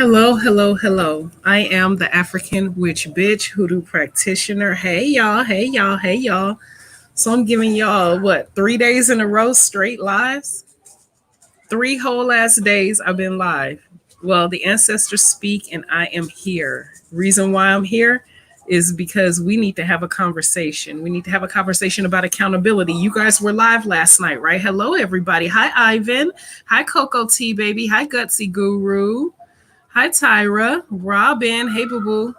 Hello, hello, hello. I am the African witch bitch hoodoo practitioner. Hey y'all, hey y'all, hey y'all. So I'm giving y'all what 3 days in a row straight lives? 3 whole ass days I've been live. Well, the ancestors speak and I am here. Reason why I'm here is because we need to have a conversation. We need to have a conversation about accountability. You guys were live last night, right? Hello, everybody. Hi, Ivan. Hi, Coco T, baby. Hi, Gutsy Guru. Hi, Tyra. Robin. Hey, Boo Boo.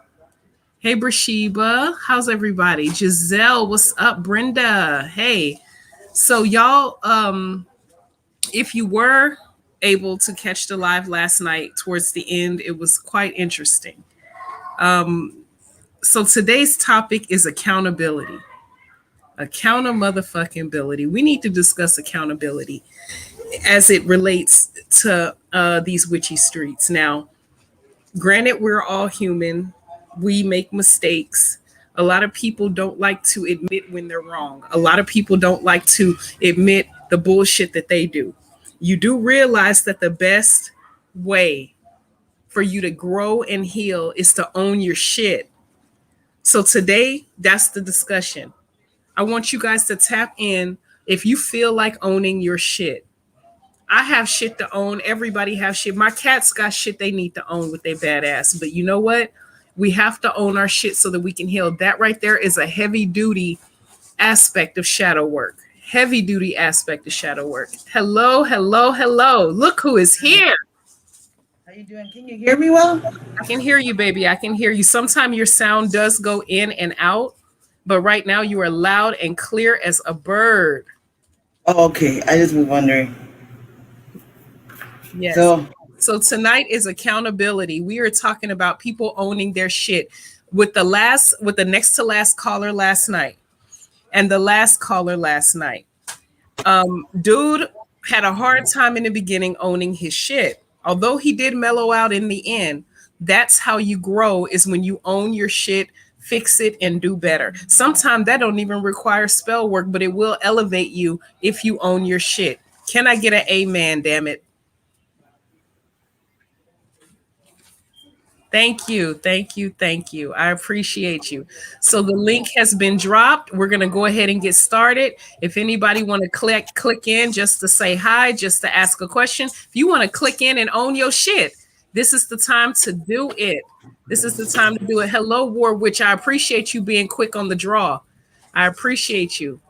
Hey, Brasheba. How's everybody? Giselle, what's up? Brenda. Hey. So, y'all, if you were able to catch the live last night towards the end, it was quite interesting. So, today's topic is accountability. Motherfucking ability. We need to discuss accountability as it relates to these witchy streets. Now, granted, we're all human. We make mistakes. A lot of people don't like to admit when they're wrong. A lot of people don't like to admit the bullshit that they do. You do realize that the best way for you to grow and heal is to own your shit. So today, that's the discussion. I want you guys to tap in if you feel like owning your shit. I have shit to own. Everybody have shit. My cats got shit they need to own with their badass. But you know what? We have to own our shit so that we can heal. That right there is a heavy duty aspect of shadow work. Heavy duty aspect of shadow work. Hello, hello, hello. Look who is here. How you doing? Can you hear me well? I can hear you, baby. I can hear you. Sometimes your sound does go in and out, but right now you are loud and clear as a bird. Oh, okay. I just was wondering. Yes. So, So tonight is accountability. We are talking about people owning their shit with the next to last caller last night and the last caller last night. Dude had a hard time in the beginning owning his shit. Although he did mellow out in the end, that's how you grow is when you own your shit, fix it and do better. Sometimes that don't even require spell work, but it will elevate you if you own your shit. Can I get an amen, damn it? Thank you. Thank you. Thank you. I appreciate you. So the link has been dropped. We're going to go ahead and get started. If anybody want to click in just to say hi, just to ask a question, if you want to click in and own your shit, this is the time to do it. This is the time to do it. Hello, War Witch. I appreciate you being quick on the draw. I appreciate you.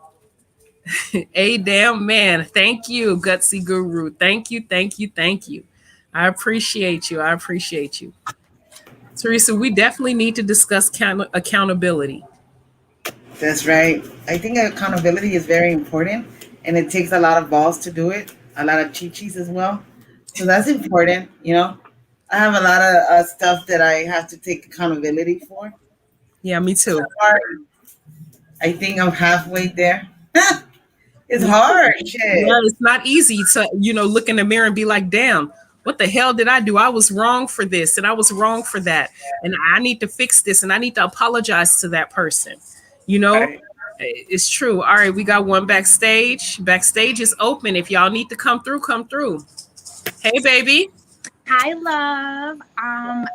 A damn man. Thank you, Gutsy Guru. Thank you. Thank you. Thank you. I appreciate you. I appreciate you. Teresa, we definitely need to discuss accountability. that's right. I think accountability is very important and it takes a lot of balls to do it, a lot of chi-chis as well. So that's important. I have a lot of stuff that I have to take accountability for. Yeah, me So too. far, I think I'm halfway there. It's Me too. hard. Yeah, Shit. it's not easy to, look in the mirror and be like, damn, what the hell did I do? I was wrong for this and I was wrong for that. And I need to fix this and I need to apologize to that person. You know, Right. it's true. All right, we got one backstage. Backstage is open. If y'all need to come through, come through. Hey, baby. Hi, love. I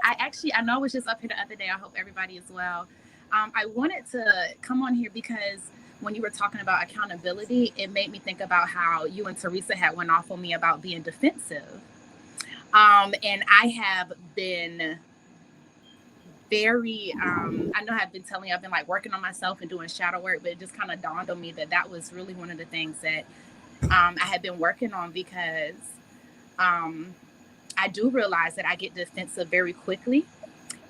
know I was just up here the other day. I hope everybody is well. I wanted to come on here because when you were talking about accountability, it made me think about how you and Teresa had went off on me about being defensive. And I have been very, I know I've been telling you, I've been like working on myself and doing shadow work, but it just kind of dawned on me that that was really one of the things that I had been working on because um, I do realize that I get defensive very quickly.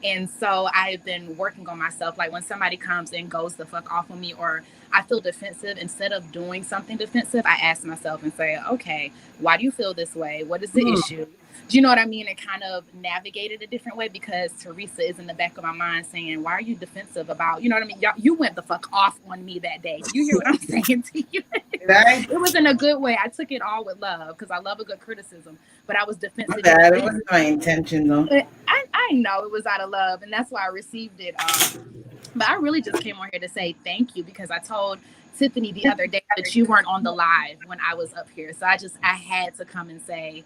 And so I've been working on myself. Like when somebody comes and goes the fuck off on me or I feel defensive, instead of doing something defensive, I ask myself and say, okay, why do you feel this way? What is the Mm. issue? Do you know what I mean? And kind of navigate it a different way because Teresa is in the back of my mind saying, why are you defensive about, you know what I mean? You went the fuck off on me that day. You hear what I'm saying to you? Right? It was in a good way. I took it all with love because I love a good criticism, but I was My defensive in bad. a It way. wasn't my intention though. I know it was out of love, and that's why I received it. But I really just came on here to say thank you because I told Tiffany the other day that you weren't on the live when I was up here, so I had to come and say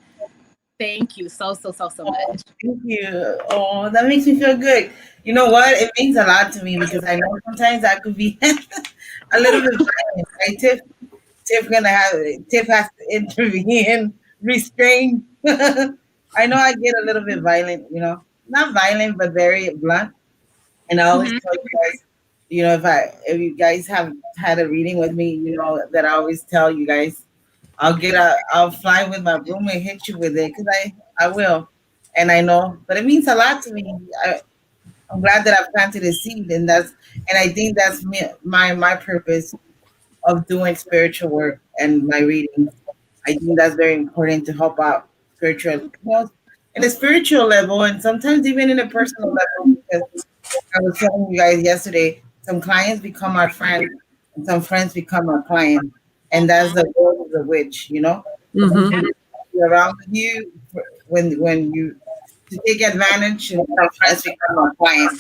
Thank you so much. Thank you. Oh, that makes me feel good. You know what? It means a lot to me because I know sometimes I could be a little bit violent. Right? Tiff has to intervene, restrain. I know I get a little bit violent. Not violent, but very blunt. And I always Hmm. tell you guys, if you guys have had a reading with me, that I always tell you guys, I'll fly with my broom and hit you with it because I will, and I know, but it means a lot to me. I'm glad that I planted a seed, and I think that's my purpose of doing spiritual work and my readings. I think that's very important to help out in a spiritual level, and sometimes even in a personal level, because I was telling you guys yesterday, some clients become our friends and some friends become our client. And that's the goal of the witch. Mm-hmm. Somebody be around with you when you to take advantage and some friends become our client.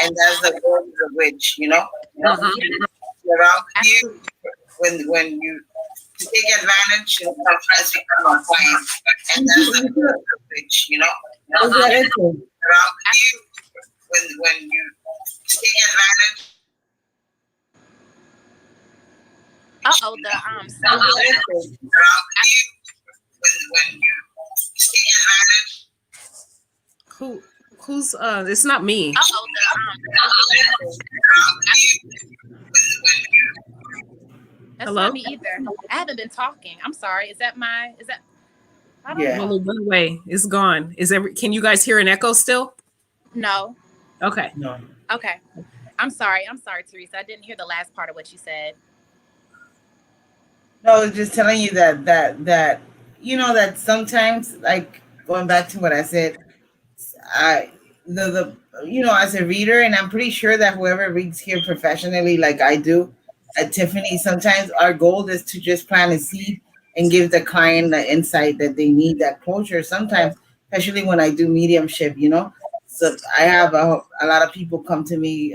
And that's the goal of the witch. Mm-hmm. Be around with you Absolutely. when you to take advantage and some friends become our client. And that's the goal of the witch. How's that echo? Around with you when you take advantage. Uh-oh, the sound is When you take advantage. Who's it's not me. uh-oh, that's Hello? not me either. I haven't been talking. I'm sorry. Is that I don't Yeah. Well, know. it went away. It's gone. Can you guys hear an echo still? No. Okay. No. Okay. I'm sorry. I'm sorry, Teresa. I didn't hear the last part of what you said. No, I was just telling you that sometimes, like, going back to what I said, I as a reader, and I'm pretty sure that whoever reads here professionally, like I do, at Tiffany, sometimes our goal is to just plant a seed and give the client the insight that they need, that closure. Sometimes, especially when I do mediumship. So I have a lot of people come to me.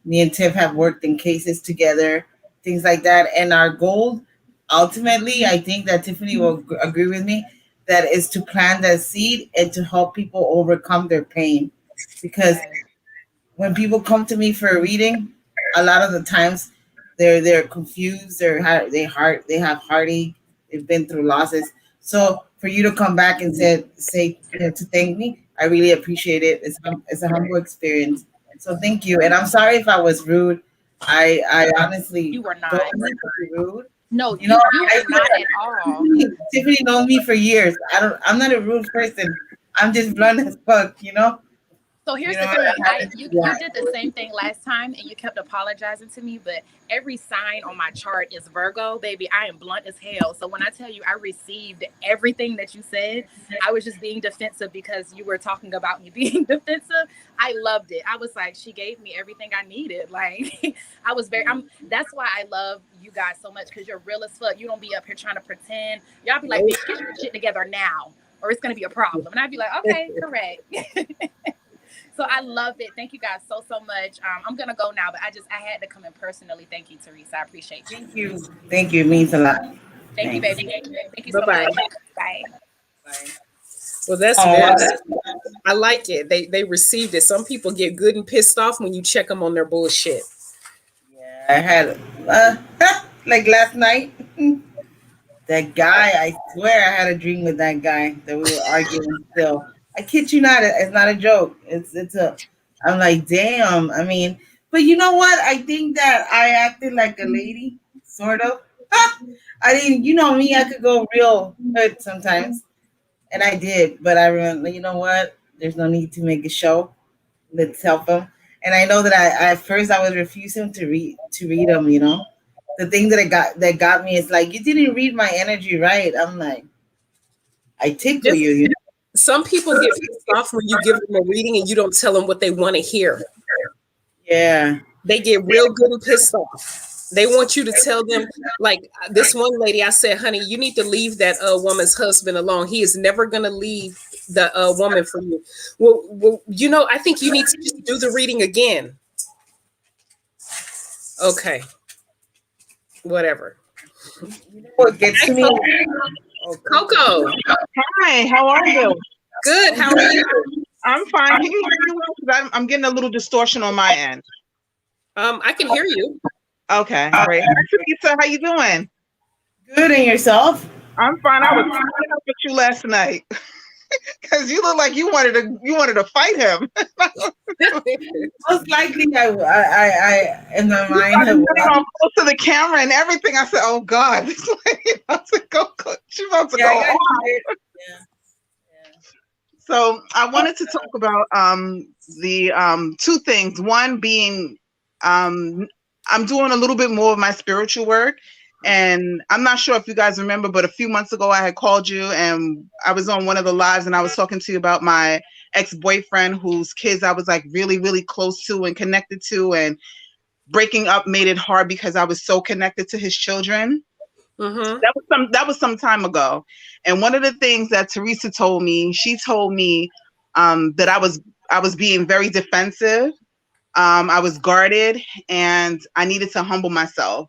Me and Tiff have worked in cases together, things like that, and our goal, ultimately, I think that Tiffany will agree with me, that is to plant that seed and to help people overcome their pain. Because Yes. when people come to me for a reading, a lot of the times they're confused, they have heartache, they've been through losses. So for you to come back and say to thank me, I really appreciate it. It's a humble experience. So thank you, and I'm sorry if I was rude. I honestly You were don't not. mean to be rude. No, You know, you I were not at all. Tiffany knows me for years. I'm not a rude person. I'm just blunt as fuck. So You here's know the what thing. I You did the same thing last time and you kept apologizing to me, but every sign on my chart is Virgo, baby. I am blunt as hell. So when I tell you I received everything that you said, I was just being defensive because you were talking about me being defensive. I loved it. I was like, she gave me everything I needed. Like I was that's why I love you guys so much, because you're real as fuck. You don't be up here trying to pretend. Y'all be like, bitch, get your shit together now, or it's gonna be a problem. And I'd be like, okay, correct. So I love it. Thank you guys so much. I'm gonna go now, but I had to come in personally. Thank you, Teresa. I appreciate you. Thank you. Thank you. It means a lot. Thank you, Thanks. baby. Thank you Bye so bye. much. Bye. Bye. Well, that's Oh, very. I like it. They received it. Some people get good and pissed off when you check them on their bullshit. yeah. I had like last night. That guy, I swear I had a dream with that guy that we were arguing still. I kid you not, it's not a joke. I'm like, damn. I mean, but you know what? I think that I acted like a lady, sort of. I didn't, me, I could go real hood sometimes. And I did, but I remember, you know what? There's no need to make a show. Let's help him. And I know that at first I was refusing to read them. The thing that got me is like, you didn't read my energy right. I'm like, I tickle Just you. some people get pissed off when you give them a reading and you don't tell them what they want to hear. Yeah. They get real good and pissed off. They want you to tell them, like this one lady, I said, honey, you need to leave that woman's husband alone. He is never going to leave the woman for you. Well, I think you need to just do the reading again. Okay, whatever. You know what gets to me? Oh, Coco, Hi, how are you? good. How are you? I'm fine. Can you hear me well? 'Cause I'm getting a little distortion on my end. I can hear you. Okay, great. Hi, Teresa. How you doing? good, and yourself? I'm fine. I was cracking up with you last night because you look like you wanted to fight him. Most likely, I in my mind Started have getting all close to the camera and everything. I said, "Oh God, this lady about to go. She's about to yeah, go I got off." it. Yeah, So I wanted to talk about the two things. One being um, I'm doing a little bit more of my spiritual work. And I'm not sure if you guys remember, but a few months ago I had called you and I was on one of the lives and I was talking to you about my ex-boyfriend whose kids I was like really, really close to and connected to, and breaking up made it hard because I was so connected to his children. Mm-hmm. That was some time ago. And one of the things that Teresa told me, she told me that I was being very defensive. I was guarded and I needed to humble myself.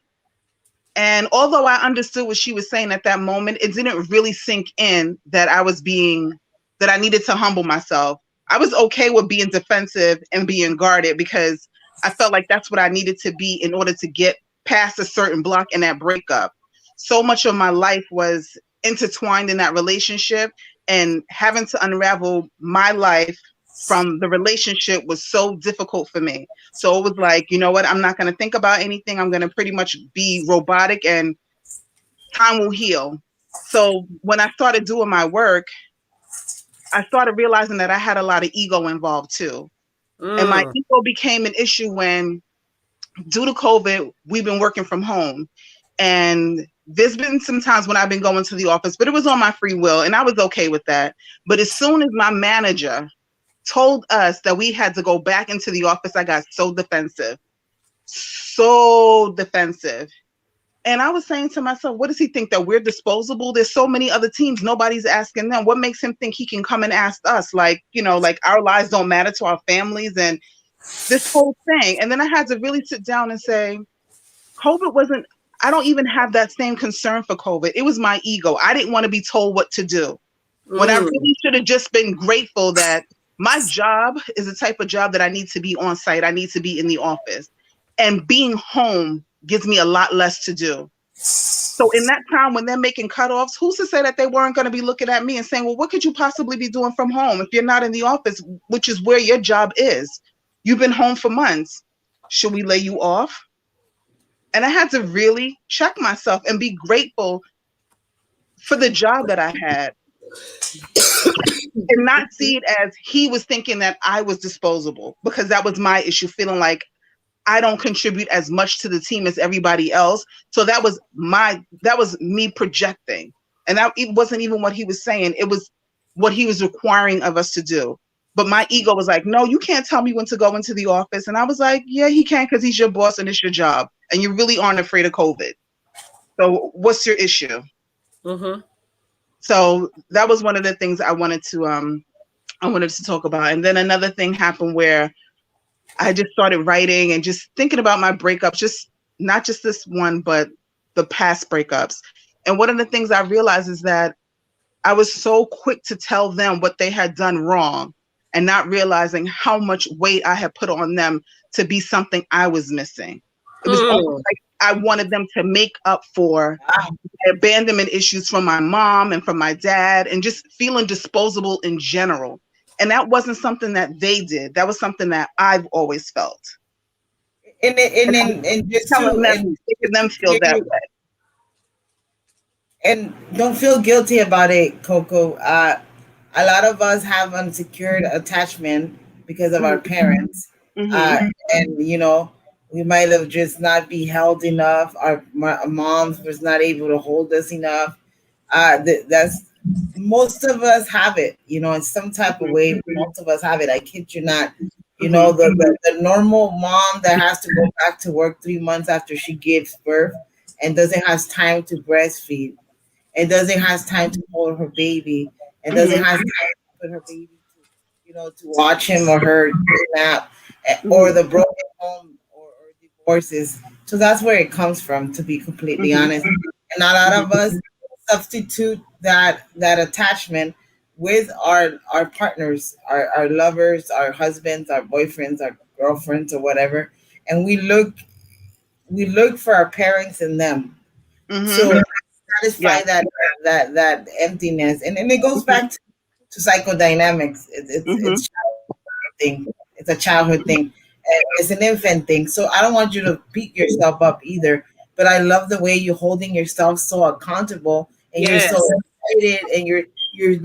And although I understood what she was saying at that moment, it didn't really sink in that that I needed to humble myself. I was okay with being defensive and being guarded because I felt like that's what I needed to be in order to get past a certain block in that breakup. So much of my life was intertwined in that relationship, and having to unravel my life from the relationship was so difficult for me. So it was like, you know what? I'm not going to think about anything. I'm going to pretty much be robotic and time will heal. So when I started doing my work, I started realizing that I had a lot of ego involved too. And my Mm. ego became an issue when, due to COVID, we've been working from home. And there's been some times when I've been going to the office, but it was on my free will and I was okay with that. But as soon as my manager told us that we had to go back into the office, I got so defensive. So defensive. And I was saying to myself, what does he think, that we're disposable? There's so many other teams. Nobody's asking them. What makes him think he can come and ask us? Like, like our lives don't matter to our families and this whole thing. And then I had to really sit down and say, COVID wasn't, I don't even have that same concern for COVID. It was my ego. I didn't want to be told what to do. When I really should have just been grateful that my job is the type of job that I need to be on site. I need to be in the office. And being home gives me a lot less to do. So in that time when they're making cutoffs, who's to say that they weren't going to be looking at me and saying, well, what could you possibly be doing from home if you're not in the office, which is where your job is? You've been home for months. Should we lay you off? And I had to really check myself and be grateful for the job that I had. And not see it as he was thinking that I was disposable, because that was my issue, feeling like I don't contribute as much to the team as everybody else. So that was me projecting. And that it wasn't even what he was saying. It was what he was requiring of us to do. But my ego was like, no, you can't tell me when to go into the office. And I was like, yeah, he can, because he's your boss and it's your job. And you really aren't afraid of COVID. So what's your issue? Mm-hmm. So that was one of the things I wanted to talk about. And then another thing happened where I just started writing and just thinking about my breakups, just not just this one, but the past breakups. And one of the things I realized is that I was so quick to tell them what they had done wrong and not realizing how much weight I had put on them to be something I was missing. It was almost like I wanted them to make up for the abandonment issues from my mom and from my dad, and just feeling disposable in general. And that wasn't something that they did. That was something that I've always felt. And just Telling to them, making them feel that way. and don't feel guilty about it, Coco. A lot of us have unsecured attachment because of our parents, Mm-hmm. and we might have just not be held enough. Our moms was not able to hold us enough. That's most of us have it, in some type of way. Most of us have it. I kid you not. The normal mom that has to go back to work 3 months after she gives birth and doesn't have time to breastfeed, and doesn't have time to hold her baby, and doesn't have time to put her baby to watch him or her nap, or the broken home, or divorces. So that's where it comes from, to be completely honest. And and a lot of us substitute that attachment with our partners, our lovers, our husbands, our boyfriends, our girlfriends, or whatever, and we look for our parents in them Mm-hmm. to Yeah. satisfy that emptiness, and it goes back to psychodynamics. Mm-hmm. It's thing. It's a childhood thing. And it's an infant thing. So I don't want you to beat yourself up either. But I love the way you're holding yourself so accountable and you're so Yes. excited and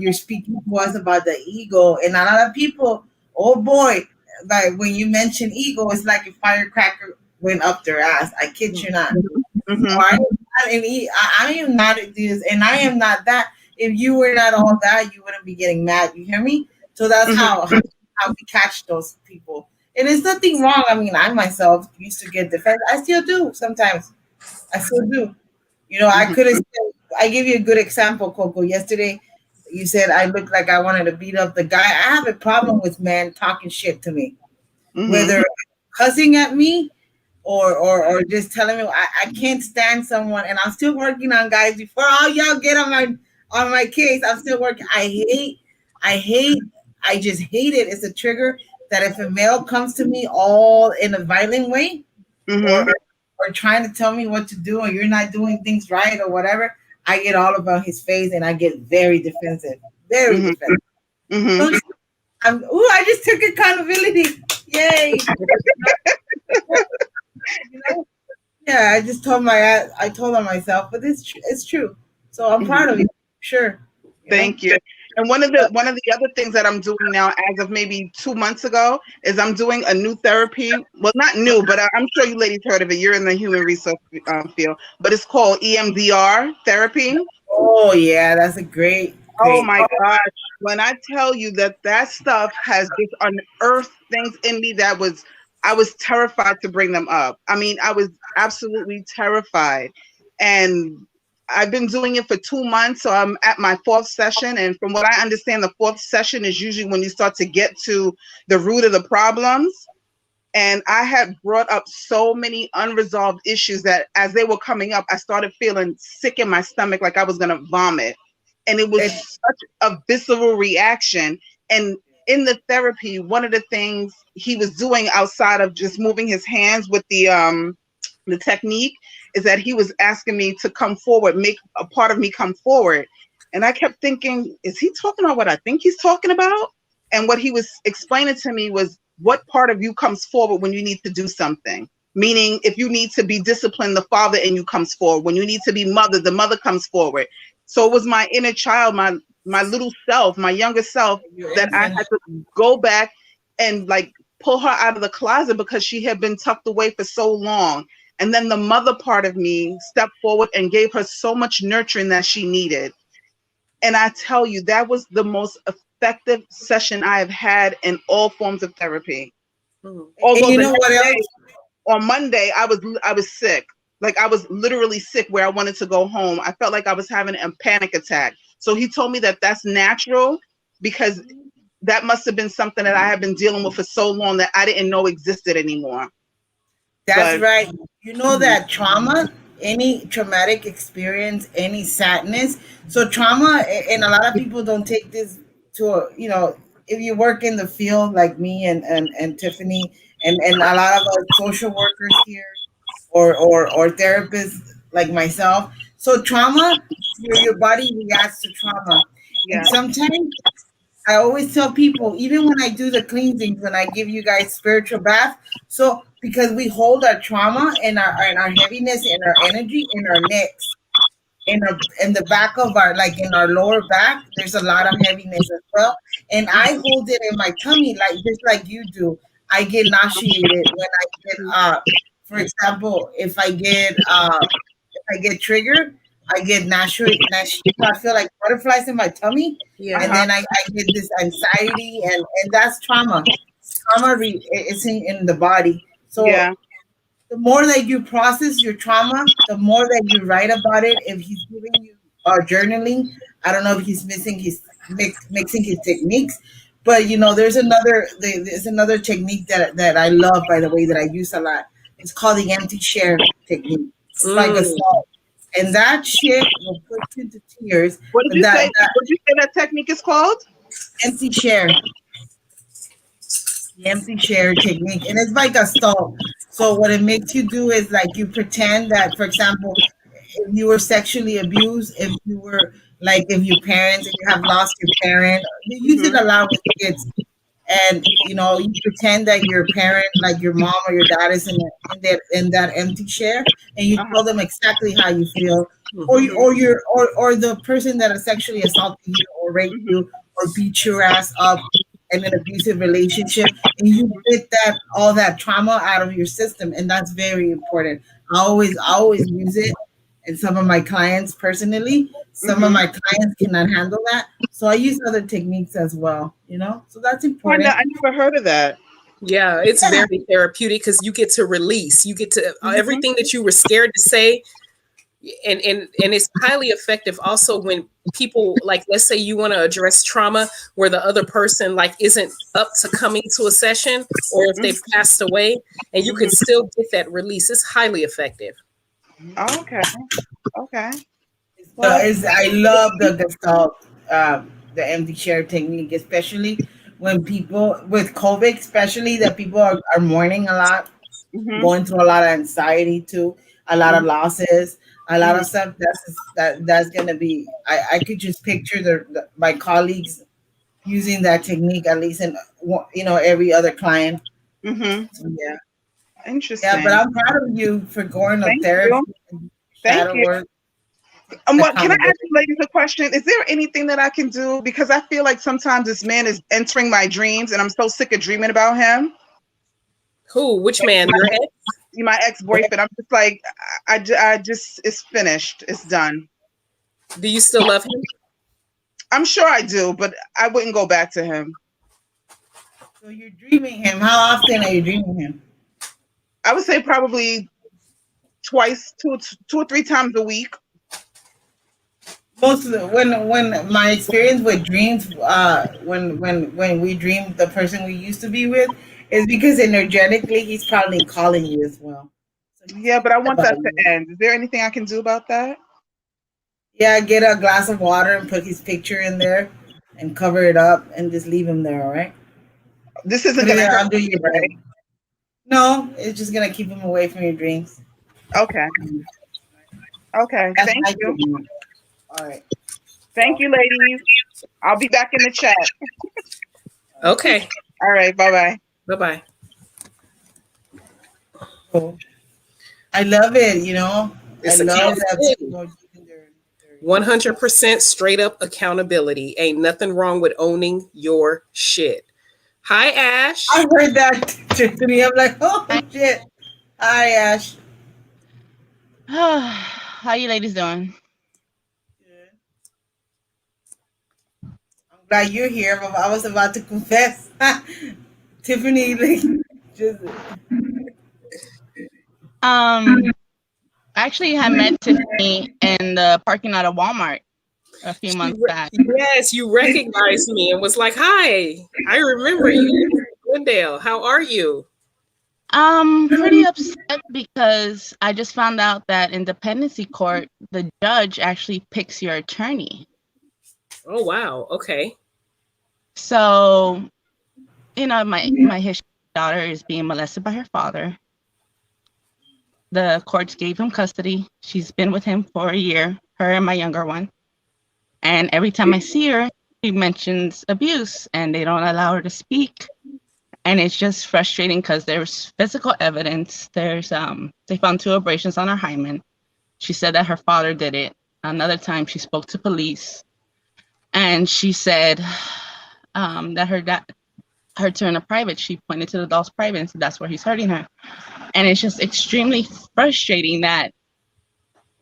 you're speaking to us about the ego. And a lot of people, oh boy, like when you mention ego, it's like a firecracker went up their ass. I kid you not. Mm-hmm. I am not I am not this and I am not that. If you were not all that, you wouldn't be getting mad. You hear me? So that's Mm-hmm. how we catch those people. And there's nothing wrong. I mean, I myself used to get defense. I still do sometimes. I still do. I Mm-hmm. could have. I give you a good example, Coco. Yesterday, you said I looked like I wanted to beat up the guy. I have a problem with men talking shit to me, Mm-hmm. whether cussing at me or just telling me I can't stand someone. And I'm still working on guys. Before all y'all get on my case, I'm still working. I hate, I just hate it. It's a trigger that if a male comes to me all in a violent way or Mm-hmm. or trying to tell me what to do or you're not doing things right or whatever, I get all about his face and I get very defensive. Very Mm-hmm. defensive. Mm-hmm. Don't you- I just took accountability. Yay. You know? Yeah, I told on myself, but it's true. So I'm proud of you. Sure. You know? Thank you. And one of the other things that I'm doing now, as of maybe 2 months ago, is I'm doing a new therapy. Well, not new, but I'm sure you ladies heard of it. You're in the human resource field, but it's called EMDR therapy. Oh yeah, that's a Oh great. my gosh. When I tell you that stuff has just unearthed things in me I was terrified to bring them up. I mean, I was absolutely terrified. And I've been doing it for 2 months. So I'm at my fourth session. And from what I understand, the fourth session is usually when you start to get to the root of the problems. And I had brought up so many unresolved issues that as they were coming up, I started feeling sick in my stomach, like I was going to vomit. And it was It, such a visceral reaction. And in the therapy, one of the things he was doing outside of just moving his hands with the technique is that he was asking me to come forward, make a part of me come forward. And I kept thinking, is he talking about what I think he's talking about? And what he was explaining to me was what part of you comes forward when you need to do something. Meaning, if you need to be disciplined, the father in you comes forward. When you need to be mother, the mother comes forward. So it was my inner child, my little self, my younger self, that I had to go back and like pull her out of the closet because she had been tucked away for so long. And then the mother part of me stepped forward and gave her so much nurturing that she needed. And I tell you, that was the most effective session I have had in all forms of therapy. Mm. and Although you the know what next else? day, on Monday, I was sick. Like I was literally sick where I wanted to go home. I felt like I was having a panic attack. So he told me that that's natural because that must have been something that I had been dealing with for so long that I didn't know existed anymore. That's But right. You know that trauma, any traumatic experience, any sadness. So trauma, and a lot of people don't take this if you work in the field like me and Tiffany and a lot of us social workers here or therapists like myself. So trauma, your body reacts to trauma. yeah. And sometimes I always tell people, even when I do the cleansings, when I give you guys spiritual bath, so because we hold our trauma and our heaviness and our energy in our necks, in the back of our like in our lower back, there's a lot of heaviness as well. And I hold it in my tummy like just like you do. I get nauseated when I get for example, if I get triggered, I get I feel like butterflies in my tummy, Yeah. and Uh-huh. then I get this anxiety, and that's trauma. Is in the body. So Yeah. the more that you process your trauma, the more that you write about it. If he's giving you journaling, I don't know if he's mixing his techniques, but there's another technique that I love, by the way, that I use a lot. It's called the empty share technique. It's like a Mm. salt. and that shit will put you to tears. What did you That say? What did you say that technique is called? empty share, the empty share technique, and it's like a stall. So what it makes you do is like you pretend that, for example, if you were sexually abused, if you were like if your parents, if you have lost your parent, they use it Mm-hmm. a lot with kids. And you pretend that your parent, like your mom or your dad, is in that empty chair, and you Uh-huh. tell them exactly how you feel, or Mhm. you or your or the person that has sexually assaulted you or raped Mm-hmm. you or beat your ass up in an abusive relationship, and you get that all that trauma out of your system, and that's very important. I always use it, and some of my clients personally, some of Mm-hmm. my clients cannot handle that, so I use other techniques as well. So that's Wanda, important. I never heard of that. Yeah, it's Yeah. very therapeutic because you get to release. You get to Mm-hmm. everything that you were scared to say, and it's highly effective also when people, like, let's say you want to address trauma where the other person like isn't up to coming to a session, or if they've passed away, and you can Mm-hmm. still get that release. It's highly effective. Oh, okay. Okay. The, Well. is I love the Gestalt, the empty chair technique, especially when people with COVID, especially that people are mourning a lot, Mm-hmm. going through a lot of anxiety too, a lot of Mm-hmm. losses, a lot Mm-hmm. of stuff. That's gonna be. I could just picture my colleagues using that technique at least in every other client. Mm-hmm. So yeah, yeah. But Interesting. I'm proud of you for going to Thank therapy, you. and Thank shadow you. work, What can I ask accountability. you ladies a question? Is there anything that I can do? Because I feel like sometimes this man is entering my dreams and I'm so sick of dreaming about him. Who? Which man? Your ex? My ex-boyfriend. I'm just like, I just, it's finished. It's done. Do you still love him? I'm sure I do, but I wouldn't go back to him. So you're dreaming him. How often are you dreaming him? I would say probably twice, two or three times a week. Most of the when my experience with dreams, when we dream the person we used to be with, is because energetically he's probably calling you as well. So he's Yeah, but I thinking want about that you. to end. Is there anything I can do about that? Yeah, get a glass of water and put his picture in there, and cover it up and just leave him there. All right, This isn't put it gonna there hurt under me, your bed. No, it's just gonna keep him away from your dreams. right? Okay. Okay. That's Thank my you. technique. All right. Thank you, ladies. I'll be back in the chat. Okay. All right. Bye-bye. Bye bye. Cool. I love it. I It's love that accountability. people are using their 100% straight up accountability. Ain't nothing wrong with owning your shit. Hi, Ash. I heard that, Tiffany. I'm like, oh shit. Hi, Ash. How you ladies doing? I'm glad you're here. I was about to confess. Tiffany, like, just I actually had met Tiffany in the parking lot of Walmart a few months back. Yes, you recognized me and was like, "Hi, I remember you, Glendale. How are you?" Pretty upset because I just found out that in dependency court, the judge actually picks your attorney. Oh wow. Okay. So, my history daughter is being molested by her father. The courts gave him custody. She's been with him for a year, her and my younger one. And every time I see her, she mentions abuse and they don't allow her to speak. And it's just frustrating because there's physical evidence. They found 2 abrasions on her hymen. She said that her father did it. Another time she spoke to police and she said that her turn a private. She pointed to the adult's private and said that's where he's hurting her. And it's just extremely frustrating that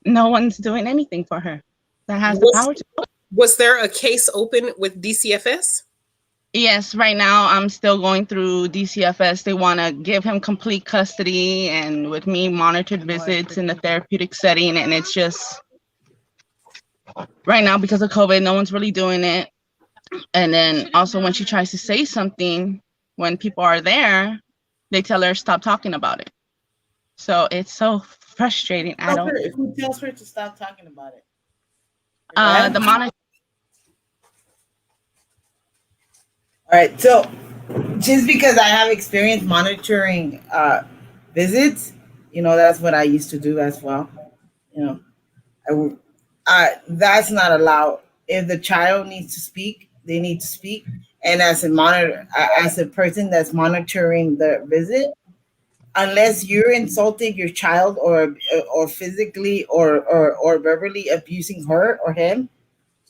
no one's doing anything for her that has the power to. Was there a case open with DCFS? Yes, right now I'm still going through DCFS. They want to give him complete custody and with me monitored visits in the therapeutic setting. And it's just right now because of COVID, no one's really doing it. And then also when she tries to say something, when people are there, they tell her stop talking about it. So it's so frustrating. I Tell don't. her, who tells her to stop talking about it? Your dad? The monitor. All right, so just because I have experience monitoring visits, that's what I used to do as well. You know, that's not allowed. If the child needs to speak, they need to speak. And as a person that's monitoring the visit, unless you're insulting your child or physically or verbally abusing her or him,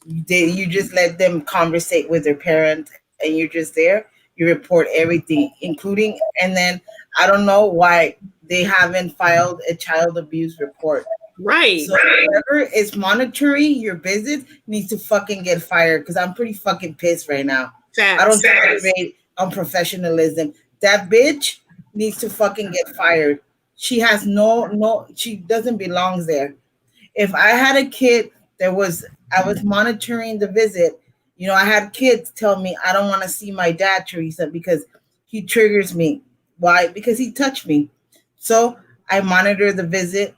you just let them conversate with their parent, and you're just there. You report everything, including, and then I don't know why they haven't filed a child abuse report. Right. So whoever is monitoring your visit needs to fucking get fired, because I'm pretty fucking pissed right now. I don't Facts. tolerate unprofessionalism. That bitch needs to fucking get fired. She has no, she doesn't belong there. If I had a kid that was, I was monitoring the visit, I had kids tell me, I don't want to see my dad, Teresa, because he triggers me. Why? Because he touched me. So I monitor the visit.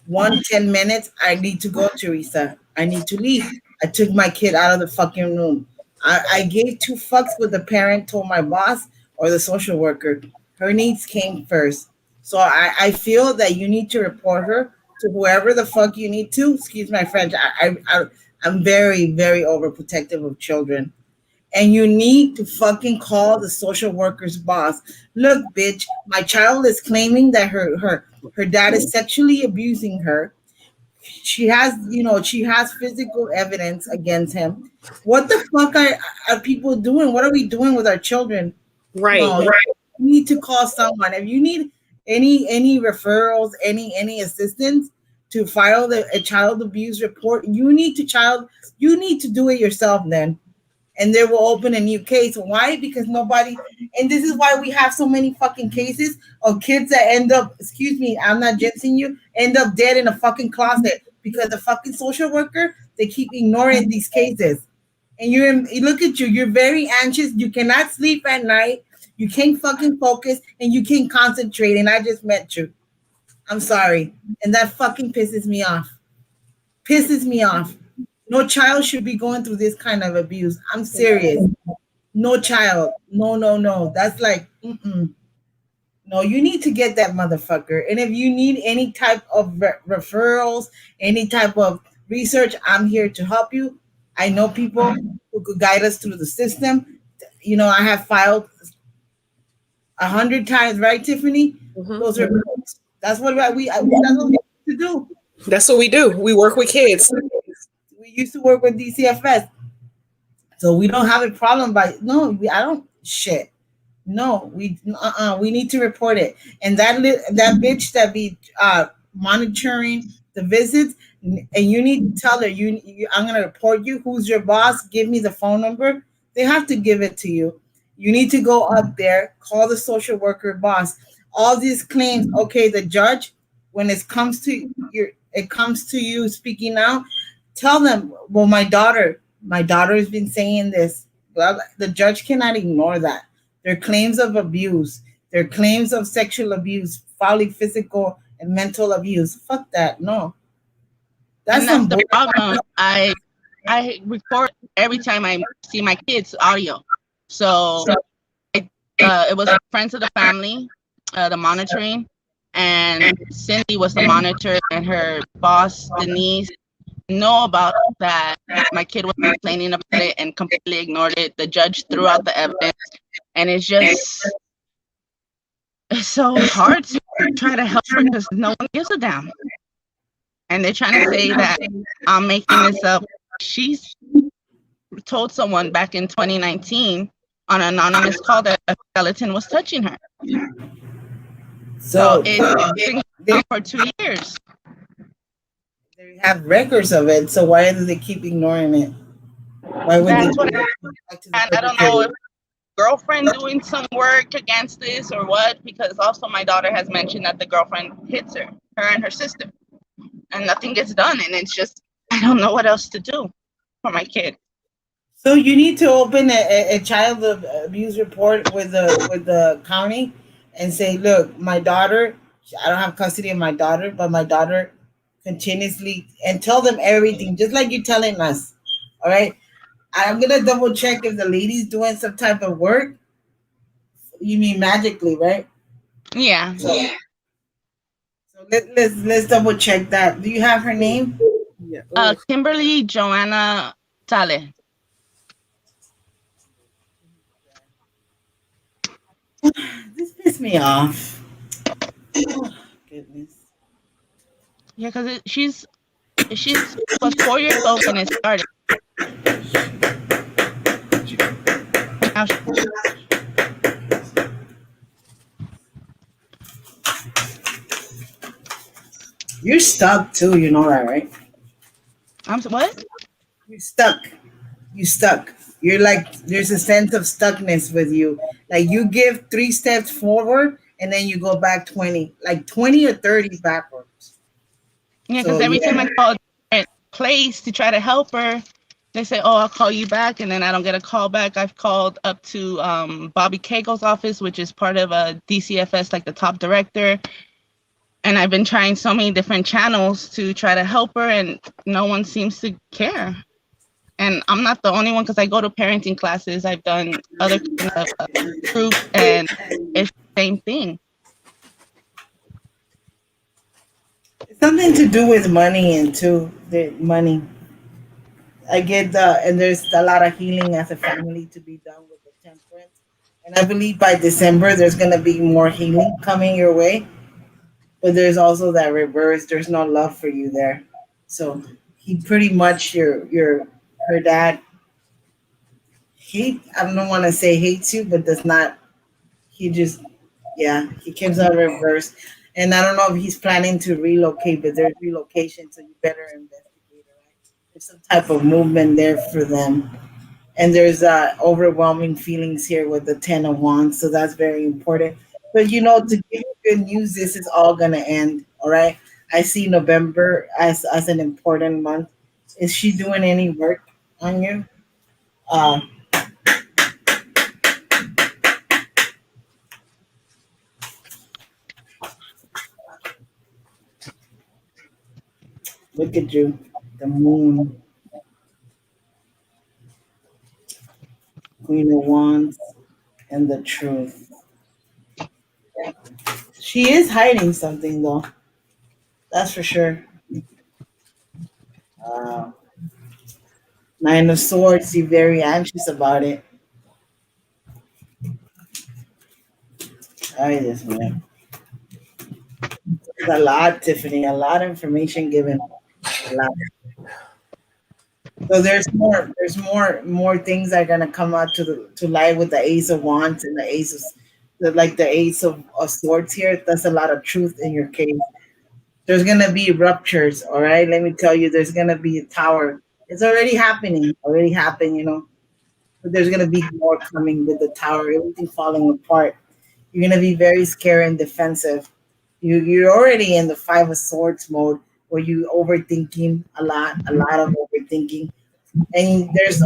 10 minutes, I need to go, Teresa. I need to leave. I took my kid out of the fucking room. I gave two fucks what the parent told my boss or the social worker. Her needs came first. So I feel that you need to report her to whoever the fuck you need to. Excuse my French. I'm very, very overprotective of children. And you need to fucking call the social worker's boss. Look, bitch, my child is claiming that her dad is sexually abusing her. She has physical evidence against him. What the fuck are people doing? What are we doing with our children? Right. No, you need to call someone. If you need any referrals, any assistance to file a child abuse report, you need to do it yourself then. And they will open a new case. Why? Because nobody, and this is why we have so many fucking cases of kids that end up, excuse me, I'm not jinxing you, end up dead in a fucking closet because the fucking social worker, they keep ignoring these cases. And you look at you, you're very anxious. You cannot sleep at night. You can't fucking focus and you can't concentrate. And I just met you. I'm sorry. And that fucking pisses me off. Pisses me off. No child should be going through this kind of abuse. I'm serious. No child. No, no, no. That's like, no, you need to get that motherfucker. And if you need any type of referrals, any type of research, I'm here to help you. I know people who could guide us through the system. I have filed 100 times, right, Tiffany? Mhm. Those are that's what we that's what we need to do. That's what we do. We work with kids. We used to work with DCFS, so we don't have a problem. I don't shit. No, we need to report it. And that bitch that be monitoring the visits, and you need to tell her I'm gonna report you. Who's your boss? Give me the phone number. They have to give it to you. You need to go up there, call the social worker boss. All these claims, okay, the judge, when it comes to you speaking out, tell them, well, my daughter has been saying this. Well, the judge cannot ignore that. Their claims of abuse, their claims of sexual abuse, probably physical and mental abuse. Fuck that. No. That's And that's some the bullshit. problem. I record every time I see my kids audio. So it was friends of the family, the monitoring, and Cindy was the monitor, and her boss Denise know about that. My kid was complaining about it and completely ignored it. The judge threw out the evidence, and it's so hard to try to help her because no one gives a damn. And they're trying to say that I'm making this up. She's told someone back in 2019 on an anonymous call that a skeleton was touching her. So it's been going for 2 years. They have records of it, so why do they keep ignoring it? Why would That's they? what I don't know if girlfriend doing some work against this or what, because also my daughter has mentioned that the girlfriend hits her and her sister, and nothing gets done. And it's just, I don't know what else to do for my kid. So you need to open a child abuse report with the county and say, look, my daughter, I don't have custody of my daughter, but my daughter continuously and tell them everything, just like you're telling us. All right. I'm gonna double check if the lady's doing some type of work. You mean magically, right? Yeah. So let's double check that. Do you have her name? Yeah. Oh, Kimberly Joanna Tale. This pissed me off. Oh, goodness. Yeah, because she's was 4 years old when it started. And now You're stuck too. You know that, right? what? You're stuck. You stuck. You're like there's a sense of stuckness with you. Like you give 3 steps forward and then you go back 20, like 20 or 30 backwards. Yeah, because So every time yeah. I call a different place to try to help her, they say, "Oh, I'll call you back," and then I don't get a call back. I've called up to Bobby Cagle's office, which is part of a DCFS, like the top director, and I've been trying so many different channels to try to help her, and no one seems to care. And I'm not the only one because I go to parenting classes. I've done other kind of groups, and it's the same thing. It's something to do with money and too the money. I get the and there's a lot of healing as a family to be done with the temperance. And I believe by December there's gonna be more healing coming your way. But there's also that reverse. There's no love for you there. So he pretty much your her dad I don't want to say hates you, but does not he just yeah, he comes out reverse. And I don't know if he's planning to relocate, but there's relocation, so you better investigate, all right? There's some type of movement there for them. And there's overwhelming feelings here with the 10 of Wands, so that's very important. But to give you good news, this is all gonna end. All right. I see November as an important month. Is she doing any work on you? Um, Look at you, the Moon, Queen of Wands, and the Truth. She is hiding something though. That's for sure. Uh, 9 of Swords. You're very anxious about it. I just man. There's a lot, Tiffany. A lot of information given. A lot. So there's more. There's more things that are gonna come out to light with the Ace of Wands and the Ace of the Ace of Swords here. That's a lot of truth in your case. There's gonna be ruptures. All right. Let me tell you. There's gonna be a tower. It's already happening. Already happened. But there's gonna be more coming with the tower. Everything falling apart. You're gonna be very scared and defensive. You're already in the Five of Swords mode where you overthinking a lot of overthinking, and there's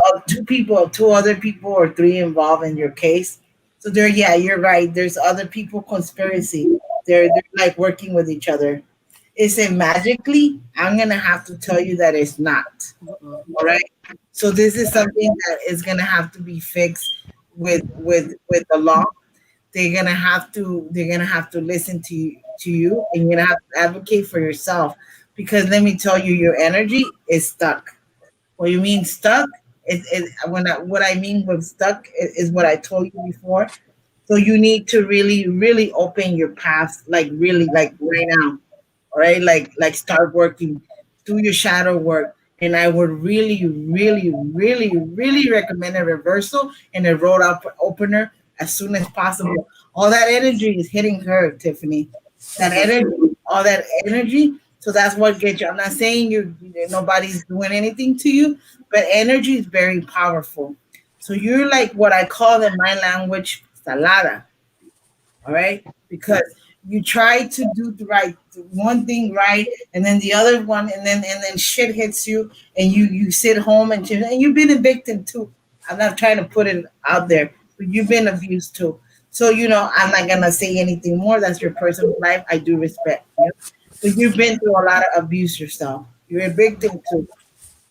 two other people or three involved in your case. So yeah, you're right. There's other people conspiracy. They're like working with each other. Is it magically? I'm gonna have to tell you that it's not. All right. So this is something that is gonna have to be fixed with the law. They're gonna have to listen to you, and you're gonna have to advocate for yourself, because let me tell you, your energy is stuck. What you mean stuck? What I mean with stuck is what I told you before. So you need to really, really open your path, like really, like right now. All right, like start working, do your shadow work, and I would really, really, really, really recommend a reversal and a road opener as soon as possible. All that energy is hitting her, Tiffany. That energy, all that energy. So that's what gets you. I'm not saying nobody's doing anything to you, but energy is very powerful. So you're like what I call in my language salada, all right? Because you try to do the right one thing right, and then the other one, and then shit hits you, and you sit home and you've been a victim too. I'm not trying to put it out there, but you've been abused too. So, I'm not gonna say anything more. That's your personal life. I do respect you. But you've been through a lot of abuse yourself. You're a victim too.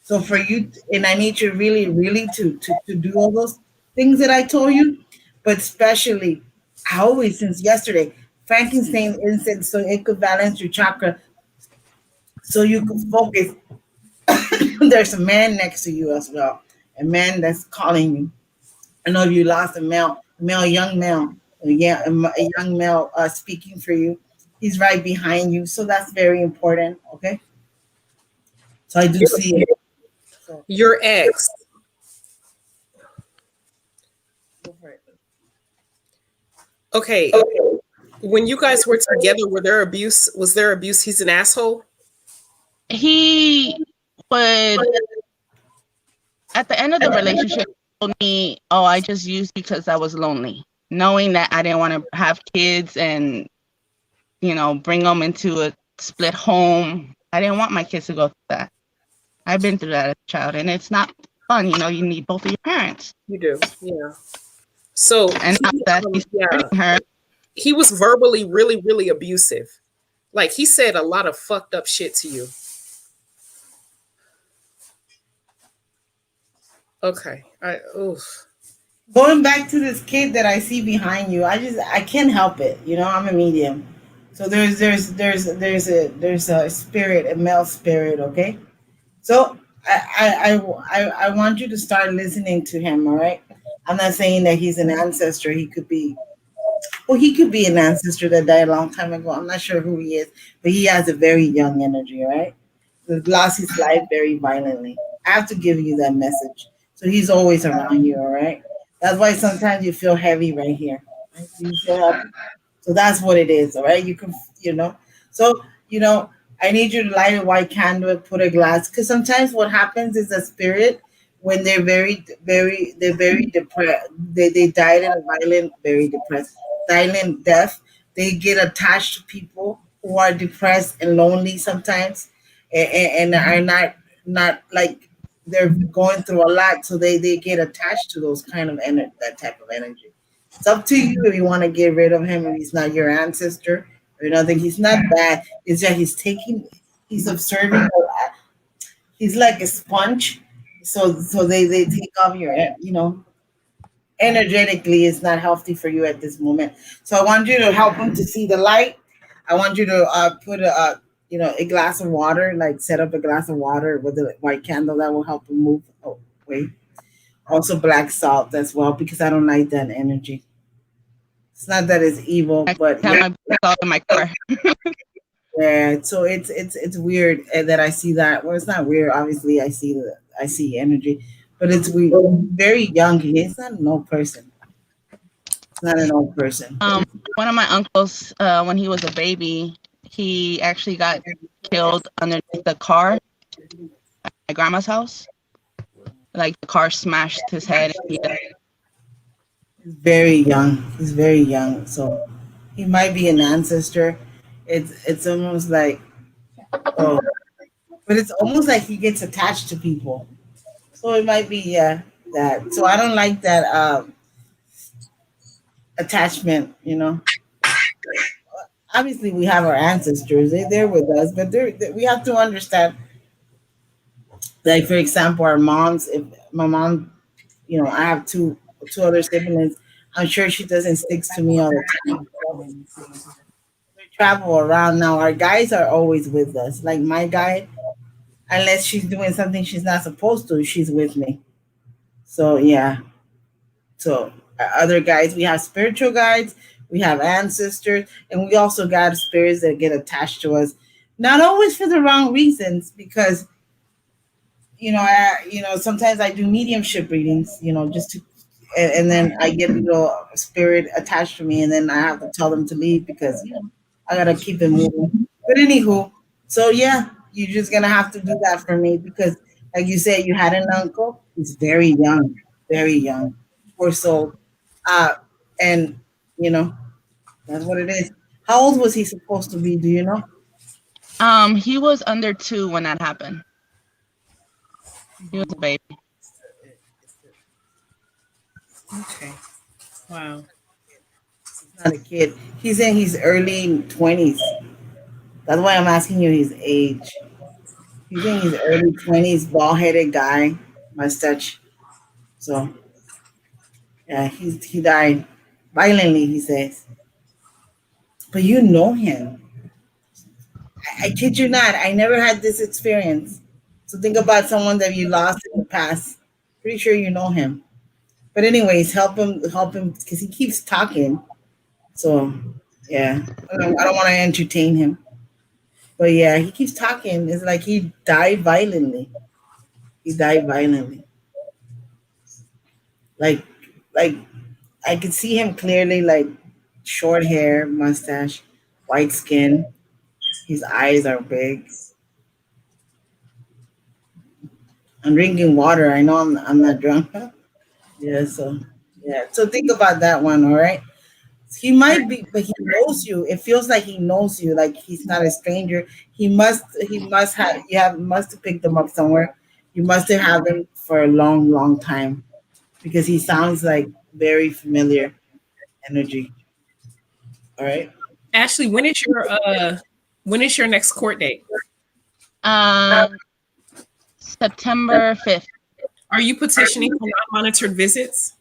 So for you, and I need you really, really to do all those things that I told you, but especially, I always, since yesterday, Frankenstein incense, so it could balance your chakra, so you could focus. There's a man next to you as well, a man that's calling you. I know you lost a young male, yeah, a young male speaking for you. He's right behind you, so that's very important. Okay, so I do see it. So Your ex. go for it. Okay. When you guys were together, were there abuse? Was there abuse? He's an asshole. He would, at the end of the relationship, told me, "Oh, I just used because I was lonely," knowing that I didn't want to have kids and bring them into a split home. I didn't want my kids to go through that. I've been through that as a child, and it's not fun. You need both of your parents. You do, yeah. So And now that he's yeah, hurting her, he was verbally really, really abusive. Like he said a lot of fucked up shit to you. Okay. Oof. Going back to this kid that I see behind you, I can't help it. I'm a medium, so there's a spirit, a male spirit. Okay, so I want you to start listening to him. All right, I'm not saying that he's an ancestor. He could be an ancestor that died a long time ago. I'm not sure who he is, but he has a very young energy. All right, he lost his life very violently. I have to give you that message. So he's always around you, all right? That's why sometimes you feel heavy right here. Right? You feel heavy. So that's what it is, all right? You can, So, I need you to light a white candle, put a glass, because sometimes what happens is a spirit, when they're very depressed, they died in a violent, very depressed, silent death. They get attached to people who are depressed and lonely sometimes, and are not like they're going through a lot, so they get attached to those kind of that type of energy. It's up to you if you want to get rid of him if he's not your ancestor or nothing. He's not bad. It's that he's observing a lot. He's like a sponge. So they take off your energetically. It's not healthy for you at this moment. So I want you to help him to see the light. I want you to put a glass of water, like set up a glass of water with a white candle that will help him move away. Also black salt as well, because I don't like that energy. It's not that it's evil, I but have my salt in my car. yeah. So it's weird that I see that. Well, it's not weird. Obviously, I see energy, but it's weird. Very young. He's not an old person. It's not an old person. One of my uncles, when he was a baby, he actually got killed underneath the car at my grandma's house. Like the car smashed his head. And he died. He's very young. He's very young. So he might be an ancestor. It's almost like, oh, but it's almost like he gets attached to people. So it might be, yeah, that. So I don't like that attachment. Obviously we have our ancestors. They're with us, but we have to understand. Like for example, our moms. If my mom, I have two other siblings. I'm sure she doesn't stick to me all the time. We travel around now. Our guys are always with us. Like my guy, unless she's doing something she's not supposed to, she's with me. So yeah. So other guides, we have spiritual guides, we have ancestors, and we also got spirits that get attached to us. Not always for the wrong reasons, because sometimes I do mediumship readings, just to, and then I get a little spirit attached to me, and then I have to tell them to leave because I gotta keep it moving. But anywho, so yeah, you're just gonna have to do that for me because, like you said, you had an uncle. He's very young, poor soul, uh, and you know that's what it is. How old was he supposed to be? Do you know? He was under 2 when that happened. He was a baby. Okay. Wow. not a kid. He's in his early 20s. That's why I'm asking you his age. He's in his early 20s, bald headed guy, mustache. So, yeah, he died violently, he says. But you know him. I kid you not. I never had this experience. So think about someone that you lost in the past. Pretty sure you know him. But anyways, help him, because he keeps talking. So yeah, I don't want to entertain him. But yeah, he keeps talking. It's like he died violently. He died violently. Like like I could see him clearly. Like short hair, mustache, white skin. His eyes are big. I'm drinking water. I know I'm not drunk. Yeah, so yeah. So think about that one, all right? He might be, but he knows you. It feels like he knows you, like he's not a stranger. He must have you have must have picked him up somewhere. You must have had him for a long, long time because he sounds like very familiar energy. All right. Ashley, when is your next court date? Um, September 5th. Are you petitioning for non-monitored visits?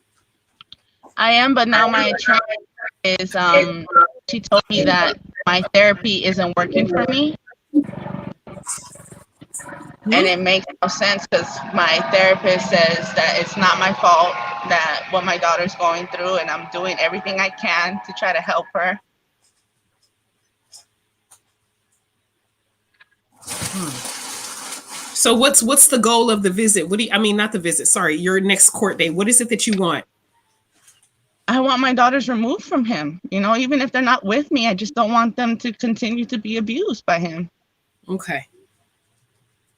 I am, but now my attorney is she told me that my therapy isn't working for me, and it makes no sense because my therapist says that it's not my fault that what my daughter's going through, and I'm doing everything I can to try to help her. So what's the goal of the visit? What do you, I mean, not the visit, sorry, your next court date. What is it that you want? I want my daughters removed from him. You know, even if they're not with me, I just don't want them to continue to be abused by him. Okay.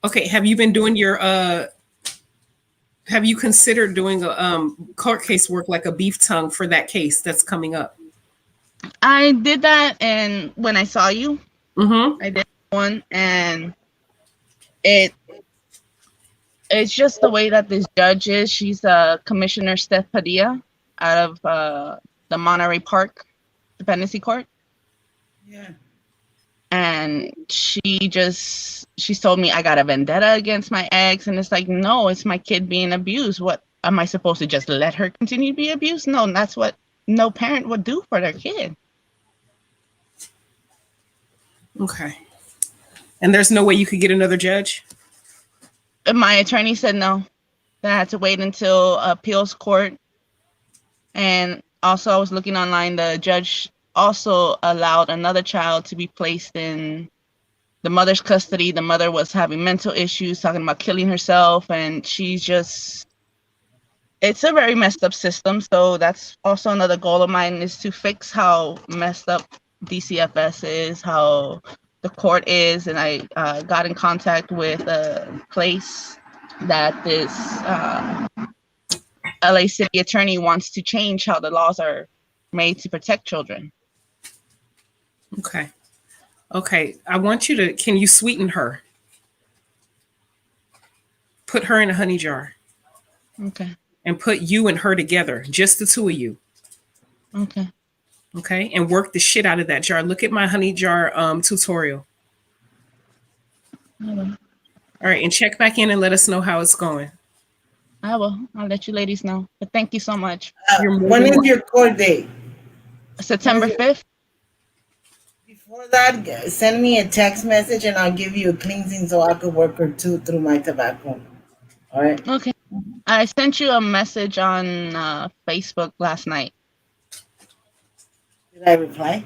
Okay, have you been doing your have you considered doing a court case work like a beef tongue for that case that's coming up? I did that, and when I saw you, Mm-hmm. I did one, and it's just the way that this judge is. She's Commissioner Steph Padilla out of the Monterey Park Dependency Court. Yeah. And she's told me I got a vendetta against my ex, and it's like, no, it's my kid being abused. What am I supposed to just let her continue to be abused? No, that's what no parent would do for their kid. Okay. And there's no way you could get another judge? And my attorney said no, that I had to wait until appeals court. And also I was looking online, the judge also allowed another child to be placed in the mother's custody. The mother was having mental issues, talking about killing herself, and she's just, it's a very messed up system. So that's also another goal of mine, is to fix how messed up DCFS is, how the court is. And I got in contact with a place that this LA city attorney wants to change how the laws are made to protect children. Okay. Okay. I want you to, can you sweeten her? Put her in a honey jar Okay. and put you and her together, just the two of you. Okay. Okay. And work the shit out of that jar. Look at my honey jar tutorial. I will. All right. And check back in and let us know how it's going. I will. I'll let you ladies know. But thank you so much. You're more When than is your court date? September 5th. Before that, send me a text message and I'll give you a cleansing so I could work or two through my tobacco. All right. Okay. I sent you a message on Facebook last night. Did I reply?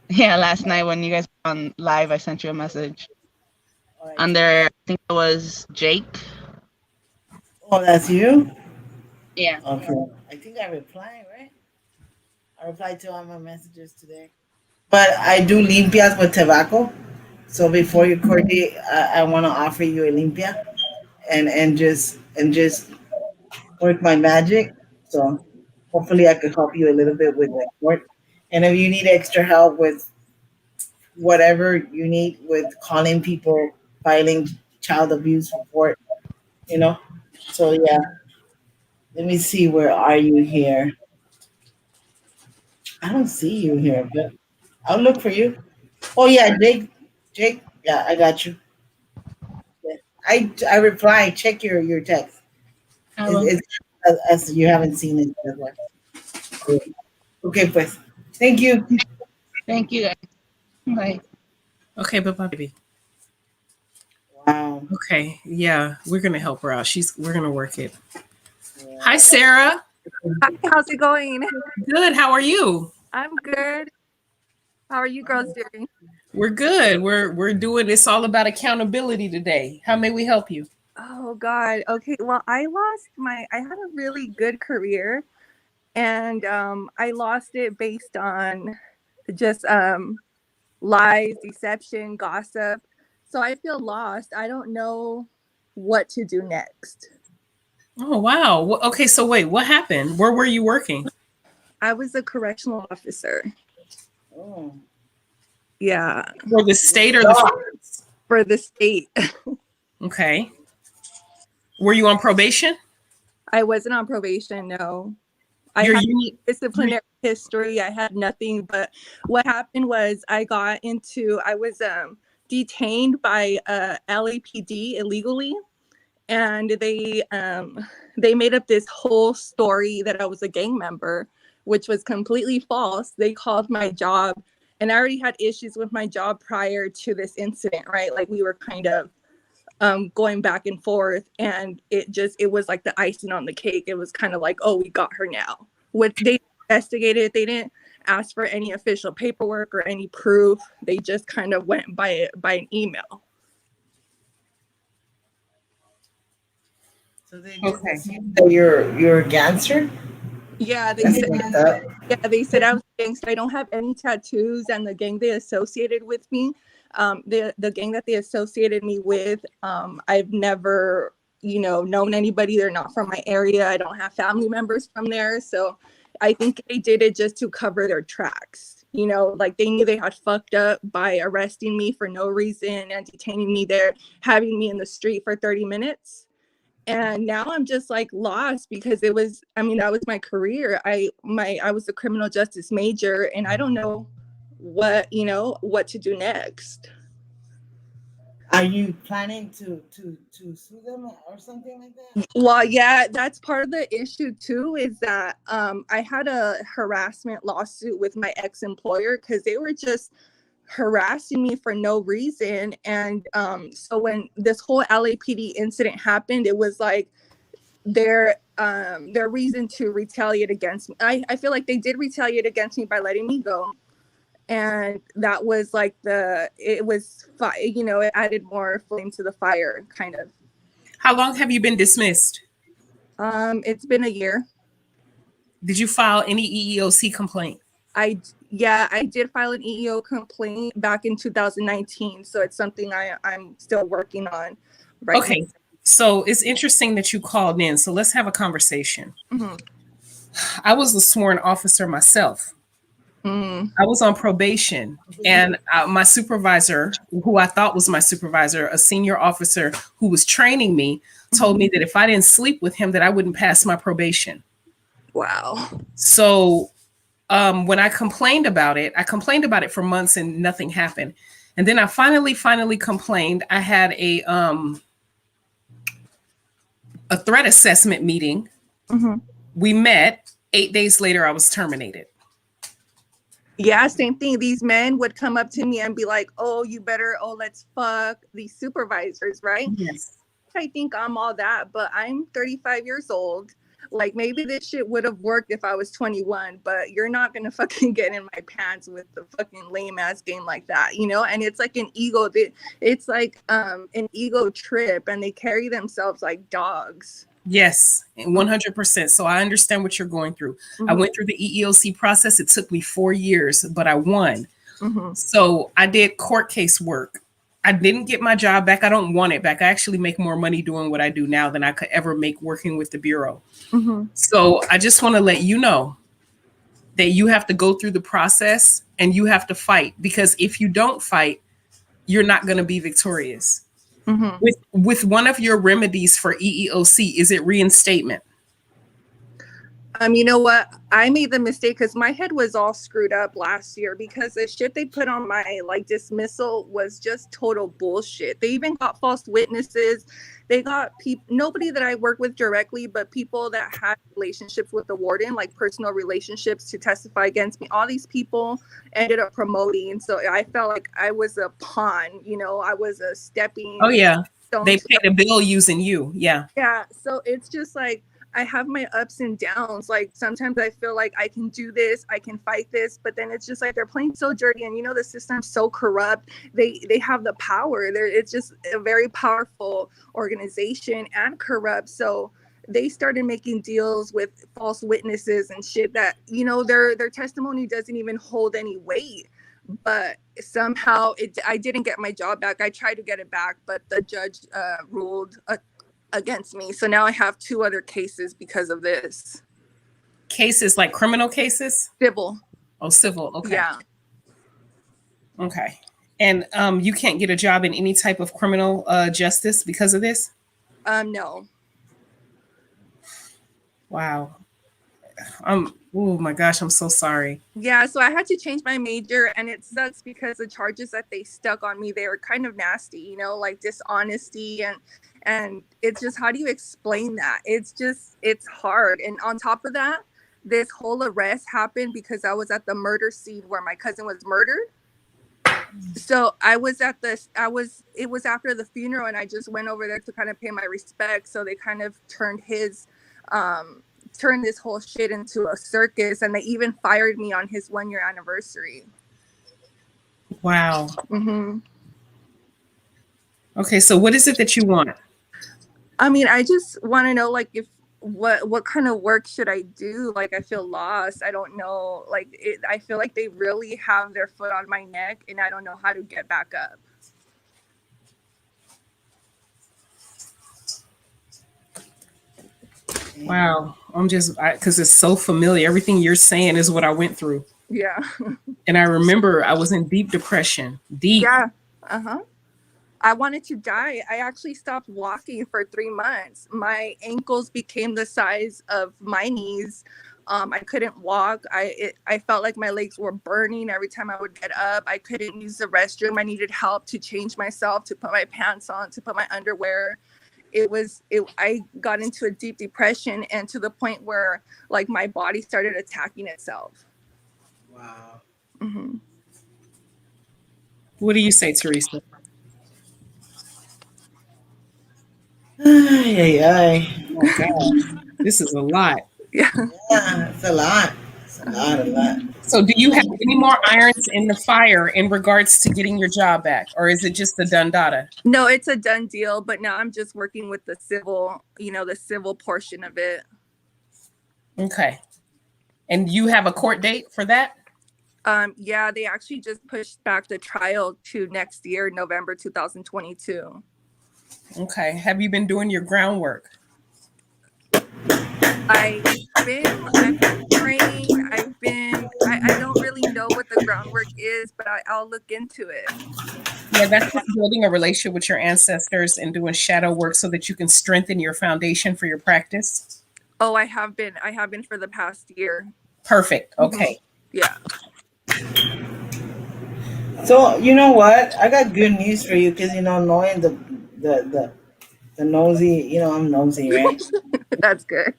Yeah, last night when you guys were on live, I sent you a message. All right. Under, I think it was Jake. Oh, that's you? Yeah. Okay. I think I replied, right? I replied to all my messages today. But I do limpias with tobacco. So before your court date, I want to offer you a limpia and just work my magic. So hopefully I could help you a little bit with the court. And if you need extra help with whatever you need with calling people, filing child abuse report, you know. So yeah, let me see. Where are you here? I don't see you here, but I'll look for you. Oh yeah, Jake. Yeah, I got you. Yeah. I reply. Check your text. I will. It's as you haven't seen it. That's why. Okay, pues. Thank you. Thank you guys. Bye. Okay, bye bye, baby. Wow. Okay, yeah, we're gonna help her out. We're gonna work it. Yeah. Hi, Sarah. Hi, how's it going? Good. How are you? I'm good. How are you girls doing? We're good. We're doing. It's all about accountability today. How may we help you? Oh God. Okay. Well, I had a really good career and I lost it based on just lies, deception, gossip. So I feel lost. I don't know what to do next. Oh wow. Okay, so wait, what happened? Where were you working? I was a correctional officer. Oh. Yeah, For the state or the feds? for the state. Okay. Were you on probation? I wasn't on probation, no. I Your had union. disciplinary history. I had nothing, but what happened was I was detained by LAPD illegally, and they made up this whole story that I was a gang member, which was completely false. They called my job, and I already had issues with my job prior to this incident, right? Like we were kind of going back and forth, and it was like the icing on the cake. It was kind of like, oh, we got her now. What they investigated, they didn't ask for any official paperwork or any proof. They just kind of went by an email. So they just Okay. assume that you're a gangster. Yeah, they That's said fucked up. I was a gangster. I don't have any tattoos, and the gang they associated with me, the gang that they associated me with, I've never, known anybody. They're not from my area. I don't have family members from there, so I think they did it just to cover their tracks. Like they knew they had fucked up by arresting me for no reason and detaining me there, having me in the street for 30 minutes. And now I'm just like lost because that was my career. I was a criminal justice major, and I don't know what to do next. Are you planning to sue them or something like that? Well, yeah, that's part of the issue too, is that I had a harassment lawsuit with my ex-employer because they were just harassing me for no reason. And so when this whole LAPD incident happened, it was like their reason to retaliate against me. I feel like they did retaliate against me by letting me go. And that was like it added more flame to the fire, kind of. How long have you been dismissed? It's been a year. Did you file any EEOC complaint? I did file an EEO complaint back in 2019, so it's something I'm still working on right Okay. So it's interesting that you called in. So let's have a conversation. now. I was a sworn officer myself. I was on probation, and my supervisor, who I thought was my supervisor, a senior officer who was training me, told me that if I didn't sleep with him, that I wouldn't pass my probation. Wow. So when I complained about it for months and nothing happened. And then I finally complained. I had a threat assessment meeting. We met. 8 days later, I was terminated. Yeah, same thing. These men would come up to me and be like, oh, let's fuck these supervisors, right? Yes. I think I'm all that, but I'm 35 years old. Like maybe this shit would have worked if I was 21, but you're not gonna fucking get in my pants with the fucking lame ass game like that, And it's like an ego. It's like an ego trip, and they carry themselves like dogs. Yes, 100%. So I understand what you're going through. I went through the EEOC process. It took me 4 years, but I won. So I did court case work. I didn't get my job back. I don't want it back. I actually make more money doing what I do now than I could ever make working with the Bureau. So I just want to let you know that you have to go through the process and you have to fight, because if you don't fight, you're not going to be victorious. With one of your remedies for EEOC, is it reinstatement? You know what? I made the mistake because my head was all screwed up last year because the shit they put on my like dismissal was just total bullshit. They even got false witnesses. They got people, nobody that I work with directly, but people that had relationships with the warden, like personal relationships, to testify against me. All these people ended up promoting, so I felt like I was a pawn. You know, I was a stepping Oh yeah, stone. they paid a bill using you. Yeah. Yeah, so it's just like I have my ups and downs. Like sometimes I feel like I can do this, I can fight this, but then it's just like they're playing so dirty, and you know the system's so corrupt. They have the power. It's just a very powerful organization and corrupt. So they started making deals with false witnesses and shit that, you know, their testimony doesn't even hold any weight. But somehow I didn't get my job back. I tried to get it back, but the judge ruled against me. So now I have 2 other cases because of this. Cases like criminal cases? Civil. Oh, civil. Okay. Yeah. Okay. And you can't get a job in any type of criminal justice because of this? No. Wow. Oh my gosh, I'm so sorry. Yeah, so I had to change my major, and it sucks because the charges that they stuck on me, they were kind of nasty, you know, like dishonesty, and it's just, how do you explain that? It's hard. And on top of that, this whole arrest happened because I was at the murder scene where my cousin was murdered. So it was after the funeral, and I just went over there to kind of pay my respects. So they kind of turned this whole shit into a circus, and they even fired me on his 1-year anniversary. Wow. Mm-hmm. Okay, so what is it that you want? I mean, I just want to know, like, if what kind of work should I do? Like, I feel lost. I don't know. Like, I feel like they really have their foot on my neck, and I don't know how to get back up. Wow. I'm just, because it's so familiar. Everything you're saying is what I went through. Yeah. And I remember I was in deep depression. Deep. Yeah. Uh-huh. I wanted to die. I actually stopped walking for 3 months. My ankles became the size of my knees. I couldn't walk. I felt like my legs were burning every time I would get up. I couldn't use the restroom. I needed help to change myself, to put my pants on, to put my underwear. I got into a deep depression, and to the point where like my body started attacking itself. Wow. Mm-hmm. What do you say, Teresa? Ay, ay. Oh gosh, this is a lot. Yeah. Yeah, it's a lot. It's a lot. So do you have any more irons in the fire in regards to getting your job back? Or is it just a done data? No, it's a done deal, but now I'm just working with the civil, the civil portion of it. Okay. And you have a court date for that? Yeah, they actually just pushed back the trial to next year, November 2022. Okay. Have you been doing your groundwork? I've been praying. I don't really know what the groundwork is, but I'll look into it. Yeah, that's just building a relationship with your ancestors and doing shadow work so that you can strengthen your foundation for your practice. Oh, I have been for the past year. Perfect. Okay. Yeah. So you know what? I got good news for you because knowing the nosy, I'm nosy, right? That's good.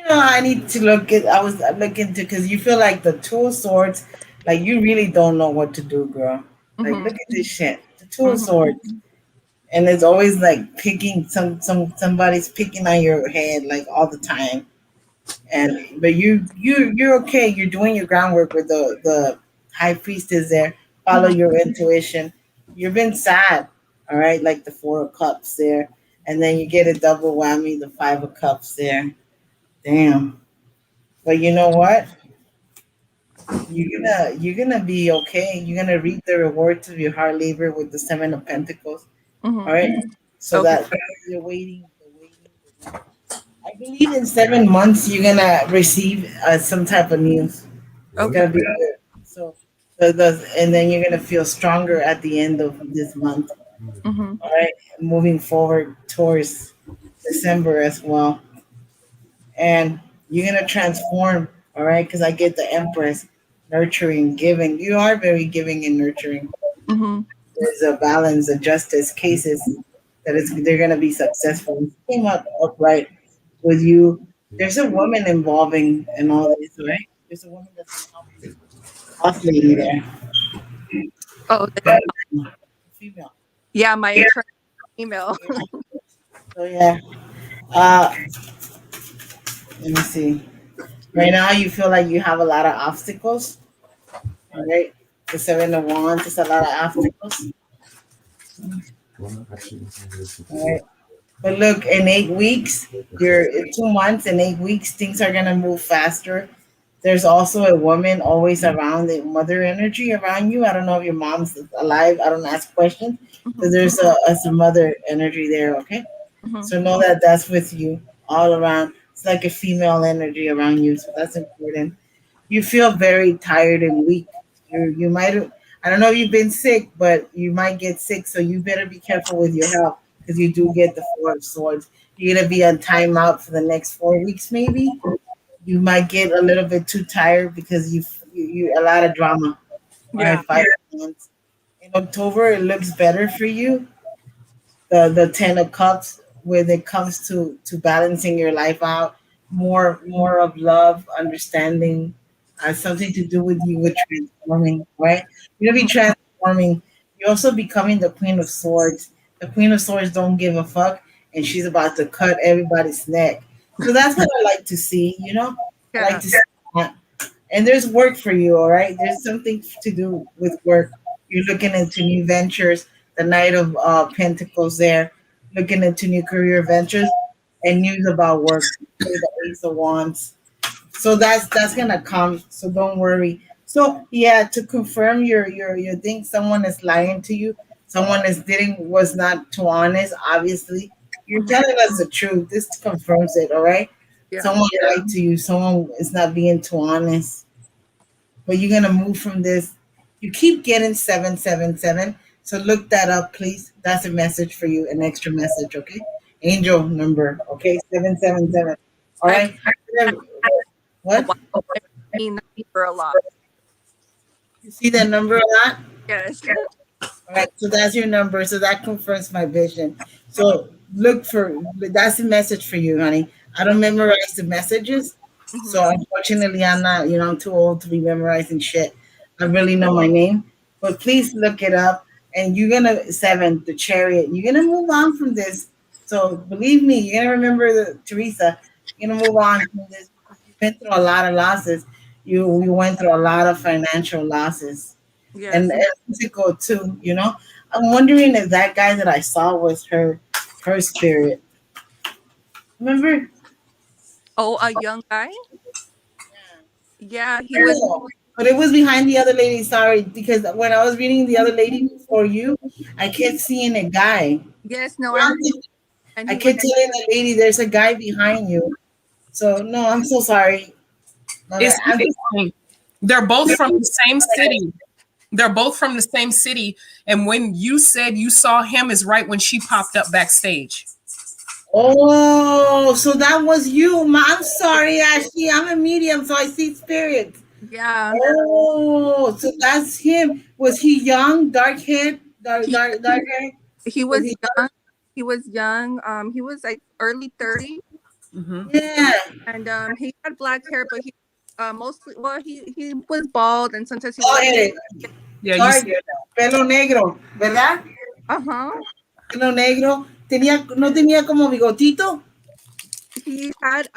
I need to I was looking into, because you feel like the Two of Swords, like you really don't know what to do, girl. Like look at this shit, the Two of Swords, and it's always like picking somebody's picking on your head like all the time, but you're okay. You're doing your groundwork with the High Priestess there. Follow your intuition. You've been sad, all right, like the Four of Cups there, and then you get a double whammy, the Five of Cups there. Damn. But you know what? You're gonna be okay. You're gonna reap the rewards of your hard labor with the Seven of Pentacles. All right. So that you're waiting. I believe in 7 months you're gonna receive some type of news. It's gonna be good. So and then you're gonna feel stronger at the end of this month. All right. Moving forward towards December as well. And You're gonna transform, all right? Because I get the Empress, nurturing, giving. You are very giving and nurturing. Mm-hmm. There's a balance, a justice cases that is they're gonna be successful. It came out upright with you. There's a woman involving in all this, right? There's a woman that's gonna help you. Boss lady there. Oh, But female. yeah, my attorney email. So yeah. Uh let me see. Right now you feel like you have a lot of obstacles. All right. The seven of wands is a lot of obstacles. All right. But look, in 8 weeks, you're in 2 months and 8 weeks, things are gonna move faster. There's also a woman always around the mother energy around you. I don't know if your mom's alive. I don't ask questions. So Mhm, there's a mother energy there, okay? mhm. So know that that's with you all around. It's like a female energy around you. So that's important. You feel very tired and weak. You might I don't know if you've been sick, but you might get sick. So you better be careful with your health because you do get the Four of Swords. You're gonna be on timeout for the next 4 weeks, maybe. You might get a little bit too tired because you a lot of drama. All Yeah. right, 5 months. In October, it looks better for you. The Ten of Cups, when it comes to balancing your life out, more of love, understanding, something to do with you with transforming. Right, you're gonna be transforming. You're also becoming the Queen of Swords. The Queen of Swords don't give a fuck, and she's about to cut everybody's neck. So that's what I like to see. I like Yeah. to see that. And there's work for you, all right? There's something to do with work. You're looking into new ventures. The Knight of Pentacles there, looking into new career ventures and news about work. The Ace of Wands. So that's gonna come. So don't worry. So yeah, to confirm your thing, someone is lying to you. Someone is didn't was not too honest. Obviously, you're Mhm. telling us the truth. This confirms it. All right. Yeah. Someone lied to you. Someone is not being too honest. But you're gonna move from this. You keep getting 777. So look that up, please. That's a message for you, an extra message, okay? Angel number, okay? 777. All I've right. had a What? while. I've seen that for a lot. You see that number a lot? Yes. All right, so that's your number. So that confirms my vision. So look for that's the message for you, honey. I don't memorize the messages. Hmm. So unfortunately I'm not, I'm too old to be memorizing shit. I really know my name. But please look it up and you're gonna seven, the chariot. You're gonna move on from this. So believe me, you're gonna remember the Teresa. You're gonna move on from this because you've been through a lot of losses. You went through a lot of financial losses and, Yes. and physical too. I'm wondering if that guy that I saw was her spirit. Remember? Oh, a young guy? Yeah, he was. Yeah. But it was behind the other lady. Sorry, because when I was reading the other lady before you, I kept seeing a guy. Yes. No, I know. And I he was. kept telling the lady, "There's a guy behind you." So no, I'm so sorry. My bad. It's interesting. They're both from the same city. They're both from the same city. And when you said you saw him is right when she popped up backstage. Oh, so that was you. I'm sorry, Ashley. I'm a medium, so I see spirits. Yeah. Oh, so that's him. Was he young, dark hair, He dark hair? he Was was he young. He was young. He was like early 30, Hmm. Yeah. and he had black hair, but he mostly well he was bald, and sometimes he Oh, wore. Yeah, you dark, see. pelo negro, ¿verdad? Uh-huh. Pelo negro. No tenía como bigotito. He had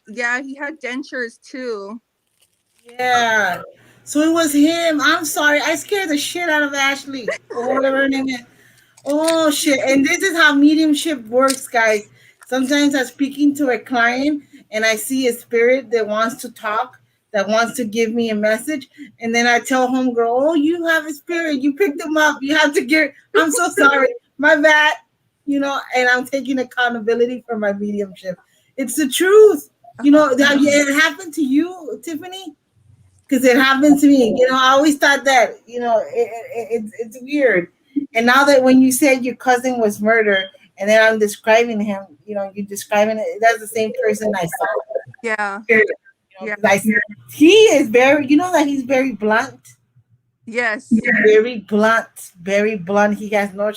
yeah, he had dentures too. Yeah. So it was him. I'm sorry. I scared the shit out of Ashley or whatever her name is. Oh shit! And this is how mediumship works, guys. Sometimes I'm speaking to a client and I see a spirit that wants to talk, that wants to give me a message, and then I tell homegirl, "Oh, you have a spirit. You picked them up. You have to get." I'm so sorry, my bad. And I'm taking accountability for my mediumship. It's the truth. Uh-huh. It happened to you, Tiffany, because it happened to me. I always thought that, it's weird. And now that when you said your cousin was murdered, and then I'm describing him, you're describing it. That's the same person I saw. Yeah. You Yeah. 'cause he is very, you know that he's very blunt. Yes. Very blunt, very blunt. He has no,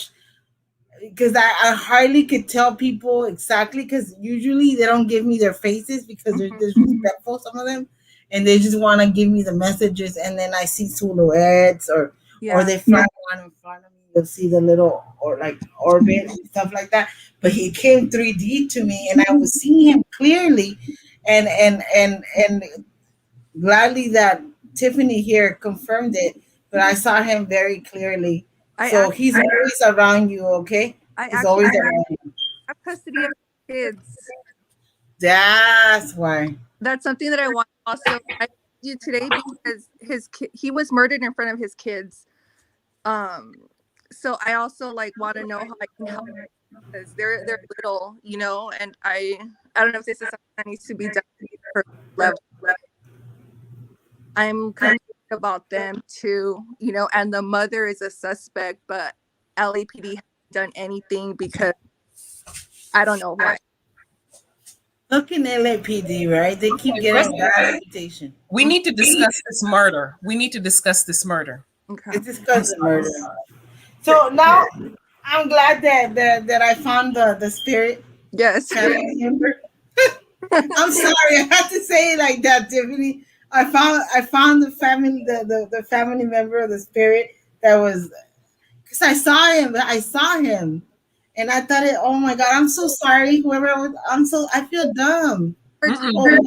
because I hardly could tell people exactly, because usually they don't give me their faces because they're Mhm. disrespectful, some of them, and they just want to give me the messages, and then I see silhouettes, or Yeah. they fly one in front of me. You'll see the little, or like orbit and stuff like that. But he came 3D to me, and I was seeing him clearly, and gladly that Tiffany here confirmed it, but I saw him very clearly. I So act- he's always around you, okay? I He's actually always around you. have custody of kids. That's why. That's something that I want also I do today because he was murdered in front of his kids. Um, so I also like want to know how I can help because they're little, you know, and I don't know if this is something that needs to be done for level. I'm concerned about them too, you know, and the mother is a suspect, but LAPD hasn't done anything because I don't know why. Look in LAPD, right? They keep Okay, let's, getting bad reputation. we need to discuss this murder. We need to discuss this murder. Okay. It's discussing murder. So now I'm glad that I found the spirit Yes. family member. I'm sorry, I had to say it like that, Tiffany. I found the family member of the spirit that was, because I saw him, and I thought it. Oh my God, I'm so sorry. Whoever I was, I feel dumb. Oh,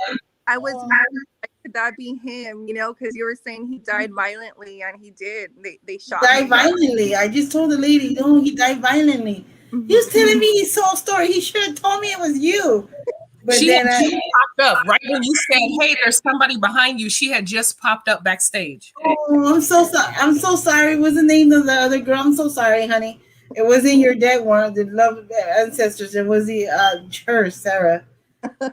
I was oh, like, could that be him? You know, because you were saying he died violently, and he did. They shot died him. violently. I just told the lady, no, he died violently. He was Mhm. telling me his whole story. He should have told me it was you. But She had then just popped up right when you said, "Hey, there's somebody behind you." She had just popped up backstage. oh, I'm so sorry. I'm so sorry. What's the name of the other girl? I'm so sorry, honey. It wasn't your dead one, the love of the ancestors. It was the her, Sarah.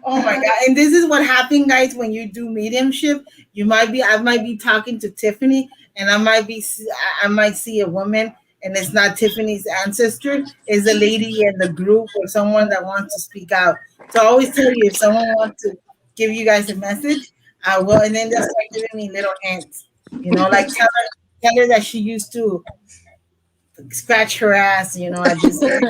Oh my God. And this is what happened, guys, when you do mediumship. I might be talking to Tiffany, and I might see a woman, and it's not Tiffany's ancestor, it's a lady in the group or someone that wants to speak out. So I always tell you, if someone wants to give you guys a message, I will, and then they'll start giving me little hints, like tell her that she used to scratch her ass, at this age.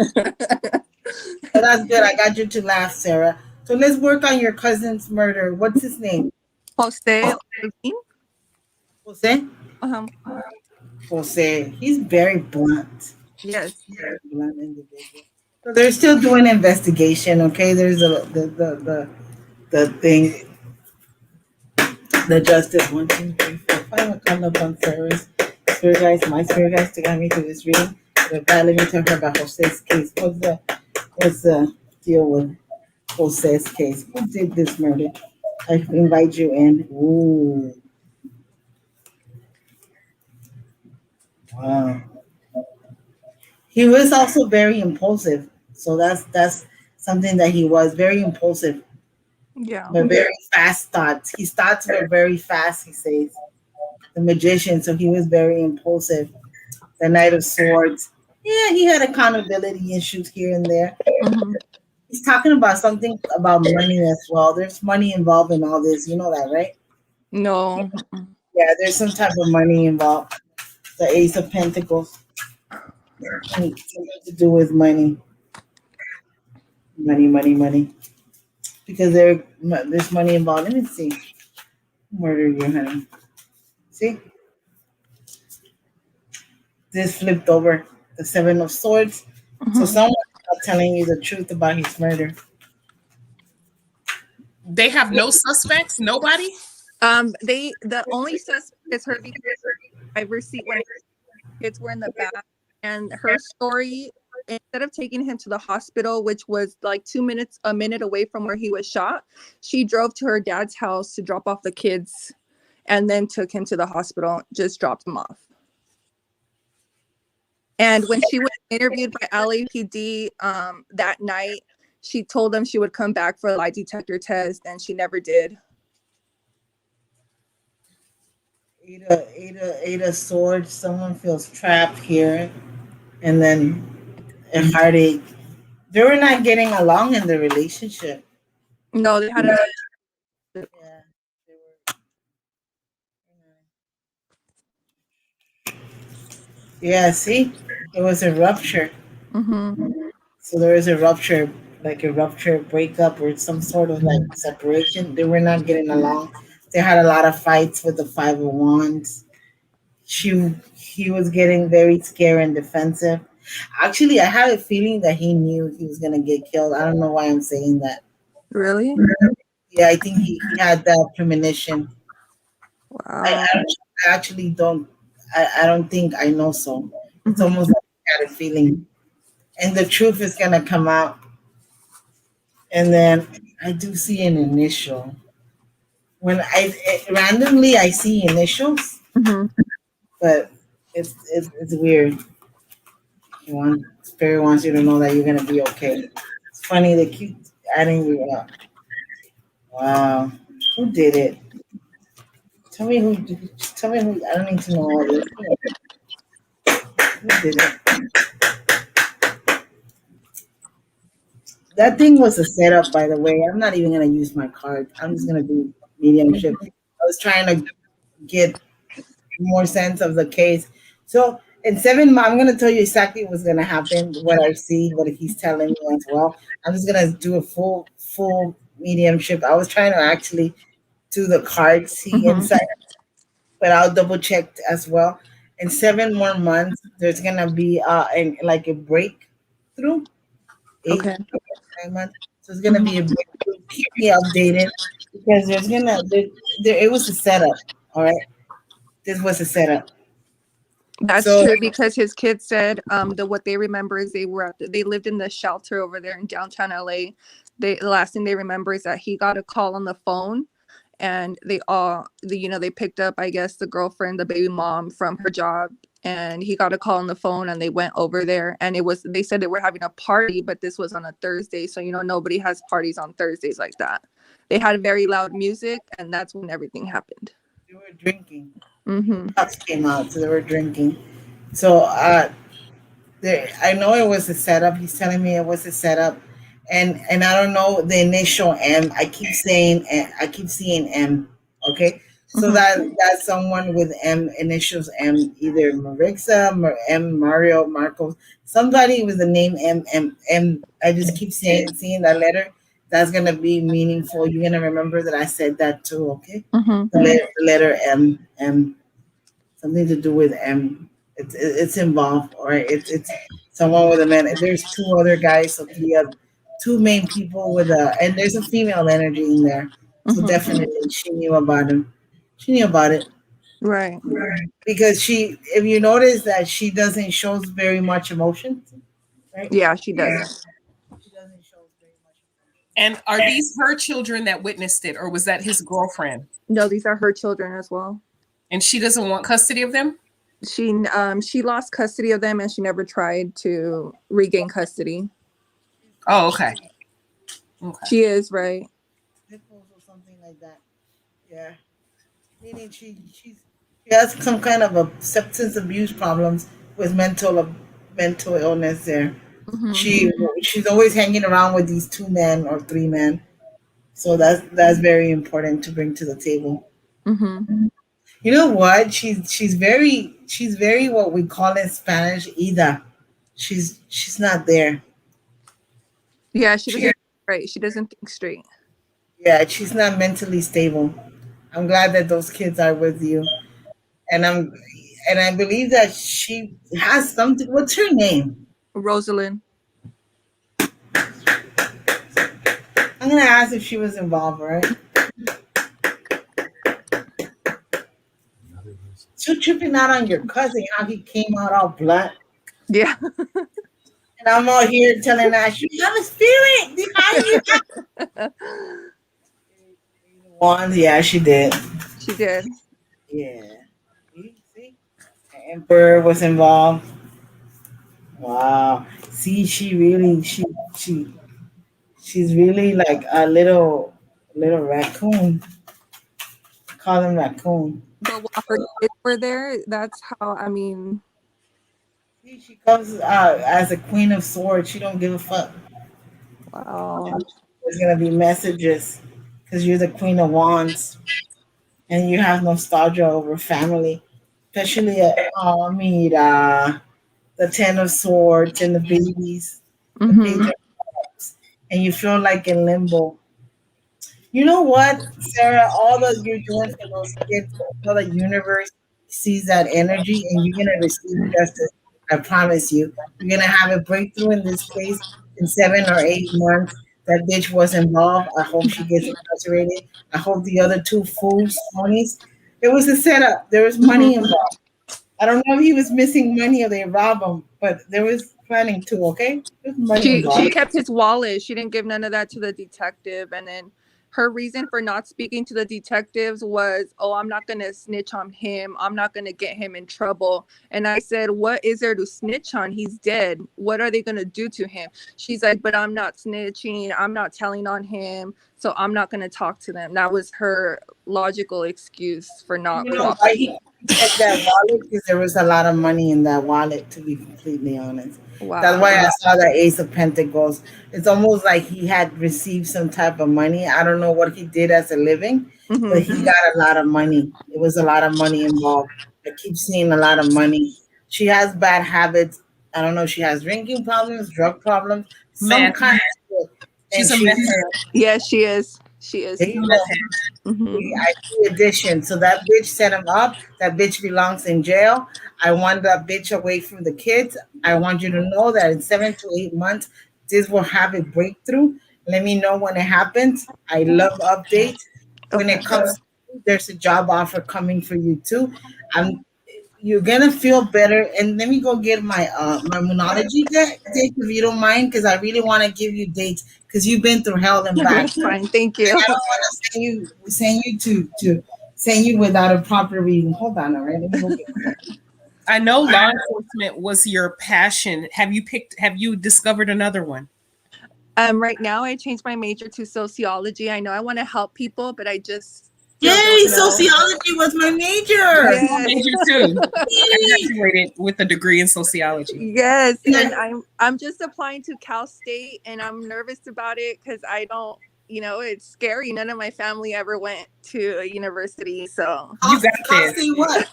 So that's good. I got you to laugh, Sarah. So let's work on your cousin's murder. What's his name? Jose. Jose? Um, Jose. He's very blunt. yes. Very blunt individual. So they're still doing investigation, okay? There's the thing, the justice. 1, 2, 3, 4, 5. I come up on Sarah's spirit guys, my spirit guys to guide me through this reading. But let me tell her about Jose's case. What's the deal with Jose's case? Who did this murder? I invite you in. Ooh, wow. He was also very impulsive. So that's something that he was very impulsive, Yeah. but very fast thoughts. His thoughts were very fast, he says. The magician, so he was very impulsive. The Knight of Swords. Yeah, he had accountability issues here and there. Mhm. He's talking about something about money as well. There's money involved in all this. You know that, right? No. Yeah, there's some type of money involved. The Ace of Pentacles. Something to do with money. Money, money, money. Because there's money involved. Let me see. Murder you, honey. See? This flipped over. The Seven of Swords. So Mhm. someone's not telling you the truth about his murder. They have no suspects. Nobody. The only suspect is her because I receipt when kids were in the back, and her story. Instead of taking him to the hospital, which was like a minute away from where he was shot, she drove to her dad's house to drop off the kids, and then took him to the hospital. Just dropped him off. And when she was interviewed by LAPD that night, she told them she would come back for a lie detector test, and she never did. Eight of Swords. Someone feels trapped here, and then a heartache. They were not getting along in the relationship. No, they had a Yeah, they were. Yeah, see, it was a rupture. Mm-hmm. So there was a rupture, like a rupture breakup or some sort of like separation. They were not getting along. They had a lot of fights with the Five of Wands. He was getting very scared and defensive. Actually, I have a feeling that he knew he was gonna get killed. I don't know why I'm saying that. Really? Yeah, I think he had that premonition. Wow. I actually don't. I don't think I know so. It's Mm-hmm. almost like I had a feeling, and the truth is gonna come out. And then I do see an initial. When randomly I see initials, Mm-hmm. but it's weird. Spirit wants you to know that you're gonna be okay. It's funny they keep adding you up. Wow, who did it? Tell me who. Tell me who. I don't need to know all this. Who did it? That thing was a setup, by the way. I'm not even gonna use my card. I'm just gonna do mediumship. I was trying to get more sense of the case. So in 7 months, I'm gonna tell you exactly what's gonna happen, what I see, what he's telling me as well. I'm just gonna do a full mediumship. I was trying to actually do the card see Mm-hmm. inside, but I'll double check as well. In 7 more months, there's gonna be like a breakthrough. Eight Okay. 9 months. So it's gonna Mm-hmm. be a breakthrough. Keep me updated because there it was a setup. All right, this was a setup. That's So true because his kids said that what they remember is they lived in the shelter over there in downtown LA. The last thing they remember is that he got a call on the phone and they picked up, I guess, the girlfriend, the baby mom from her job, and he got a call on the phone and they went over there and they said they were having a party, but this was on a Thursday, so nobody has parties on Thursdays like that. They had very loud music and that's when everything happened. they were drinking. Mm-hmm. Cops came out, so they were drinking. So I know it was a setup. He's telling me it was a setup, and I don't know the initial M. I keep seeing M. Okay, so Mm-hmm. that's someone with M initials M, either Marixa, M Mario Marcos, somebody with the name M. I just keep seeing that letter. That's gonna be meaningful. You're gonna remember that I said that too. Okay, Mm-hmm. the letter M. Something to do with M. It's involved, or it's someone with a man. There's two other guys, so two main people with and there's a female energy in there. So Mm-hmm. definitely she knew about him. She knew about it Right. because if you notice that she doesn't show very much emotion, right? Yeah, she doesn't. She doesn't show very much And are these her children that witnessed it, or was that his girlfriend? No, these are her children as well. And she doesn't want custody of them? She lost custody of them and she never tried to regain custody. Oh, okay. Okay. She is right. nipples or something like that. Yeah. Meaning she has some kind of a substance abuse problems with mental illness there. Mm-hmm. She's always hanging around with these two men or three men. So that's very important to bring to the table. Mm-hmm. You know what? She's very what we call in Spanish ida. She's not there. Yeah, she She doesn't right. She doesn't think straight. yeah, she's not mentally stable. I'm glad that those kids are with you. And I believe that she has something. What's her name? Rosalind. I'm gonna ask if she was involved, right? So tripping out on your cousin, how he came out all blunt, Yeah. and I'm all here telling her she have a spirit behind you. One, yeah, she did. She did. Yeah, see, the emperor was involved. Wow. See, she she's really like a little raccoon. Call him raccoon. But while her kids were there, that's how See, she comes as a queen of swords. She don't give a fuck. wow. There's gonna be messages because you're the Queen of Wands and you have nostalgia over family, especially the Ten of Swords and the babies, the Page Mm-hmm. of Cups, and you feel like in limbo. You know what, Sarah? All that you're doing for those kids, all the universe sees that energy, and you're gonna receive justice. I promise you. You're gonna have a breakthrough in this case in 7 or 8 months. That bitch was involved. I hope she gets incarcerated. I hope the other two fools, phonies. It was a setup. There was money Mm-hmm. involved. I don't know if he was missing money or they robbed him, but there was planning too. Okay, there's money She involved. kept his wallet. She didn't give none of that to the detective. And then her reason for not speaking to the detectives was, "Oh, I'm not gonna snitch on him. I'm not gonna get him in trouble." And I said, "What is there to snitch on? He's dead. What are they gonna do to him?" She's like, "But I'm not snitching. I'm not telling on him. So I'm not gonna talk to them." That was her logical excuse for not You know why cooperating. he checked that wallet? Because there was a lot of money in that wallet, to be completely honest. That's Wow. why I saw the Ace of Pentacles. It's almost like he had received some type of money. I don't know what he did as a living, but Mm-hmm. he got a lot of money. It was a lot of money involved. I keep seeing a lot of money. She has bad habits. I don't know. She has drinking problems, drug problems, some Meth. kind of. And She's a she's meth head. Yes, she is. She there is. She's a you meth go. head. Mm-hmm. I see addition. So that bitch set him up. That bitch belongs in jail. I want that bitch away from the kids. I want you to know that in 7 to 8 months, this will have a breakthrough. Let me know when it happens. I love updates. When Okay. it comes, there's a job offer coming for you too. I'm you're gonna feel better. And let me go get my monology deck if you don't mind, because I really want to give you dates because you've been through hell and back. That's fine. Thank And you. I don't want to send you to send you without a proper reading. Hold on, all right? Let me go get it. I know law enforcement was your passion. Have you discovered another one? Right now I changed my major to sociology. I know I want to help people, but I just still Yay! don't know. Sociology was my major. That's my Yes. major too. I Yay! graduated with a degree in sociology. Yes, And and I, I'm just applying to Cal State, and I'm nervous about it because I don't, it's scary. None of my family ever went to a university, so You got cost this. say what?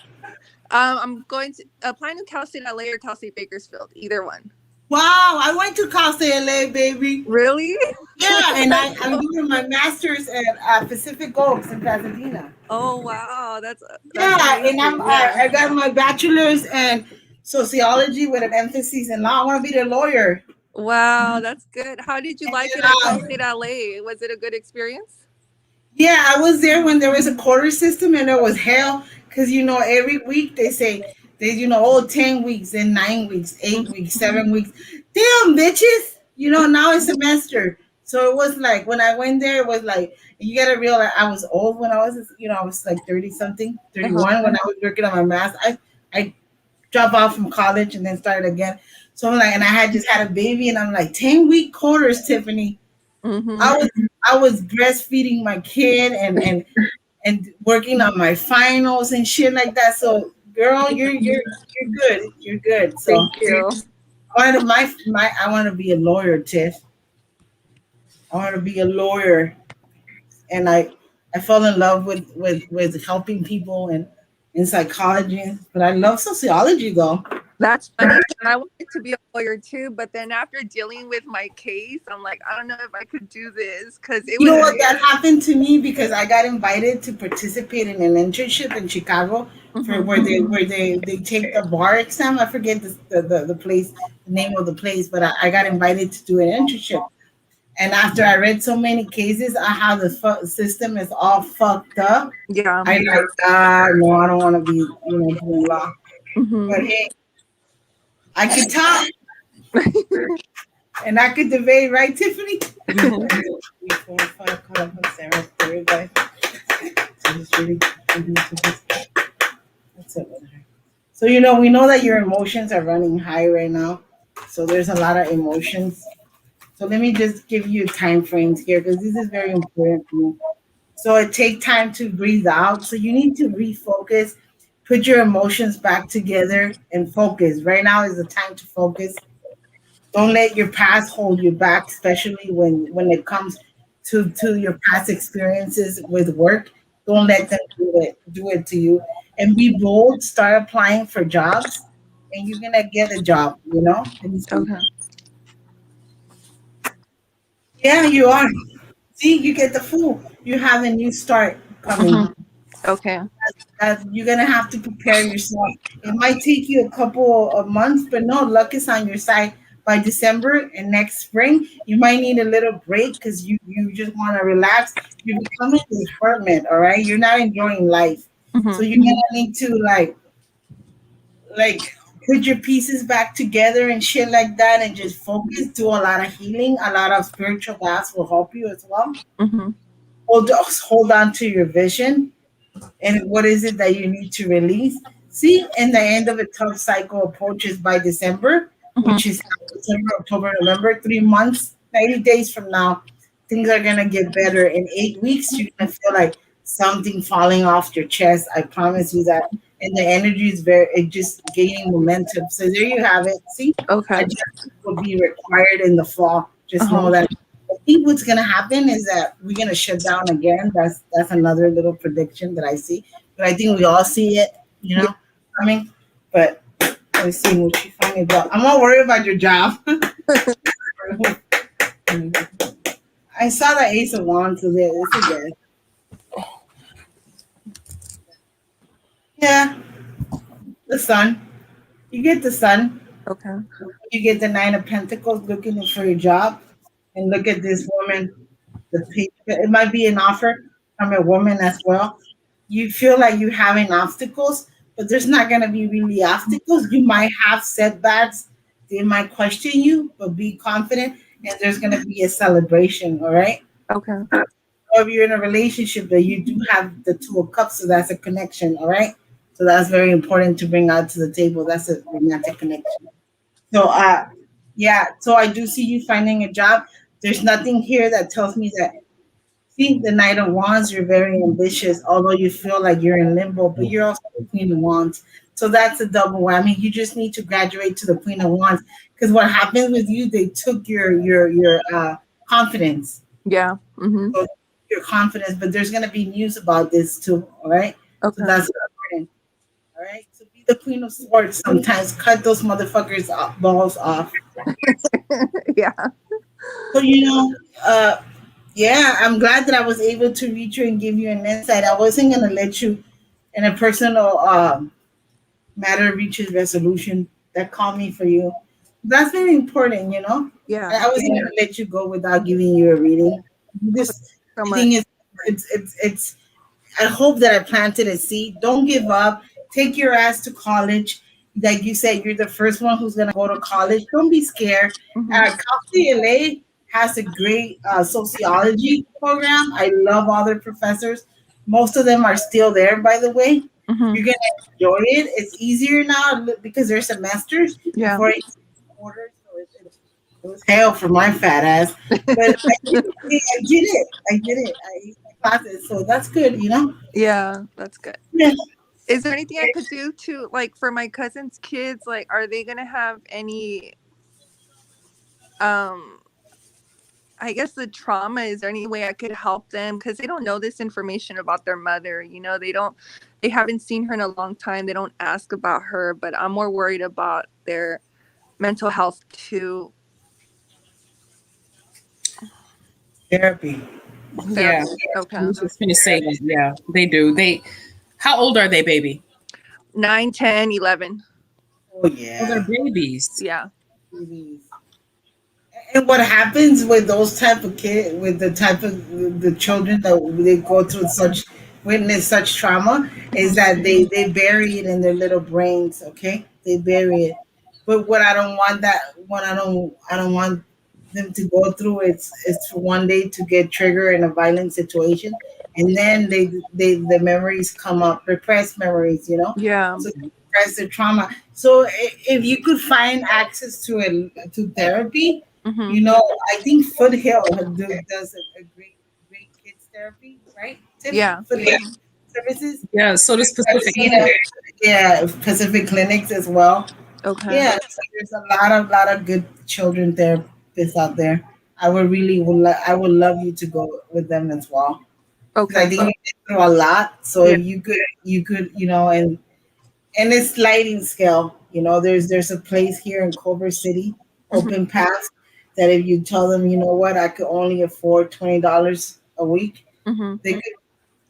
I'm going to applying to Cal State LA or Cal State Bakersfield, either one. Wow! I went to Costa LA, baby. Really? Yeah, and That's I'm cool. doing my master's at Pacific Oaks in Pasadena. Oh wow, that's Yeah, and amazing. Yeah. I got my bachelor's in sociology with an emphasis in law. I want to be the lawyer. Wow, that's good. How did you And like it then, at Cal State LA? Was it a good experience? yeah, I was there when there was a quarter system and there was hell because every week they say they 10 weeks and 9 weeks, 8 weeks, 7 weeks. Damn bitches, now it's semester. So it was like when I went there, it was like you gotta realize I was old when I was like 30 something, Uh-huh. 31 when I was working on my math. I dropped off from college and then started again. So I'm like, and I had just had a baby and I'm like 10-week quarters, Tiffany. Mm-hmm. I was breastfeeding my kid and working on my finals and shit like that. So, girl, you're good. You're good. So, Thank you. I want to be a lawyer, Tiff. I want to be a lawyer, and I fell in love with helping people and in psychology, but I love sociology though. That's funny. I wanted to be a lawyer too, but then after dealing with my case, I'm like, I don't know if I could do this because it You was know what that happened to me because I got invited to participate in an internship in Chicago for Mhm. where they take the bar exam. I forget the place, the name of the place, but I got invited to do an internship. And after I read so many cases on how the system is all fucked up, Yeah. I like, no, I don't want to be, doing law. Hmm. But hey, I could talk and I could debate, right, Tiffany? Mhm. 3, 4, 5, call up on Sarah's third guy. So it's really that's it with her. So we know that your emotions are running high right now. So there's a lot of emotions. So let me just give you time frames here because this is very important for me. So it takes time to breathe out. So you need to refocus, put your emotions back together and focus. Right now is the time to focus. Don't let your past hold you back, especially when it comes. to your past experiences with work. Don't let them do it to you. And be bold. Start applying for jobs, and you're gonna get a job. Let me see. Okay. Yeah, you are. See, you get the fool. You have a new start coming. Mhm. Okay. You're gonna have to prepare yourself. It might take you a couple of months, but no, luck is on your side. By December and next spring, you might need a little break because you just want to relax. You're becoming a hermit, all right? You're not enjoying life, so Mhm. you're gonna need to like put your pieces back together and shit like that, and just focus. Do a lot of healing. A lot of spiritual baths will help you as well. Mhm. Hold on to your vision, and what is it that you need to release. See, and the end of a tough cycle approaches by December, Mhm. which is December, October, November, 3 months, 90 days from now. Things are gonna get better. In 8 weeks you're gonna feel like something falling off your chest. I promise you that. And the energy is just gaining momentum. So there you have it. See, Okay. adjustment will be required in the fall. Just Uh-huh. know that. I think what's gonna happen is that we're gonna shut down again. That's another little prediction that I see. But I think we all see it, Yeah. coming. But let's see what you find a job. I'm not worried about your job. I saw the Ace of Wands, so there. It's a guess. Yeah, the Sun. You get the Sun. Okay. You get the Nine of Pentacles looking for your job, and look at this woman. It might be an offer from a woman as well. You feel like you're having obstacles, but there's not going to be really obstacles. You might have setbacks. They might question you, but be confident, and there's going to be a celebration. All right. Okay. Or if you're in a relationship, that you do have the Two of Cups, so that's a connection. All right. So that's very important to bring out to the table. That's a romantic connection. So, yeah. So I do see you finding a job. There's nothing here that tells me that. See, the Knight of Wands, you're very ambitious, although you feel like you're in limbo, but you're also the Queen of Wands. So that's a double whammy. You just need to graduate to the Queen of Wands. Because what happened with you, they took your confidence. Yeah. Mhm. So your confidence, but there's gonna be news about this too, all right? So Okay. that's important. All right. So be the Queen of Swords sometimes. Cut those motherfuckers balls off. Yeah. So yeah, I'm glad that I was able to reach you and give you an insight. I wasn't gonna let you in a personal matter reaches resolution that called me for you. That's very important. Yeah. I wasn't gonna let you go without giving you a reading. This So the much. thing is, it's I hope that I planted a seed. Don't give up. Take your ass to college. Like you said, you're the first one who's gonna go to college. Don't be scared. Mhm. CalCLA has a great sociology program. I love all their professors. Most of them are still there, by the way. Mhm. You're gonna enjoy it. It's easier now because they're semesters Yeah. before it's quarters. So it was hell for my fat ass. But I did it. I did it. I used my classes, so that's good. Yeah. That's good. Yeah. Is there anything I could do to like for my cousin's kids? Like, are they gonna have any um I guess the trauma, is there any way I could help them? Because they don't know this information about their mother. They haven't seen her in a long time. They don't ask about her, but I'm more worried about their mental health too. Therapy. Yeah. Therapy. I Okay. was just going to say that. Yeah, they do. How old are they, baby? 9, 10, 11. Oh Oh, they're yeah. babies. Yeah. And what happens with those type of kids, with the type of the children that they go through witness such trauma, is that they bury it in their little brains. Okay, they bury it. But what I don't want them to go through, it's for one day to get triggered in a violent situation, and then the memories come up, repressed memories. Yeah. So repress the trauma. So if you could find access to therapy, Mm-hmm. I think Foothill does a great kids therapy, right? Yeah. Foothill services. Yeah, so does Pacific. Yeah, Pacific clinics as well. Okay. Yeah, so there's a lot of good children therapists out there. I would really I would love you to go with them as well. Because I Okay. think you been through a lot. So Yeah. if you could, and it's sliding scale. There's a place here in Culver City, Mhm. Open Path, that if you tell them, you know what, I could only afford $20 a week, Mhm. they could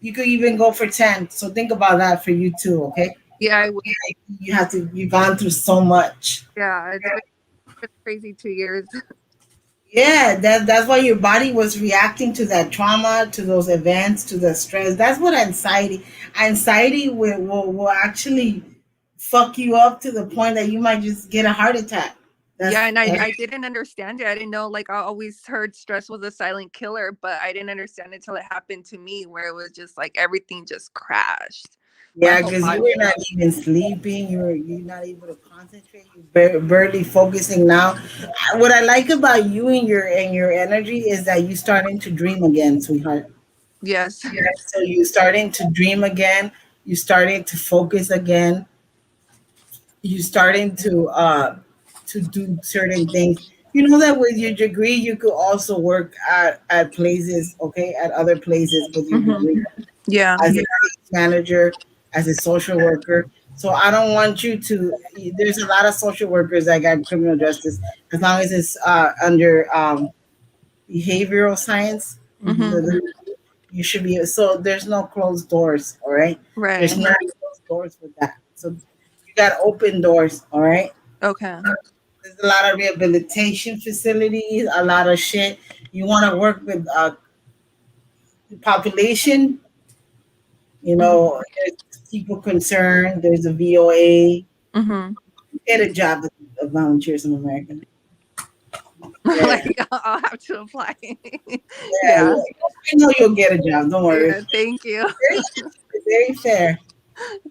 you could even go for 10. So think about that for you too, okay? Yeah, I would. You've gone through so much. Yeah, it's been crazy 2 years. Yeah, that's why your body was reacting to that trauma, to those events, to the stress. That's what anxiety will actually fuck you up to the point that you might just get a heart attack. Yeah, and That's I didn't understand it. I didn't know, like, I always heard stress was a silent killer, but I didn't understand it until it happened to me, where it was just like everything just crashed. My Yeah, whole because you body. were not even sleeping. You're not able to concentrate. You're barely focusing now. What I like about you and your energy is that you starting to dream again, sweetheart. Yes. Yeah, so you starting to dream again. You starting to focus again. You starting to do certain things. You know that with your degree, you could also work at places, okay, at other places with your Hmm. degree Yeah. as a case manager, as a social worker. So I don't want you to. There's a lot of social workers that got criminal justice as long as it's under behavioral science. Hmm. You should be. So there's no closed doors. All right. There's Right. no closed doors with that. So you got open doors. All right. Okay. There's a lot of rehabilitation facilities. A lot of shit. You want to work with population. Hmm. There's people concerned. There's a VOA. Hmm. Get a job with Volunteers in America. Yeah, Like, I'll have to apply. yeah. Yeah. I know you'll get a job. Don't worry. Yeah. Thank you. Very, very fair.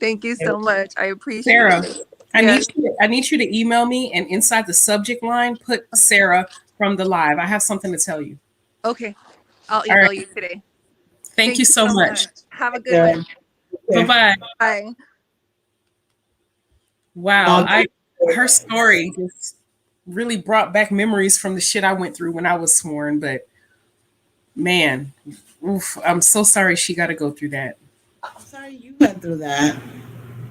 Thank you so much. I appreciate Sarah, it. I Yeah. need I need you to email me and inside the subject line put Sarah from the live. I have something to tell you. Okay. I'll All email right. you today. Thank Thank you you so so much. much. Have a good Yeah. one. Bye bye. Bye. Wow. Um, Her story just really brought back memories from the shit I went through when I was sworn, but man, oof, I'm so sorry she got to go through that. I'm sorry you went through that.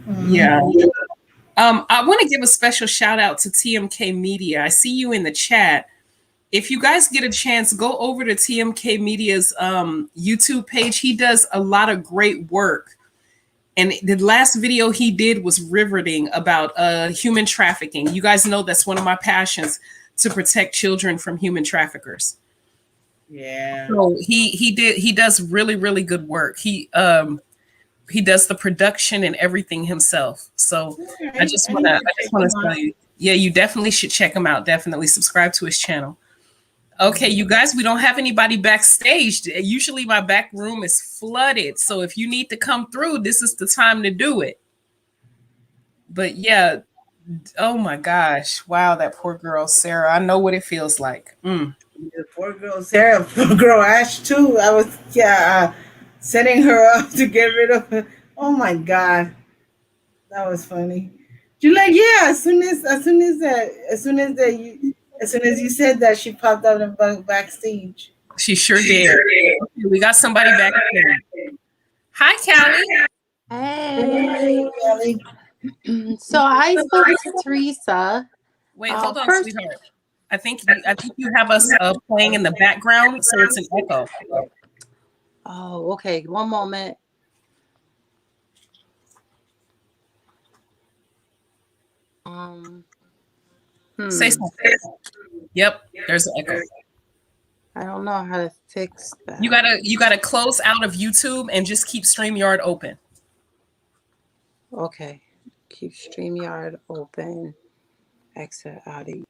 Yeah. Mhm. I want to give a special shout out to TMK Media. I see you in the chat. If you guys get a chance, go over to TMK Media's YouTube page. He does a lot of great work. And the last video he did was riveting about human trafficking. You guys know that's one of my passions, to protect children from human traffickers. Yeah. So he does really, really good work. He does the production and everything himself. So All I right. just I wanna need I to just check wanna him out. tell you, yeah, you definitely should check him out. Definitely subscribe to his channel. Okay, you guys, we don't have anybody backstage. Usually my back room is flooded. So if you need to come through, this is the time to do it. But yeah, oh my gosh. Wow, that poor girl, Sarah. I know what it feels like. The poor girl Sarah, poor girl Ash too. I was setting her up to get rid of her. Oh my god, that was funny. You're like, yeah. As soon as you said that, she popped out and backstage. She sure did. Okay, we got somebody back there. Hi, Callie. Hey, Hey, Kelly. so I spoke to Teresa. Wait, hold on, First, sweetheart. I think you have us playing in the background, so it's an echo. oh, okay, one moment. Um, Say hmm, something. Yep, there's an echo. I don't know how to fix that. You gotta close out of YouTube and just keep StreamYard open. Okay, keep StreamYard open. Exit audio.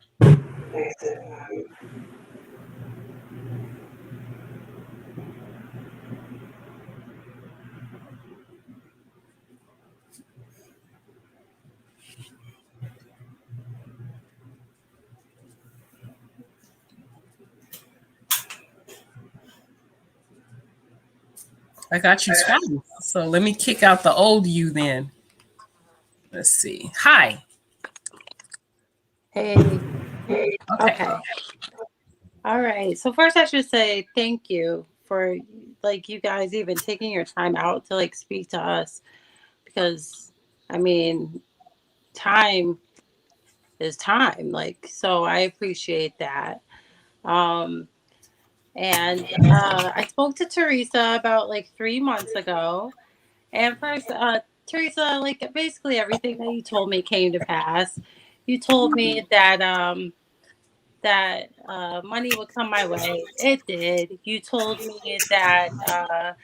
I got you twice. So let me kick out the old you then. Let's see. Hi. Hey, Okay. okay. All right. So first I should say thank you for like you guys even taking your time out to like speak to us because I mean time is time. Like so I appreciate that. Um and I spoke to Teresa about like 3 months ago. And first, Teresa, like basically everything that you told me came to pass. You told me that money would come my way. It did. You told me that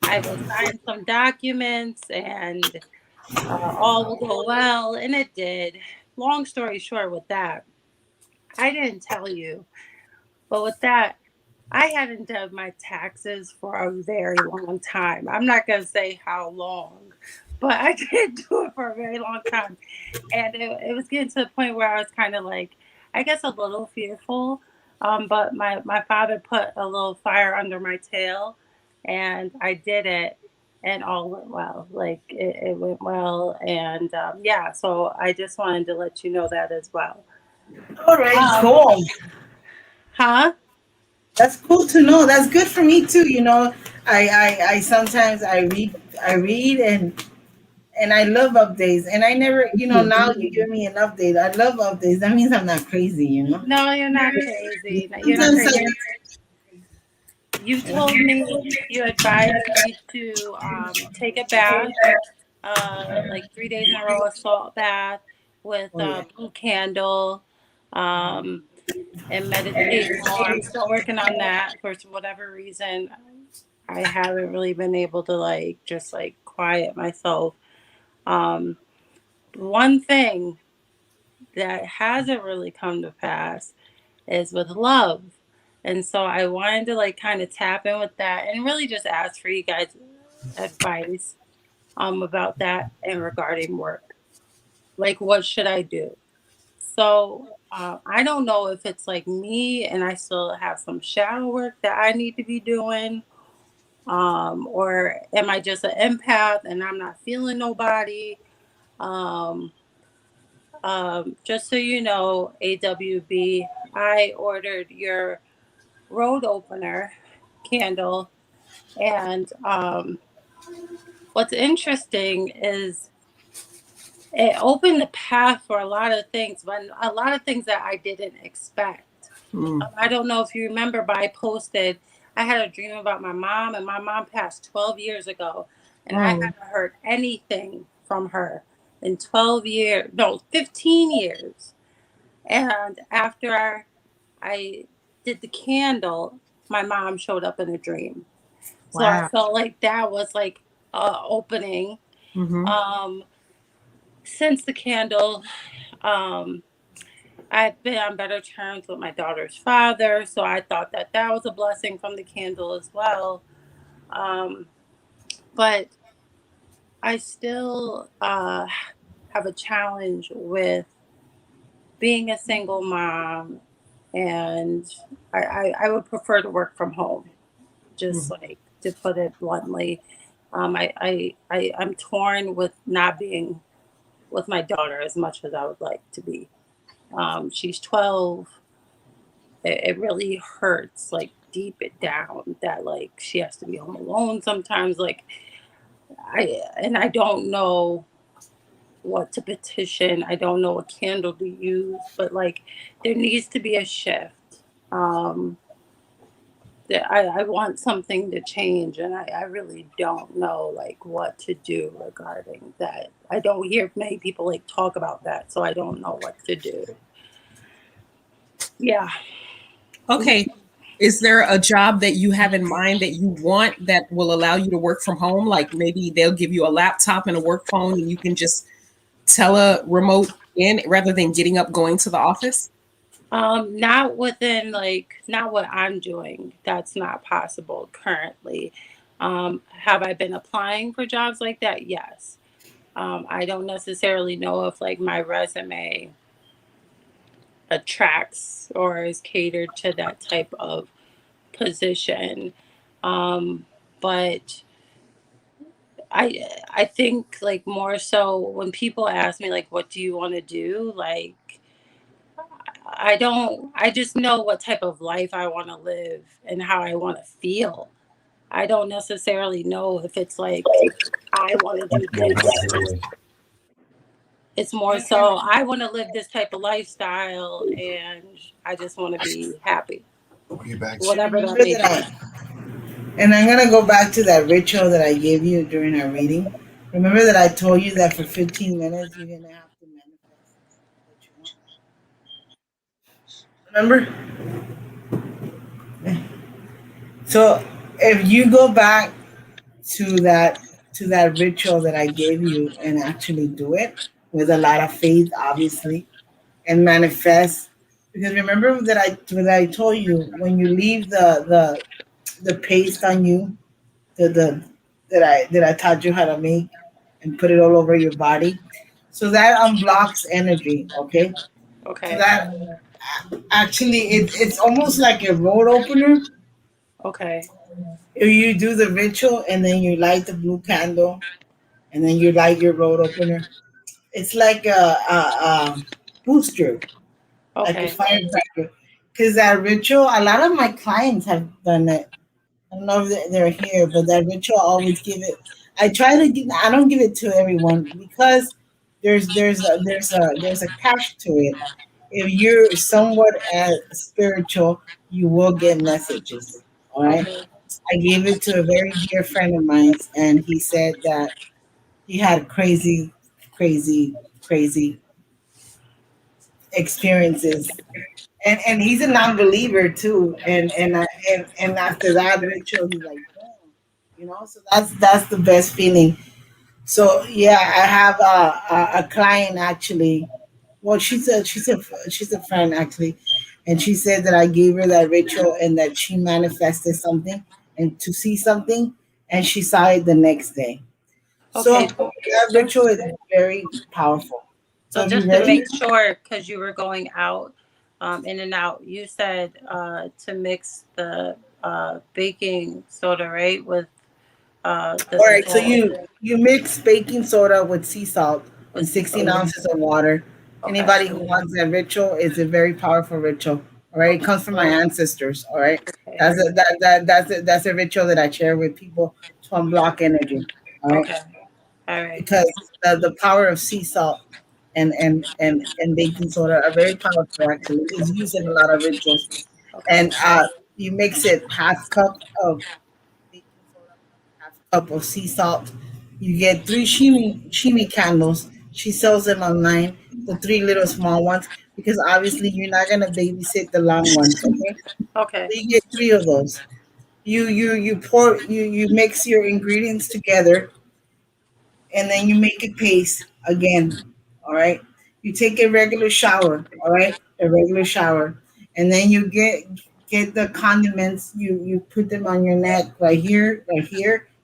I would sign some documents and all will go well, and it did. Long story short, with that, I didn't tell you, but with that, I hadn't done my taxes for a very long time. I'm not going to say how long, but I did do it for a very long time. And it was getting to the point where I was kind of like, I guess a little fearful. But my father put a little fire under my tail and I did it and all went well. Like it went well. And yeah, so I just wanted to let you know that as well. All right, Um, cool. huh? That's cool to know. That's good for me too. You know, I sometimes I read and I love updates. And I never, now you give me an update. I love updates. That means I'm not crazy. No, you're not crazy. No, you're not Sometimes crazy. You told me you advised me to take a bath, like 3 days in a row, a salt bath with oh yeah. blue candle, um, and meditate more. I'm still working on that for whatever reason. I haven't really been able to like just like quiet myself. Um, one thing that hasn't really come to pass is with love. And so I wanted to like kind of tap in with that and really just ask for you guys advice about that and regarding work. Like what should I do? So I don't know if it's like me and I still have some shadow work that I need to be doing. Or am I just an empath and I'm not feeling nobody? Um, just so you know, AWB, I ordered your road opener candle. And what's interesting is it opened the path for a lot of things, but a lot of things that I didn't expect. Mm. I don't know if you remember, but I posted, I had a dream about my mom, and my mom passed 12 years ago, and I Oh. haven't heard anything from her in 12 years, no, 15 years. And after I did the candle, my mom showed up in a dream. So I Wow. felt like that was like opening. Mm-hmm. Um, since the candle, um, I've been on better terms with my daughter's father, so I thought that that was a blessing from the candle as well. Um, but I still have a challenge with being a single mom, and I would prefer to work from home, just like to put it bluntly. I'm torn with not being with my daughter as much as I would like to be. She's 12. It really hurts, like deep it down, that like she has to be home alone sometimes. Like I don't know what to petition. I don't know what candle to use, but like there needs to be a shift. Um, that I want something to change, and I really don't know like what to do regarding that. I don't hear many people like talk about that, so I don't know what to do. Yeah. Okay. Is there a job that you have in mind that you want that will allow you to work from home? Like maybe they'll give you a laptop and a work phone and you can just tele remote in rather than getting up going to the office? Not within like not what I'm doing. That's not possible currently. Have I been applying for jobs like that? Yes. I don't necessarily know if like my resume attracts or is catered to that type of position. But I think like more so when people ask me like what do you want to do? Like I just know what type of life I want to live and how I want to feel. I don't necessarily know if it's like I want to do Yeah, this. absolutely. It's more so I want to live this type of lifestyle and I just want to be happy, We'll get back to whatever that Remember may that be. and I'm gonna go back to that ritual that I gave you during our reading. Remember that I told you that for 15 minutes you're gonna have to manifest what you want. Remember? So if you go back to that ritual that I gave you and actually do it with a lot of faith, obviously, and manifest. Because remember that I told you when you leave the paste on you, the that I taught you how to make and put it all over your body. So that unblocks energy, okay? So Okay. that actually it's almost like a road opener. Okay. If you do the ritual and then you light the blue candle and then you light your road opener, it's like a booster, like a Okay. firecracker. Because that ritual, a lot of my clients have done it. I don't know if they're here, but that ritual I always give it. I try to give. I don't give it to everyone because there's a catch to it. If you're somewhat spiritual, you will get messages. All right. Okay. I gave it to a very dear friend of mine, and he said that he had crazy, crazy experiences. And he's a non-believer too. And after that ritual, he's like, damn, So that's the best feeling. So yeah, I have a client actually. Well, she's a friend actually, and she said that I gave her that ritual and that she manifested something and to see something, and she saw it the next day. So Okay. that ritual Just is very powerful. So so if you're just to ready, make sure, because you were going out, in and out, you said to mix the baking soda, right, with the all right. So dissolved you mix baking soda with sea salt and with sea 16 salt. ounces of water. Okay. Anybody who wants that ritual is a very powerful ritual. All right, it Okay. comes from my ancestors. All right, Okay. that's a ritual that I share with people to unblock energy. All right, Okay. All right. because the power of sea salt and baking soda are very powerful. Actually, it's used in a lot of rituals. Okay. And you mix it half cup of baking soda, half cup of sea salt. You get three shimi candles. She sells them online, the three little small ones, because obviously you're not gonna babysit the long ones. Okay, Okay. so you get three of those. You mix your ingredients together and then you make a paste again. All right. You take a regular shower. All right, a regular shower, and then you get the condiments. You put them on your neck right here,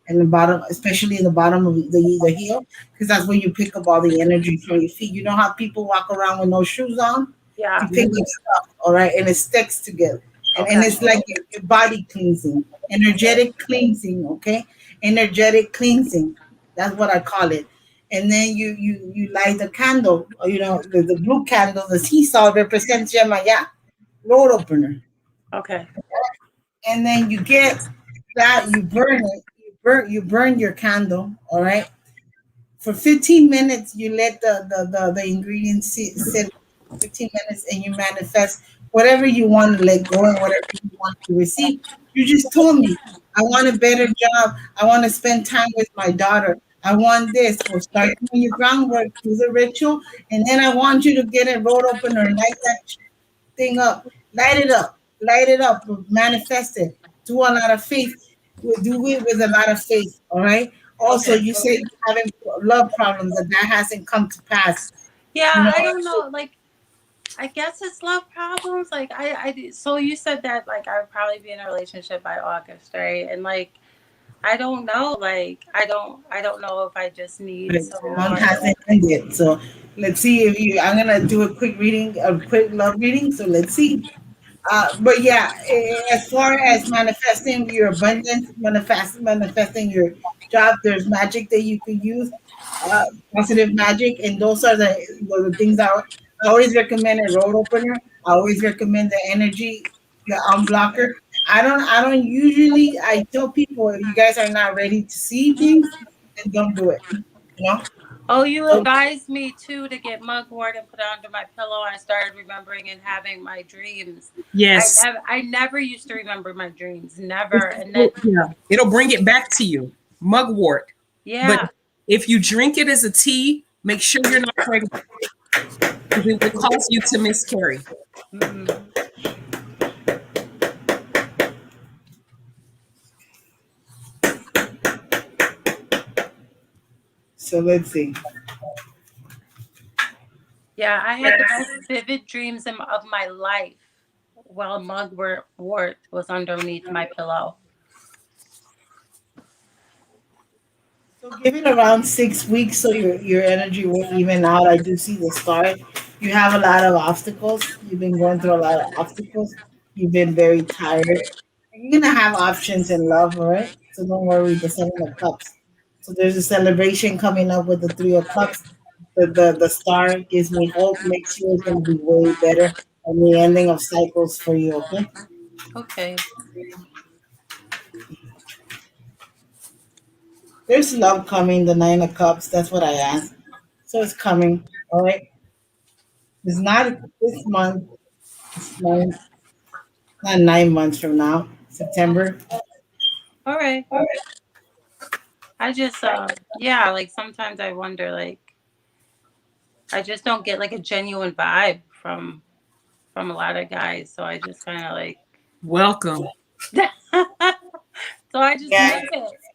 and the bottom, especially in the bottom of the heel, because that's where you pick up all the energy from your feet. You know how people walk around with no shoes on? You Yeah. pick up stuff. All right, and it sticks together, and Okay. it's like your body cleansing, energetic cleansing. Okay, energetic cleansing. That's what I call it. And then you light the candle, or, the blue candle, the sea salt represents Yemaya, road opener. Okay. And then you get that, you burn it, you burn your candle, all right? For 15 minutes, you let the ingredients sit for 15 minutes and you manifest whatever you want to let go and whatever you want to receive. You just told me, I want a better job. I want to spend time with my daughter. I want this. We'll start doing your groundwork, do the ritual, and then I want you to get a road opener, light that thing up, light it up, manifest it. Do a lot of faith. We do it with a lot of faith. All right. Also, Okay. you said you're having love problems and that hasn't come to pass. You Yeah, know, I don't know. Like, I guess it's love problems. Like, so you said that, like, I would probably be in a relationship by August, right? And, like, I don't know. Like, I don't know if I just need but some the month more. hasn't ended. So let's see if you. I'm gonna do a quick reading, a quick love reading. So let's see. But yeah, as far as manifesting your abundance, manifesting your job, there's magic that you could use, positive magic, and those are the things that I always recommend a road opener. I always recommend the energy, the unblocker. I don't usually. I tell people if you guys are not ready to see things, then don't do it. You know. Oh, you So advised me too to get mugwort and put it under my pillow. I started remembering and having my dreams. Yes. I never used to remember my dreams, never. It's- And then, yeah. It'll bring it back to you. Mugwort. But yeah, if you drink it as a tea, make sure you're not pregnant because it will cause you to miscarry. mm, so let's see. yeah. I had the most vivid dreams of my life while mugwort was underneath my pillow. So give it around 6 weeks so your energy will even out. I do see the start. You have a lot of obstacles. You've been going through a lot of obstacles. You've been very tired. You're gonna have options in love, all right? So don't worry. The Seven of Cups. So there's a celebration coming up with the Three of Cups. The star gives me hope. Next year is gonna be way better. And the ending of cycles for you. Okay. Okay. There's love coming. The Nine of Cups. That's what I asked. So it's coming. All right. It's not this month. It's not 9 months from now. September. All right. I just, yeah, like sometimes I wonder, like, I just don't get like a genuine vibe from a lot of guys. So I just kind of like, Welcome. so I just Yeah.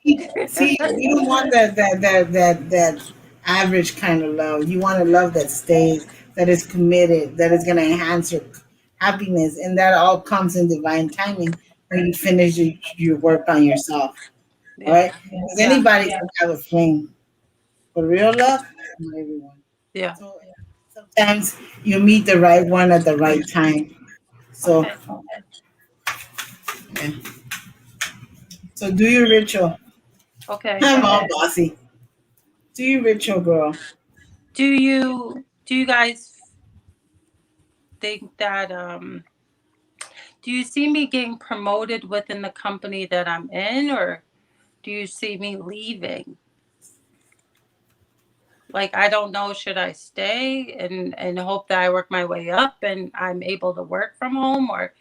leave See, it. you don't want that average kind of love. You want a love that stays, that is committed, that is going to enhance your happiness, and that all comes in divine timing when you finish your work on yourself. All Yeah. right, because Yeah. anybody can have a fling, but real love, not everyone. Yeah. So sometimes you meet the right one at the right time. So, Okay. yeah. So do your ritual. Okay. I'm all bossy. Do your ritual, girl. Do you guys think that do you see me getting promoted within the company that I'm in, or do you see me leaving? Like, I don't know, should I stay and hope that I work my way up and I'm able to work from home, or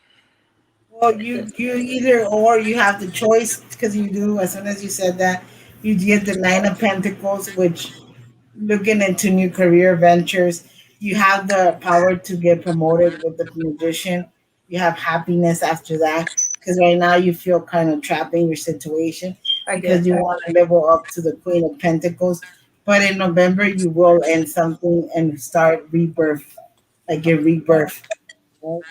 Well, is it you either or you have the choice because you do. As soon as you said that, you get the Nine of Pentacles, which looking into new career ventures. You have the power to get promoted with the magician. You have happiness after that because right now you feel kind of trapped in your situation I because did? you want to level up to the Queen of Pentacles. But in November, you will end something and start rebirth, like get rebirth. Right?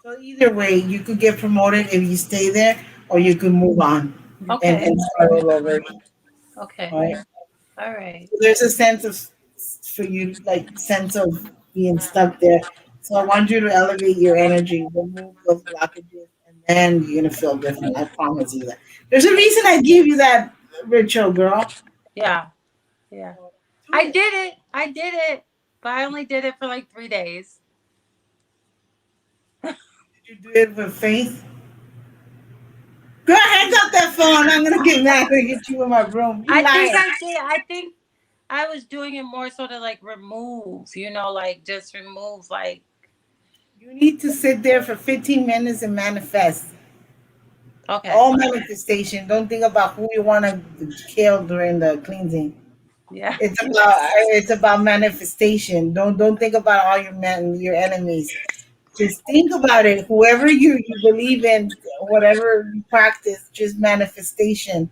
So either way, you could get promoted if you stay there, or you could move on Okay. and start all over. Okay. Right? All right. So there's a sense of for you, like sense of being stuck there. So I want you to elevate your energy, remove those blockages, and then you're gonna feel different. I promise you that. There's a reason I give you that ritual, girl. Yeah. Yeah. So do I it. did it. I did it. But I only did it for like 3 days. Did you do it with faith? Girl, hang up that phone. I'm gonna get mad and get you in my room. You I think lying. I did. I think I was doing it more so to like remove, like just remove like You need to sit there for 15 minutes and manifest. okay. All manifestation. Don't think about who you want to kill during the cleansing. Yeah. It's about manifestation. Don't think about all your enemies. Just think about it. Whoever you believe in, whatever you practice, just manifestation.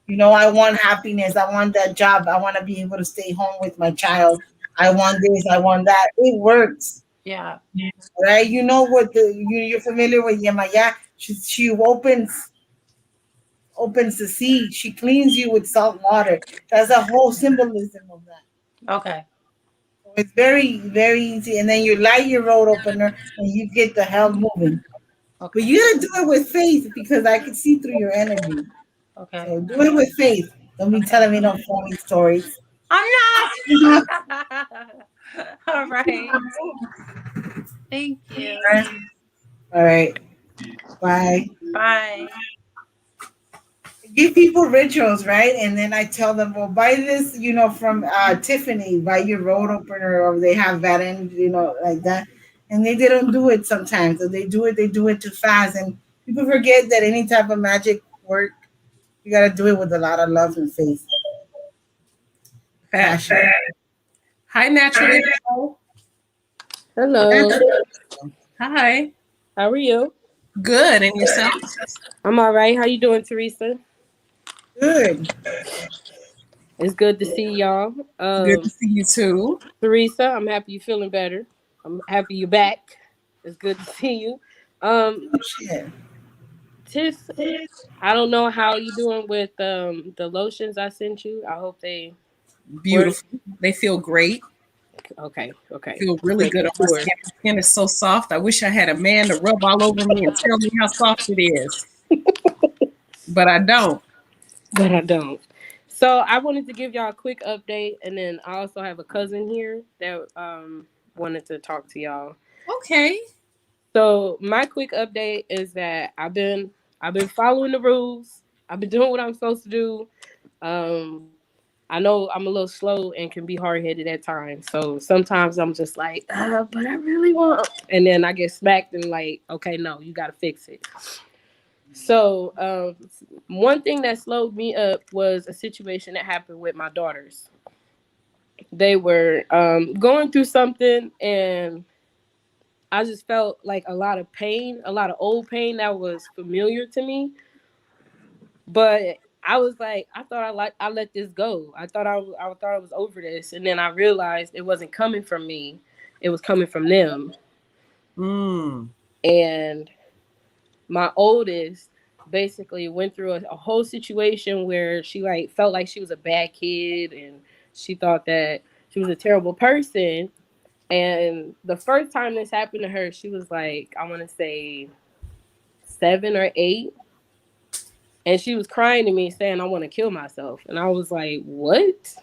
I want happiness. I want that job. I want to be able to stay home with my child. I want this. I want that. It works, Yeah. right? You know what you're familiar with Yemaya. She opens the sea. She cleans you with salt water. That's a whole symbolism of that. Okay. So it's very, very easy. And then you light your road opener and you get the hell moving. But Okay. you gotta do it with faith because I can see through your energy. Okay. So do it with faith. Don't be telling me no phony stories. I'm not. All right. Thank you. All right. Bye. Bye. Give people rituals, right? And then I tell them, well, buy this, from Tiffany, buy your road opener, or they have that end, like that. And they don't do it sometimes. Or they do it too fast. And people forget that any type of magic work, you got to do it with a lot of love and faith, Fat. passion. Hi, Naturally Nicole. Hello. Hi. How are you? Good. And yourself? I'm all right. How you doing, Teresa? Good. It's good to see y'all. Good to see you too. Teresa, I'm happy you're feeling better. I'm happy you're back. It's good to see you. Shit. Tiff, I don't know how you doing with the lotions I sent you. I hope they work. Beautiful. They feel great. Okay. Feel really good Making on my sure. skin. My skin is so soft. I wish I had a man to rub all over me and tell me how soft it is. But I don't. But I don't. So I wanted to give y'all a quick update, and then I also have a cousin here that wanted to talk to y'all. Okay. So my quick update is that I've been following the rules. I've been doing what I'm supposed to do. Um, I know I'm a little slow and can be hard headed at times. So sometimes I'm just like, but I really want, and then I get smacked and like, okay, no, you got to fix it. So one thing that slowed me up was a situation that happened with my daughters. They were going through something, and I just felt like a lot of pain, a lot of old pain that was familiar to me. But I was like, I let this go. I thought I was over this, and then I realized it wasn't coming from me; it was coming from them. Mm. And my oldest basically went through a whole situation where she like felt like she was a bad kid, and she thought that she was a terrible person. And the first time this happened to her, she was like, I want to say 7 or 8. And she was crying to me saying, I want to kill myself. And I was like, what?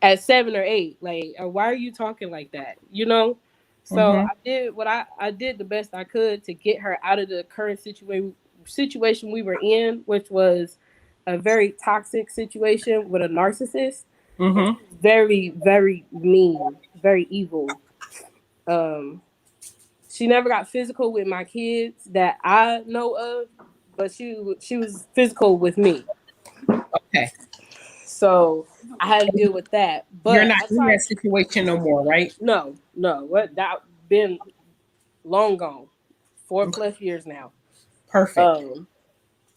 At 7 or 8, like, why are you talking like that? You know? So Mm-hmm. I did what I did the best I could to get her out of the current situation we were in, which was a very toxic situation with a narcissist. And Mm-hmm. she was very, very mean, very evil. Um, she never got physical with my kids that I know of, but she was physical with me. Okay. So I had to deal with that. You're But not I in tried. that situation no more, right? No, what that been long gone, four Okay. plus years now. Perfect. Um,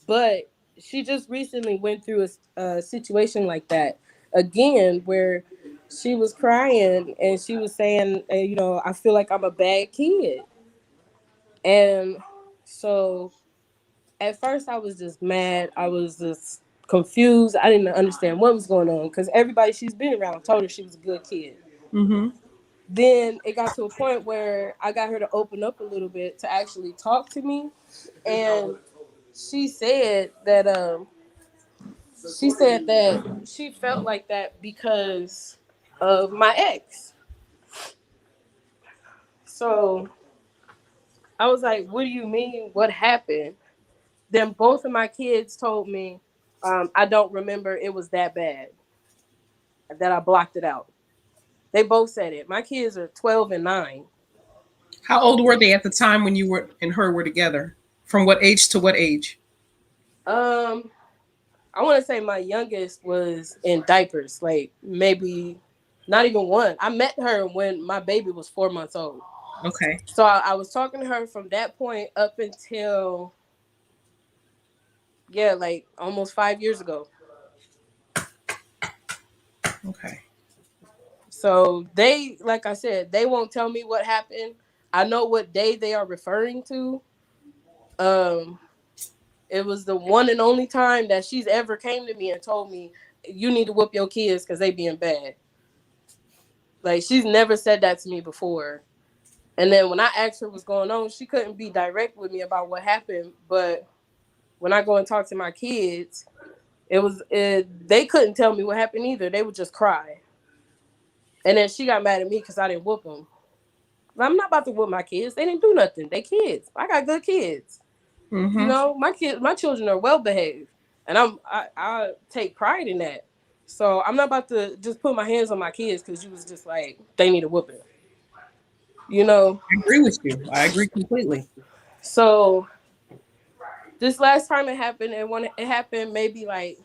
but she just recently went through a situation like that again, where she was crying and she was saying, I feel like I'm a bad kid, and so at first I was just mad. I was just confused. I didn't understand what was going on because everybody she's been around told her she was a good kid. Mm-hmm. Then it got to a point where I got her to open up a little bit to actually talk to me, and she said that she felt like that because of my ex. So I was like, "What do you mean? What happened?" Then both of my kids told me, "I don't remember. It was that bad that I blocked it out." They both said it. My kids are 12 and 9. How old were they at the time when you were and her were together? From what age to what age? Um, I want to say my youngest was in diapers, like maybe not even one. I met her when my baby was 4 months old. Okay. So I was talking to her from that point up until, yeah, like almost 5 years ago. Okay. So they, like I said, they won't tell me what happened. I know what day they are referring to. Um, it was the one and only time that she's ever came to me and told me, you need to whoop your kids because they being bad. Like, she's never said that to me before. And then when I asked her what's going on, she couldn't be direct with me about what happened. But when I go and talk to my kids, they couldn't tell me what happened either. They would just cry. And then she got mad at me because I didn't whoop them. I'm not about to whoop my kids. They didn't do nothing. They kids. I got good kids. Mm-hmm. You know, my children are well behaved, and I take pride in that. So I'm not about to just put my hands on my kids because you was just like they need a whooping. You know. I agree with you. I agree completely. So this last time it happened, and when it happened, maybe like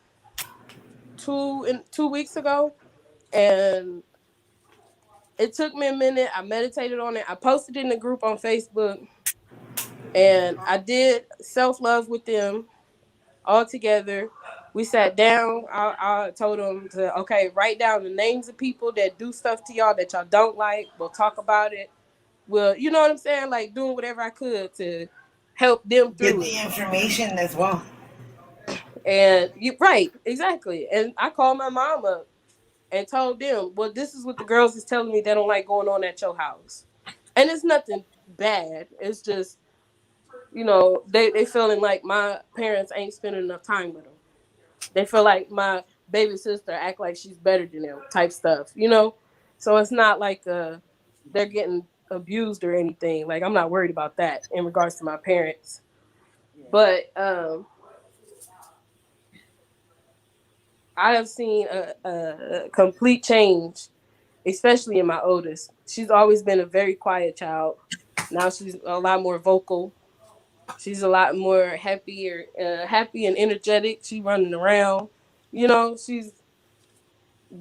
2 weeks ago, and it took me a minute. I meditated on it. I posted it in the group on Facebook, and I did self love with them all together. We sat down. I told them to write down the names of people that do stuff to y'all that y'all don't like. We'll talk about it. Well, you know what I'm saying? Like doing whatever I could to help them Get through it. the information as well. And right, exactly. And I called my mom up and told them, well, this is what the girls is telling me they don't like going on at your house. And it's nothing bad. It's just, they feeling like my parents ain't spending enough time with them. They feel like my baby sister act like she's better than them type stuff, So it's not like they're getting abused or anything. Like I'm not worried about that in regards to my parents. But I have seen a complete change, especially in my oldest. She's always been a very quiet child. Now she's a lot more vocal. She's a lot more happy and energetic. She's running around. She's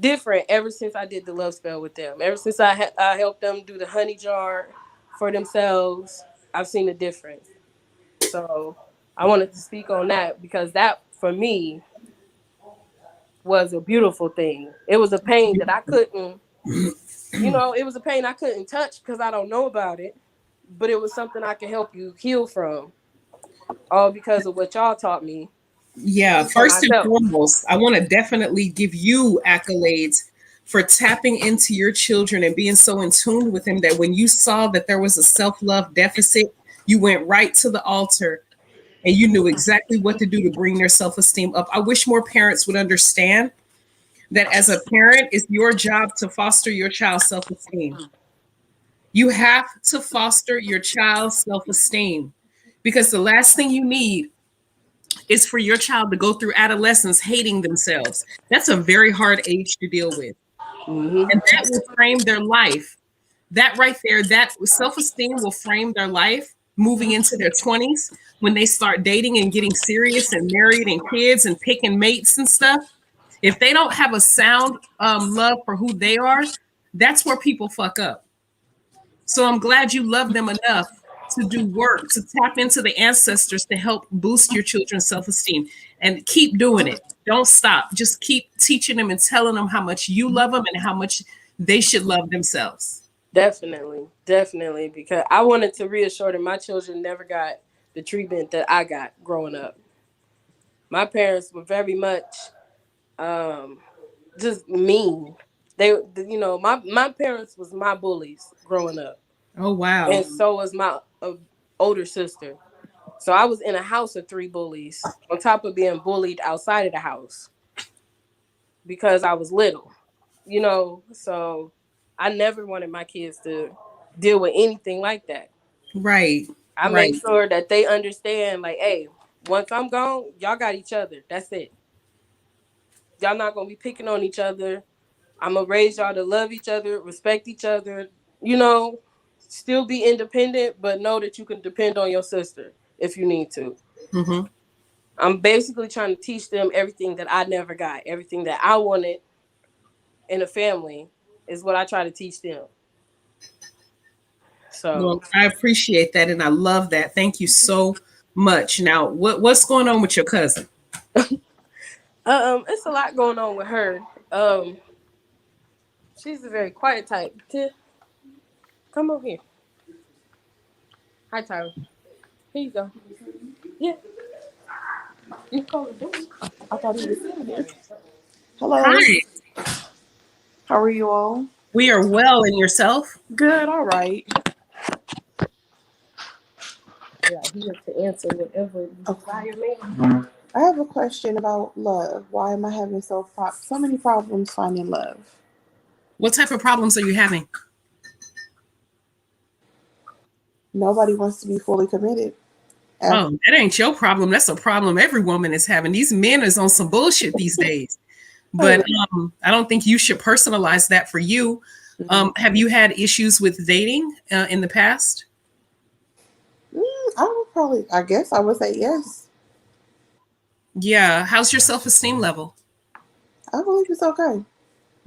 different ever since I did the love spell with them. Ever since I helped them do the honey jar for themselves, I've seen a difference. So I wanted to speak on that because that, for me, was a beautiful thing. It was a pain that I couldn't, it was a pain I couldn't touch because I don't know about it, but it was something I could help you heal from, all because of what y'all taught me. Yeah, And first and foremost, I want to definitely give you accolades for tapping into your children and being so in tune with them that when you saw that there was a self-love deficit, you went right to the altar and you knew exactly what to do to bring their self-esteem up. I wish more parents would understand that as a parent, it's your job to foster your child's self-esteem. You have to foster your child's self-esteem because the last thing you need is for your child to go through adolescence hating themselves. That's a very hard age to deal with. Mm-hmm. And that will frame their life. That right there, that self-esteem will frame their life moving into their 20s when they start dating and getting serious and married and kids and picking mates and stuff. If they don't have a sound love for who they are, that's where people fuck up. So I'm glad you love them enough to do work, to tap into the ancestors to help boost your children's self-esteem and keep doing it. Don't stop. Just keep teaching them and telling them how much you love them and how much they should love themselves. Definitely, because I wanted to reassure that my children never got the treatment that I got growing up. My parents were very much just mean. My parents was my bullies growing up. Oh, wow. And so was my older sister. So I was in a house of 3 bullies on top of being bullied outside of the house because I was little, So I never wanted my kids to deal with anything like that. Right. I Right. make sure that they understand, like, hey, once I'm gone, y'all got each other. That's it. Y'all not going to be picking on each other. I'm going to raise y'all to love each other, respect each other, still be independent, but know that you can depend on your sister if you need to. Mm-hmm. I'm basically trying to teach them everything that I never got. Everything that I wanted in a family is what I try to teach them. So, Well, I appreciate that and I love that. Thank you so much. Now, what's going on with your cousin? it's a lot going on with her. She's a very quiet type. Come over here. Hi, Tyler. Here you go. Yeah. You call the door. I thought he was sitting there. Hello. Hi. How are you all? We are well, and yourself? Good. All right. Yeah, he has to answer whatever you desire, Okay. man. I have a question about love. Why am I having so many problems finding love? What type of problems are you having? Nobody wants to be fully committed. Ever. Oh, that ain't your problem. That's a problem every woman is having. These men is on some bullshit these days. But I don't think you should personalize that for you. Have you had issues with dating in the past? I guess I would say yes. Yeah. How's your self-esteem level? I believe it's okay.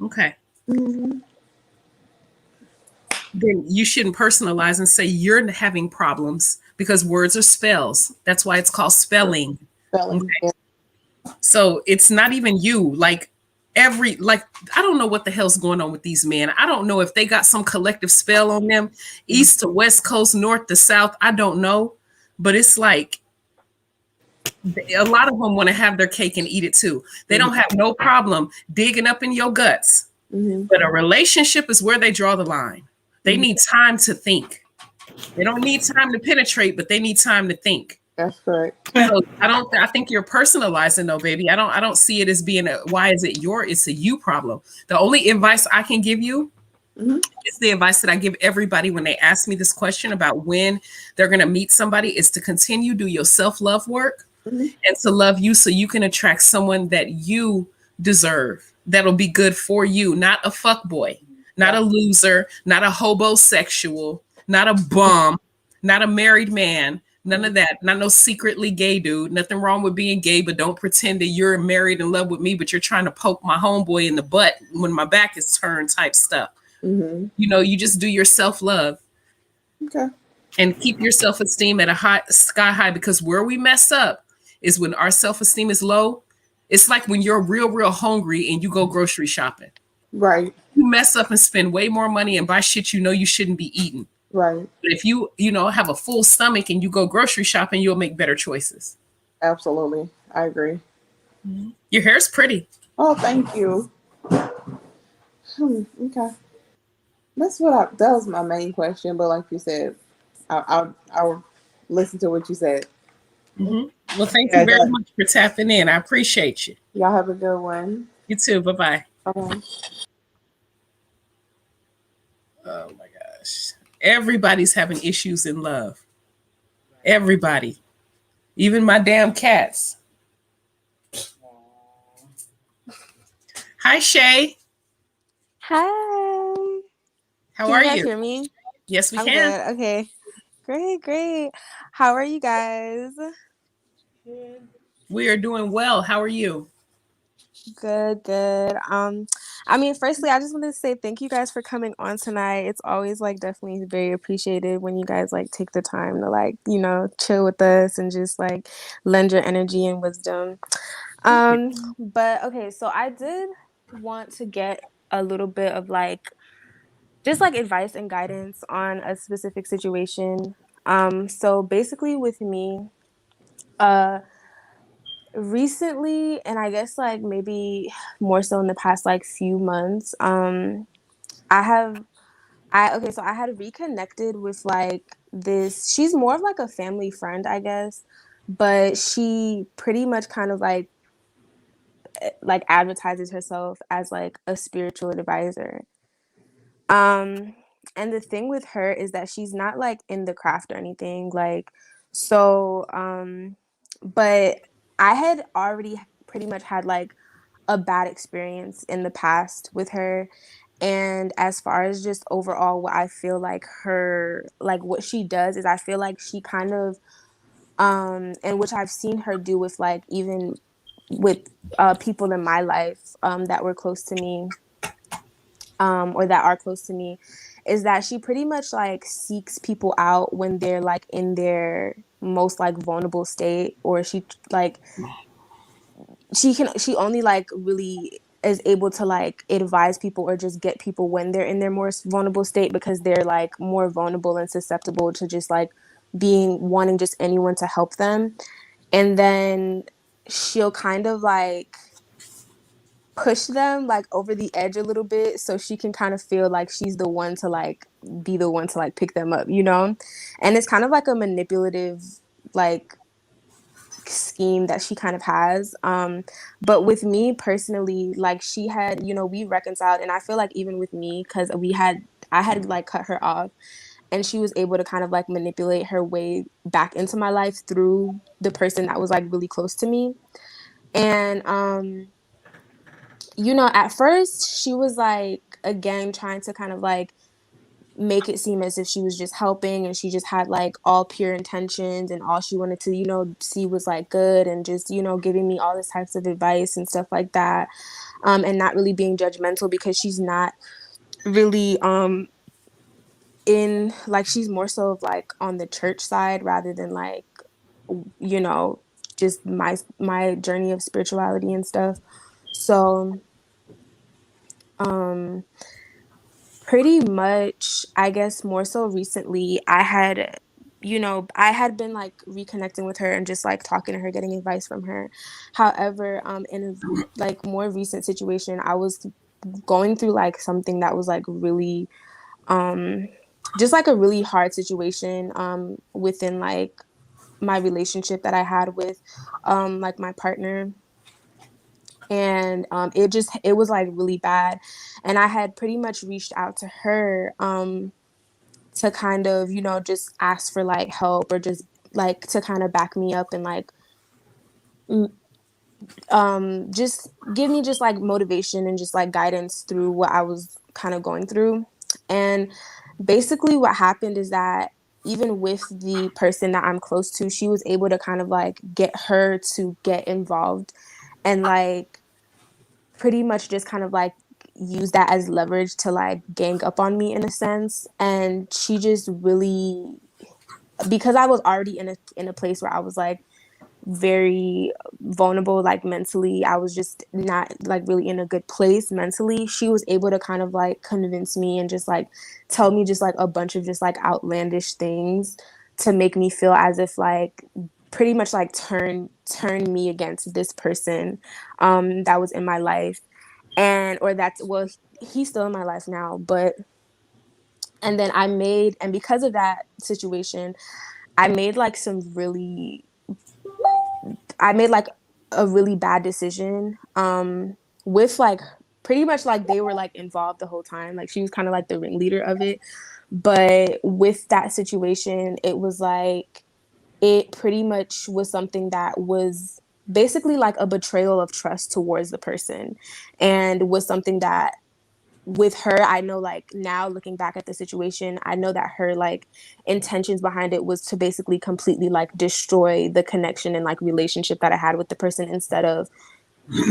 Okay. Mm-hmm. Then you shouldn't personalize and say you're having problems because words are spells. That's why it's called spelling. Spelling. Okay. Yeah. So it's not even you. Like I don't know what the hell's going on with these men. I don't know if they got some collective spell on them, east to west coast, north to south. I don't know. But it's like a lot of them want to have their cake and eat it too. They don't have no problem digging up in your guts. Mm-hmm. But a relationship is where they draw the line. They need time to think. They don't need time to penetrate, but they need time to think. That's correct. So I think you're personalizing though, baby. I don't see it as being why is it it's a you problem. The only advice I can give you is the advice that I give everybody when they ask me this question about when they're going to meet somebody is to continue do your self-love work and to love you so you can attract someone that you deserve. That'll be good for you, not a fuck boy, not a loser, not a hobosexual, not a bum, not a married man. None of that. Not no secretly gay dude. Nothing wrong with being gay, but don't pretend that you're married in love with me, but you're trying to poke my homeboy in the butt when my back is turned type stuff. Mm-hmm. You know, you just do your self-love. Okay. And keep your self-esteem at a sky high, because where we mess up is when our self-esteem is low. It's like when you're real hungry and you go grocery shopping. Right. You mess up and spend way more money and buy shit you know you shouldn't be eating. Right. But if you have a full stomach and you go grocery shopping, you'll make better choices. Absolutely. I agree. Your hair's pretty. Oh, thank you. Okay. That was my main question, but like you said, I'll listen to what you said. Well, thank you very much for tapping in. I appreciate you. Y'all have a good one. You too. Bye-bye. Bye-bye. Oh my gosh. Everybody's having issues in love. Everybody. Even my damn cats. Hi, Shay. Hi. How Can are you guys you? hear me? Yes, we I'm can. good. Okay. Great. How are you guys? We are doing well. How are you? Good. I mean, firstly, I just wanted to say thank you guys for coming on tonight. It's always like definitely very appreciated when you guys like take the time to like, chill with us and just like lend your energy and wisdom. But okay, so I did want to get a little bit of like just like advice and guidance on a specific situation. So basically with me, recently, and I guess like maybe more so in the past like few months, I have so I had reconnected with like this, she's more of like a family friend, I guess, but she pretty much kind of like advertises herself as like a spiritual advisor. And the thing with her is that she's not like in the craft or anything, like, so but I had already pretty much had like a bad experience in the past with her. And as far as just overall what I feel like her, like what she does is I feel like she kind of and which I've seen her do with like even with people in my life that were close to me, or that are close to me, is that she pretty much like seeks people out when they're like in their most like vulnerable state, or she only like really is able to like advise people or just get people when they're in their more vulnerable state, because they're like more vulnerable and susceptible to just like wanting just anyone to help them. And then she'll kind of like push them like over the edge a little bit, so she can kind of feel like she's the one to like be the one to like pick them up, and it's kind of like a manipulative like scheme that she kind of has. But with me personally, like she had, we reconciled, and I feel like even with me, because I had like cut her off, and she was able to kind of like manipulate her way back into my life through the person that was like really close to me. And you know, at first she was like again trying to kind of like make it seem as if she was just helping and she just had like all pure intentions and all she wanted to, you know, see was like good and just, you know, giving me all this types of advice and stuff like that. And not really being judgmental because she's not really in like she's more so of like on the church side rather than like, you know, just my journey of spirituality and stuff. So um pretty much, I guess more so recently, I had, you know, I had been like reconnecting with her and just like talking to her, getting advice from her. However, in a like more recent situation, I was going through like something that was like really, um, just like a really hard situation, within like my relationship that I had with, like my partner. And it was like really bad, and I had pretty much reached out to her to kind of, you know, just ask for like help or just like to kind of back me up and like just give me just like motivation and just like guidance through what I was kind of going through. And basically what happened is that even with the person that I'm close to, she was able to kind of like get her to get involved and like pretty much just kind of like use that as leverage to like gang up on me in a sense. And she just really, because I was already in a place where I was like very vulnerable, like mentally, I was just not like really in a good place mentally. She was able to kind of like convince me and just like tell me just like a bunch of just like outlandish things to make me feel as if like pretty much like turn me against this person that was in my life. And or that's, well, he's still in my life now, but and then and because of that situation, I made like I made like a really bad decision with like pretty much like they were like involved the whole time. Like she was kind of like the ringleader of it. But with that situation, it was like it pretty much was something that was basically like a betrayal of trust towards the person, and was something that with her, I know like now looking back at the situation, I know that her like intentions behind it was to basically completely like destroy the connection and like relationship that I had with the person instead of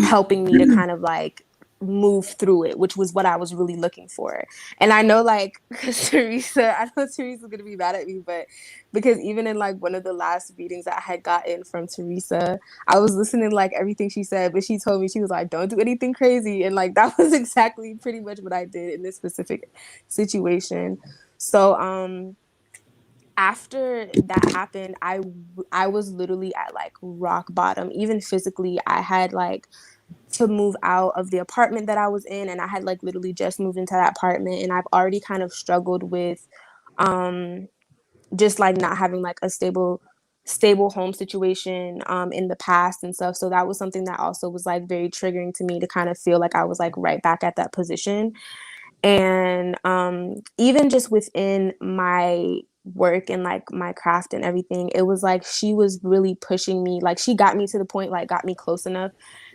helping me to kind of like move through it, which was what I was really looking for. And I know like because I know Teresa's gonna be mad at me, but because even in like one of the last readings that I had gotten from Teresa, I was listening to like everything she said, but she told me, she was like, don't do anything crazy. And like that was exactly pretty much what I did in this specific situation. So after that happened, I was literally at like rock bottom. Even physically, I had like to move out of the apartment that I was in, and I had like literally just moved into that apartment, and I've already kind of struggled with um just like not having like a stable home situation in the past and stuff. So that was something that also was like very triggering to me, to kind of feel like I was like right back at that position. And even just within my work and like my craft and everything, it was like she was really pushing me. Like she got me to the point, like got me close enough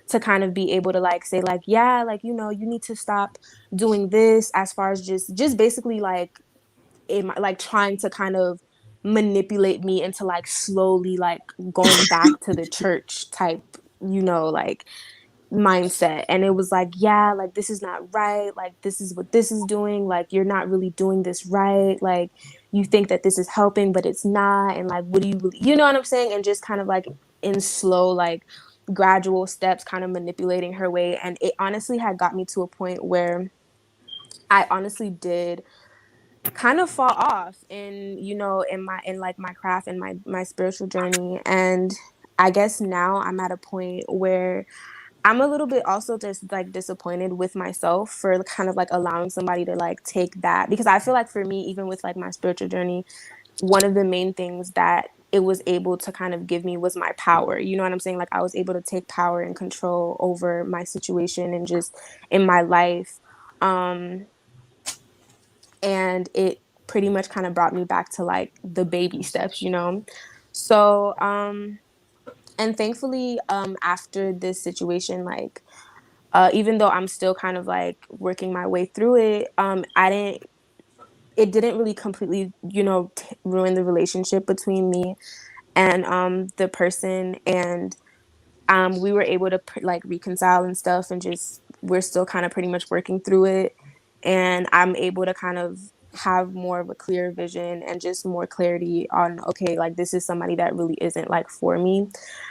to kind of be able to like say like, yeah, like, you know, you need to stop doing this, as far as just basically like like trying to kind of manipulate me into like slowly like going back to the church type, you know, like mindset. And it was like, yeah, like this is not right, like this is what this is doing, like you're not really doing this right, like you think that this is helping but it's not, and like what do you really, you know what I'm saying? And just kind of like in slow like gradual steps kind of manipulating her way. And it honestly had got me to a point where I honestly did kind of fall off in, you know, in like my craft and my spiritual journey. And I guess now I'm at a point where I'm a little bit also just like disappointed with myself for kind of like allowing somebody to like take that, because I feel like for me, even with like my spiritual journey, one of the main things that it was able to kind of give me was my power. You know what I'm saying? Like I was able to take power and control over my situation and just in my life. And it pretty much kind of brought me back to like the baby steps, you know? So, and thankfully, after this situation, like, even though I'm still kind of like working my way through it, it didn't really completely, you know, ruin the relationship between me and the person. And we were able to like reconcile and stuff, and just we're still kind of pretty much working through it. And I'm able to kind of have more of a clear vision and just more clarity on, okay, like this is somebody that really isn't like for me.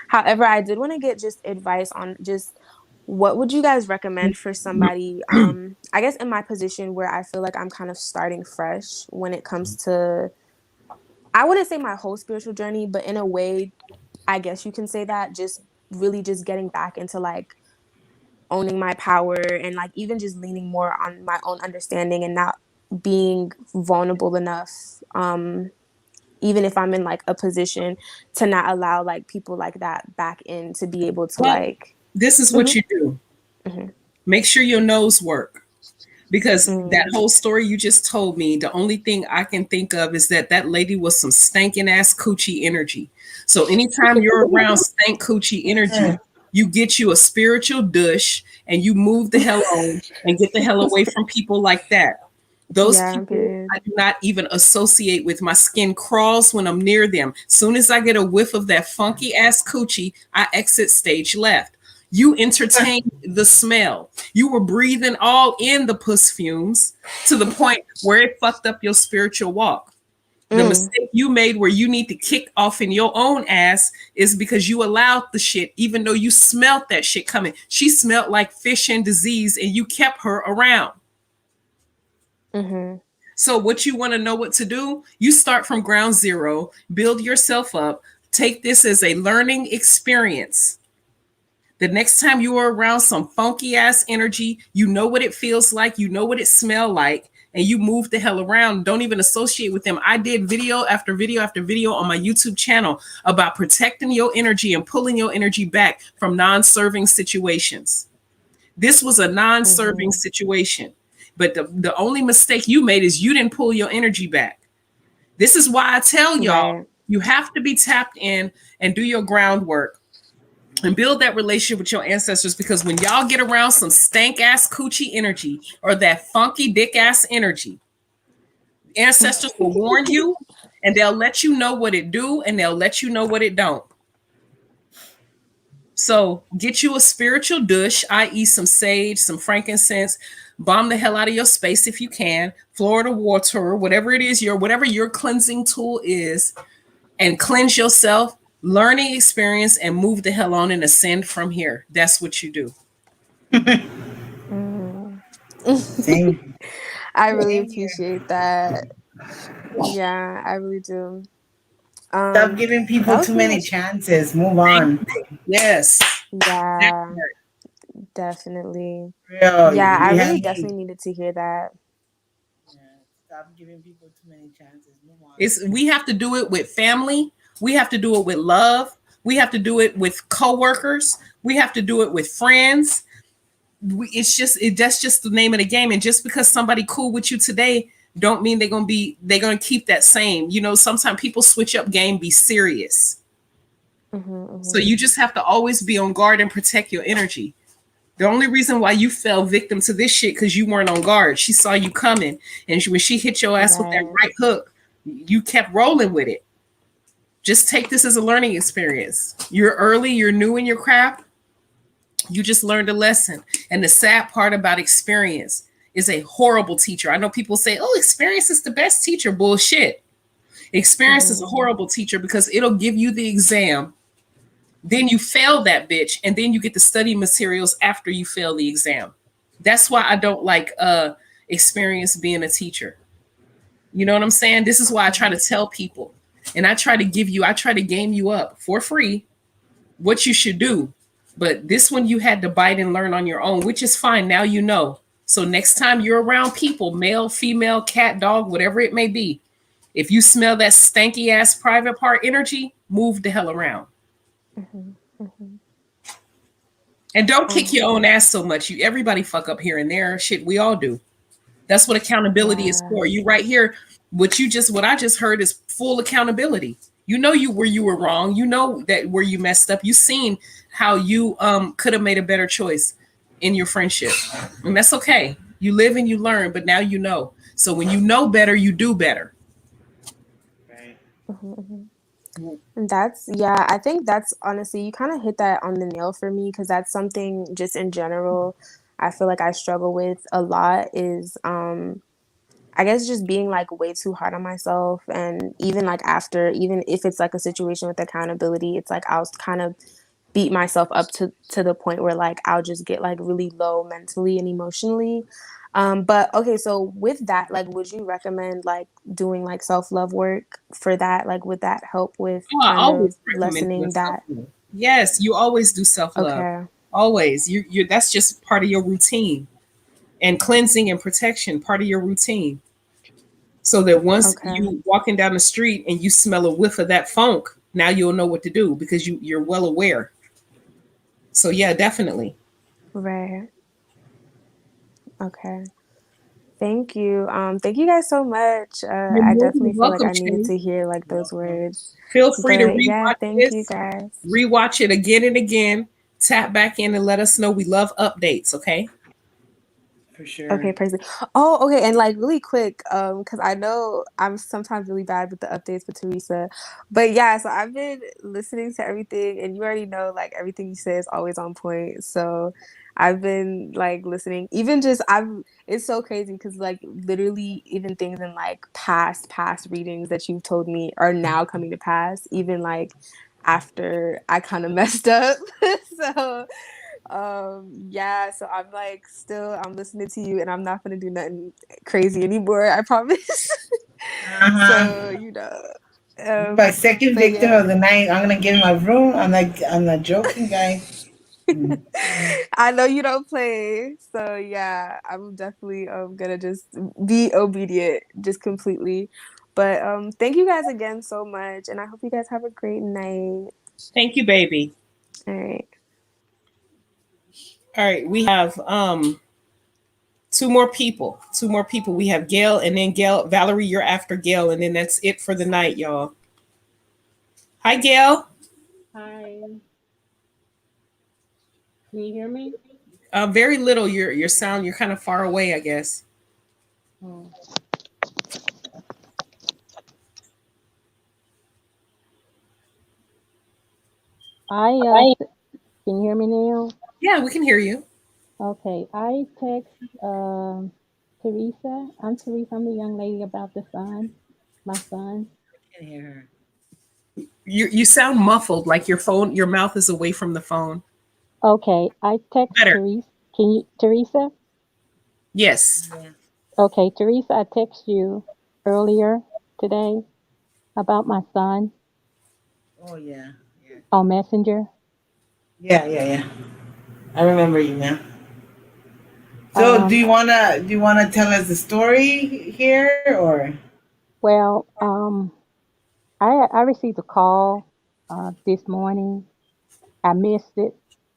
However, I did want to get just advice on just what would you guys recommend for somebody, I guess in my position where I feel like I'm kind of starting fresh when it comes to, I wouldn't say my whole spiritual journey, but in a way, I guess you can say that, just really just getting back into like owning my power, and like even just leaning more on my own understanding and not being vulnerable enough, even if I'm in like a position to not allow like people like that back in, to be able to Well, like. this is what Mhm. you do. Mhm. Make sure your nose work. Because that Mm. whole story you just told me, the only thing I can think of is that that lady was some stankin' ass coochie energy. So anytime you're around stank coochie energy, you get you a spiritual douche and you move the hell on and get the hell away from people like that. Those Yeah, people period. I do not even associate with. My skin crawls when I'm near them. Soon as I get a whiff of that funky ass coochie, I exit stage left. You entertain the smell. You were breathing all in the puss fumes to the point where it fucked up your spiritual walk. The Mm. mistake you made where you need to kick off in your own ass is because you allowed the shit, even though you smelt that shit coming. She smelled like fish and disease, and you kept her around. Mhm. So, what you want to know what to do? You start from ground zero, build yourself up, take this as a learning experience. The next time you are around some funky ass energy, you know what it feels like, you know what it smells like, and you move the hell around. Don't even associate with them. I did video after video after video on my YouTube channel about protecting your energy and pulling your energy back from non-serving situations. This was a non-serving Mhm. situation. But the only mistake you made is you didn't pull your energy back. This is why I tell y'all Right. you have to be tapped in and do your groundwork and build that relationship with your ancestors, because when y'all get around some stank ass coochie energy or that funky dick ass energy, ancestors will warn you and they'll let you know what it do and they'll let you know what it don't. So get you a spiritual douche, i.e., some sage, some frankincense, bomb the hell out of your space if you can, Florida water, whatever it is, whatever your cleansing tool is, and cleanse yourself, learning experience, and move the hell on and ascend from here. That's what you do. Mm. Same. I really Same here. appreciate that. Yeah, I really do. Stop giving That people was too pretty many much. chances. Move on. Yes. That Yeah, part. definitely. Real. Yeah, I You have really me. definitely needed to hear that. Yeah. Stop giving people too many chances. Move on. We have to do it with family. We have to do it with love. We have to do it with coworkers. We have to do it with friends. That's just the name of the game. And just because somebody cool with you today, don't mean they're gonna keep that same. You know, sometimes people switch up game, be serious. Mhm. So Mhm. you just have to always be on guard and protect your energy. The only reason why you fell victim to this shit because you weren't on guard. She saw you coming, and when she hit your ass with that Right. right hook, you kept rolling with it. Just take this as a learning experience. You're early, you're new in your craft, you just learned a lesson. And the sad part about experience is a horrible teacher. I know people say, oh, experience is the best teacher. Bullshit. Experience is a Mhm. horrible teacher because it'll give you the exam. Then you fail that bitch, and then you get the study materials after you fail the exam. That's why I don't like experience being a teacher. You know what I'm saying? This is why I try to tell people, and I try to game you up for free what you should do. But this one you had to bite and learn on your own, which is fine. Now you know. So next time you're around people, male, female, cat, dog, whatever it may be, if you smell that stanky ass private part energy, move the hell around. Mhm. Mhm. And don't kick your own Okay. ass so much. Everybody fuck up here and there. Shit, we all do. That's what accountability is Yeah. for. You right here, What I just heard is full accountability. You know you where you were wrong. You know that where you messed up. You seen how you could have made a better choice in your friendship. And that's okay. You live and you learn, but now you know. So when you know better, you do better. Right. Mhm. And that's, yeah, I think that's honestly, you kind of hit that on the nail for me because that's something just in general I feel like I struggle with a lot is I guess just being like way too hard on myself. And even like after, even if it's like a situation with accountability, it's like I'll kind of beat myself up to the point where like I'll just get like really low mentally and emotionally. But okay, so with that, like, would you recommend like doing like self-love work for that? Like, would that help with Oh, I kind of always recommend doing lessening self that? love. Yes, you always do self love. Okay, Always. You that's just part of your routine. And cleansing and protection, part of your routine. So that once okay, you walking down the street and you smell a whiff of that funk, now you'll know what to do because you're well aware. So yeah, definitely. right, okay. Thank you guys so much. You're I more than definitely feel like welcome, I needed Shay. to hear like those Welcome. words. Feel free to But yeah, rewatch thank you this, guys. rewatch it again and again. Tap back in and let us know. We love updates, okay? For sure. Okay, praise. Oh, okay, and like really quick, because I know I'm sometimes really bad with the updates with Teresa, but yeah, so I've been listening to everything, and you already know like everything you say is always on point. So I've been like listening, even just I've. It's so crazy because like literally even things in like past readings that you've told me are now coming to pass, even like after I kind of messed up. So yeah, so I'm like still I'm listening to you and I'm not gonna do nothing crazy anymore, I promise. Uh-huh. So, you know. My second But victim of yeah. the night. I'm gonna give him a room. I'm not joking, guys. Mm. I know you don't play. So yeah, I'm definitely gonna just be obedient just completely. But thank you guys again so much and I hope you guys have a great night. Thank you, baby. All right. All right, we have two more people. Two more people. We have Gail and then Gail. Valerie, you're after Gail, and then that's it for the night, y'all. Hi, Gail. Hi, can you hear me? Very little. Your sound. You're kind of far away, I guess. Oh. Can you hear me now? Yeah, we can hear you. Okay, I text Teresa. I'm Teresa. I'm the young lady about the son, my son. Can hear her. You sound muffled, like your phone. Your mouth is away from the phone. Okay, I text Better. Teresa. Can you, Teresa? Yes. Yeah. Okay, Teresa, I text you earlier today about my son Oh yeah. Yeah. on Messenger. Yeah. Yeah. Yeah. I remember you now. So Um, do you wanna tell us the story here or? well, I received a call this morning. I missed it.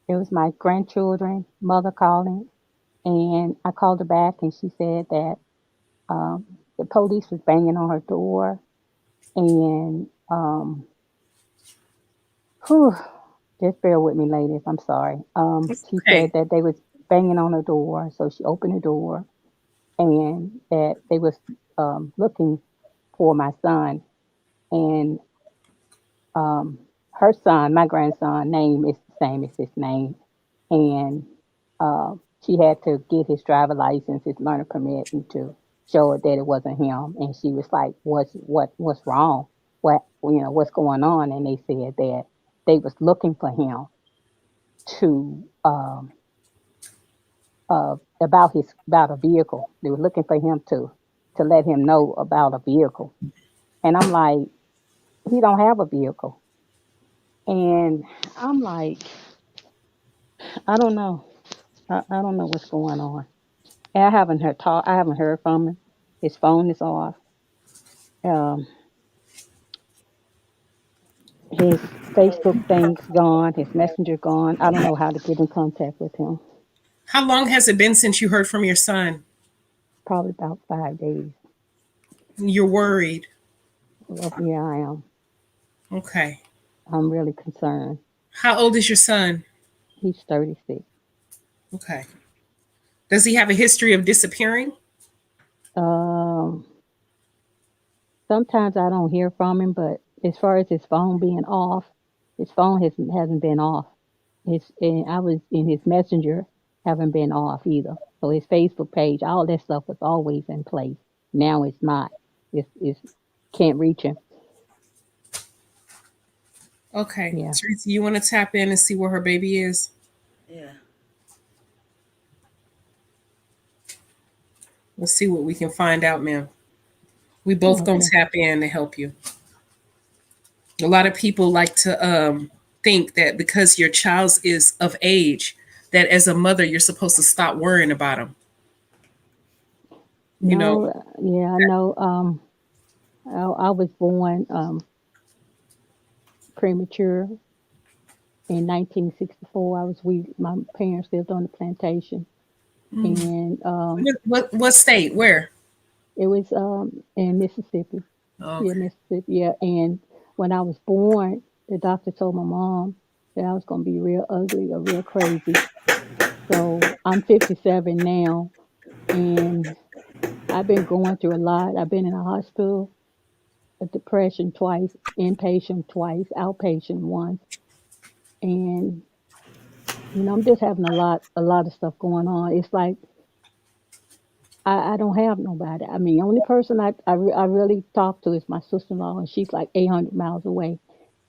It was my grandchildren, mother calling, and I called her back, and she said that the police was banging on her door, and whew, just bear with me, ladies. I'm sorry. She said Okay. that they was banging on her door, so she opened the door, and that they was looking for my son, and um, her son, my grandson, name is the same as his name, and she had to get his driver license, his learner permit, and to show her that it wasn't him. And she was like, what's wrong? What's going on?" And they said that they was looking for him to about a vehicle. They were looking for him to let him know about a vehicle. And I'm like, he don't have a vehicle. And I'm like, I don't know. I don't know what's going on. And I haven't heard from him. His phone is off. Um, his Facebook thing's gone. His messenger gone. I don't know how to get in contact with him. How long has it been since you heard from your son? Probably about 5 days. You're worried. Well, yeah, I am. Okay. I'm really concerned. How old is your son? He's 36. Okay. Does he have a history of disappearing? Um, Sometimes I don't hear from him, but as far as his phone being off, his phone hasn't been off. And I was in his messenger haven't been off either. So his Facebook page, all that stuff was always in place. Now it's not. It's can't reach him. Okay. Yeah. Teresa, you want to tap in and see where her baby is? Yeah. Let's see what we can find out, ma'am. We both gonna Okay. tap in to help you. A lot of people like to think that because your child is of age, that as a mother you're supposed to stop worrying about them. You know, No. Yeah. I know. I was born premature in 1964. I was we My parents lived on the plantation, mm. and What state? Where? it was in Mississippi. Yeah, Okay. Mississippi. Yeah, and when I was born, the doctor told my mom that I was gonna be real ugly or real crazy. So I'm 57 now, and I've been going through a lot. I've been in a hospital, a depression twice, inpatient twice, outpatient once, and I'm just having a lot of stuff going on. It's like I don't have nobody. I mean, only person I really talk to is my sister-in-law, and she's like 800 miles away.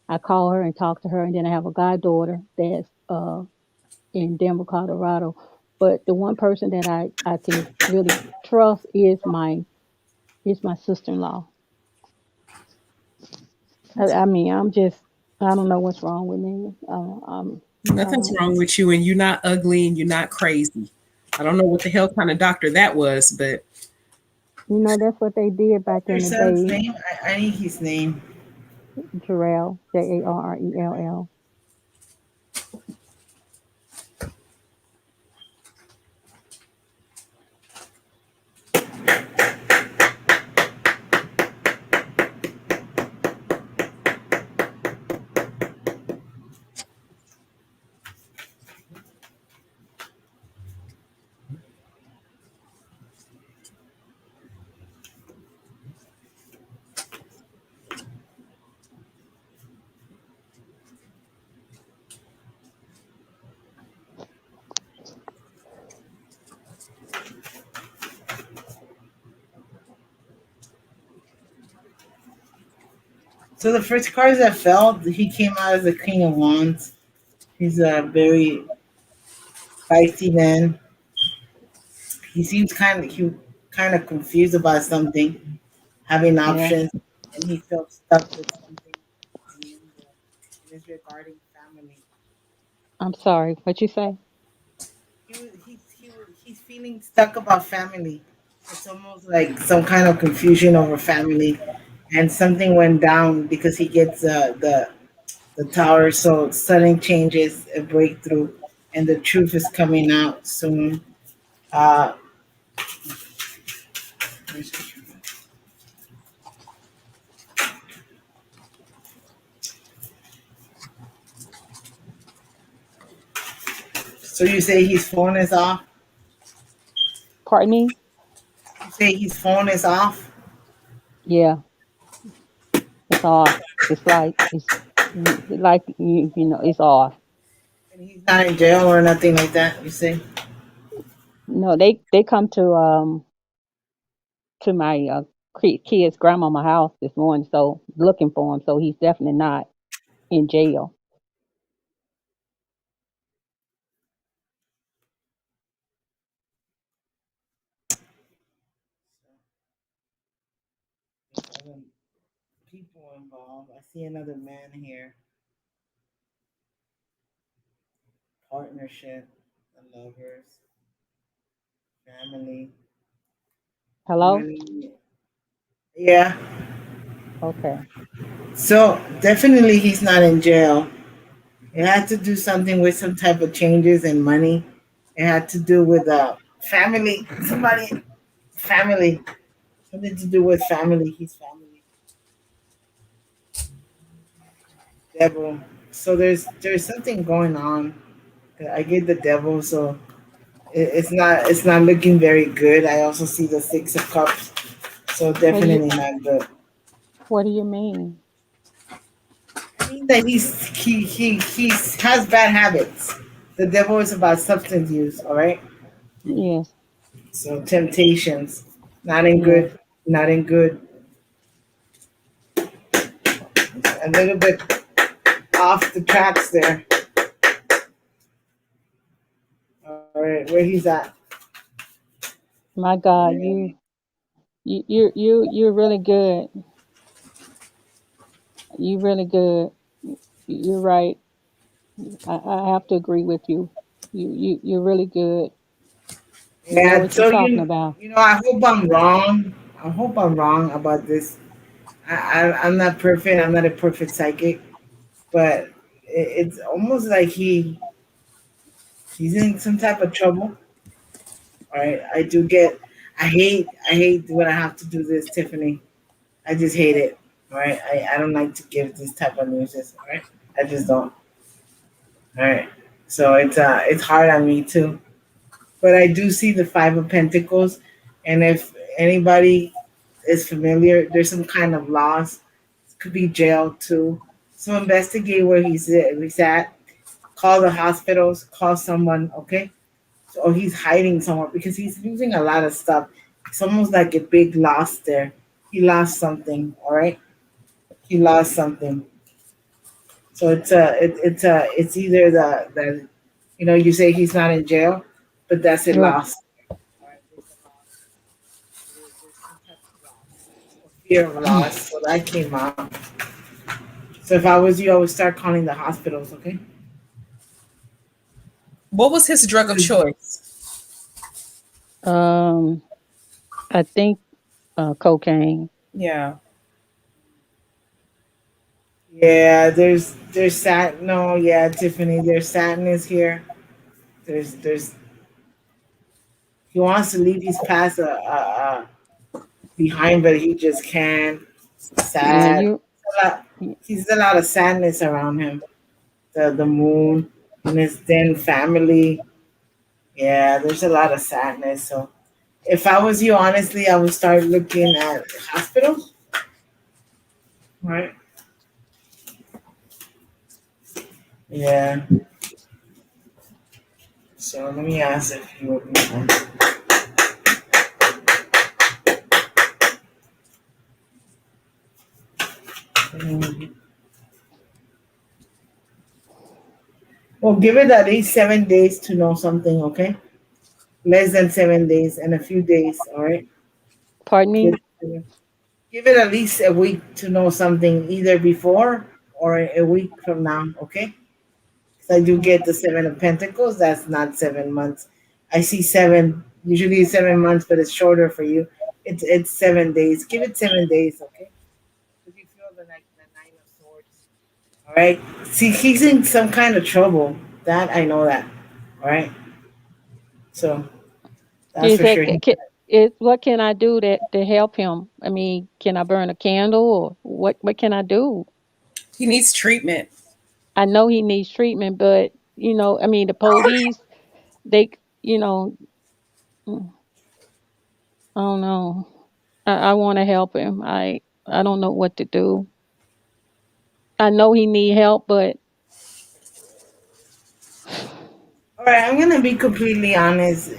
I call her and talk to her, and then I have a goddaughter that's in Denver, Colorado. But the one person that I can really trust is my sister-in-law. I mean, I don't know what's wrong with me. Nothing's wrong with you, and you're not ugly, and you're not crazy. I don't know what the hell kind of doctor that was, but That's what they did back Your in the son's day. name? I need his name. Jarrell, Jarrell. So the first cards that fell, he came out as the King of Wands. He's a very feisty man. He kind of confused about something, having Yeah. options, and he felt stuck with something in limbo. And it's regarding family. I'm sorry. What you say? He's feeling stuck about family. It's almost like some kind of confusion over family, and something went down because he gets the tower. So sudden changes, a breakthrough, and the truth is coming out soon. Uh, so you say his phone is off. Pardon me? You say his phone is off, Yeah, it's off. It's like it's off. and he's not in jail or nothing like that. You say. No, they come to my kid's grandmama house this morning, so looking for him. So he's definitely not in jail. There's other people involved. I see another man here. Partnership, the lovers, family, Hello? money. Yeah. Okay. So definitely he's not in jail. It had to do something with some type of changes in money. It had to do with family. Somebody, family. Something to do with family. His family. Devil. So there's something going on. I get the devil, so it's not looking very good. I also see the Six of Cups, so What do you definitely not good. What do you mean? I mean that he has bad habits. The devil is about substance use. All right, Yes, so temptations, not in yes. good, not in good. A little bit off the tracks there. All right, where he's at. My God, you're really good. You really good. You're right. I have to agree with you. You're really good. You know Yeah, what you're so talking about. I hope I'm wrong. I hope I'm wrong about this. I'm not perfect. I'm not a perfect psychic, but it's almost like he's in some type of trouble. All right, I do get. I hate when I have to do this, Tiffany. I just hate it. All right, I don't like to give this type of news. All right, I just don't. All right, so it's hard on me too. But I do see the Five of Pentacles, and if anybody is familiar, there's some kind of loss. It could be jail too. So investigate where he's at. Call the hospitals. Call someone. Okay. So, or he's hiding somewhere because he's losing a lot of stuff. It's almost like a big loss there. He lost something. All right. He lost something. So it's either the you say he's not in jail, but that's a Right. loss. All right, there's a loss. There's some type of loss or fear of loss. So that came out. So if I was you, I would start calling the hospitals. Okay. What was his drug of choice? Um, I think cocaine. Yeah. Yeah, there's sad. No, yeah, Tiffany, there's sadness here. There's he wants to leave his past behind, but he just can't. Yeah, Sad. A lot, he's a lot of sadness around him. The moon and his then family. Yeah, there's a lot of sadness. So if I was you, honestly, I would start looking at hospitals. Right. Yeah. So let me ask if you would be. Well, give it at least 7 days to know something, okay? Less than 7 days and a few days, all right? pardon me. Give it at least a week to know something, either before or a week from now, okay? Because I do get the Seven of Pentacles. That's not 7 months. I see seven, usually 7 months, but it's shorter for you. It's 7 days. Give it 7 days, okay? Because you feel the Nine of Swords, all right? See, he's in some kind of trouble. That I know that, all right? So that's Is for that sure. is what can I do to help him? I mean, can I burn a candle or what can I do? He needs treatment. I know he needs treatment, but I mean, the police, they, you know, mm, I don't know. I want to help him. I don't know what to do. I know he need help, but All right, I'm gonna be completely honest.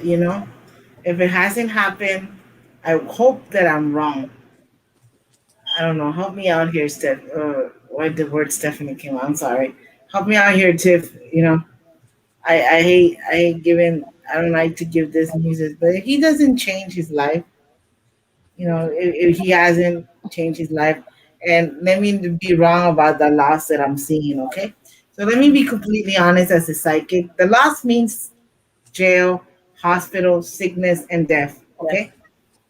If it hasn't happened, I hope that I'm wrong. I don't know. Help me out here, Steph. Why the word Stephanie came out? I'm sorry. Help me out here, Tiff. I hate giving. I don't like to give this news, but if he doesn't change his life, if he hasn't changed his life, and let me be wrong about the loss that I'm seeing. Okay, so let me be completely honest as a psychic. The loss means jail, hospital, sickness, and death. Okay,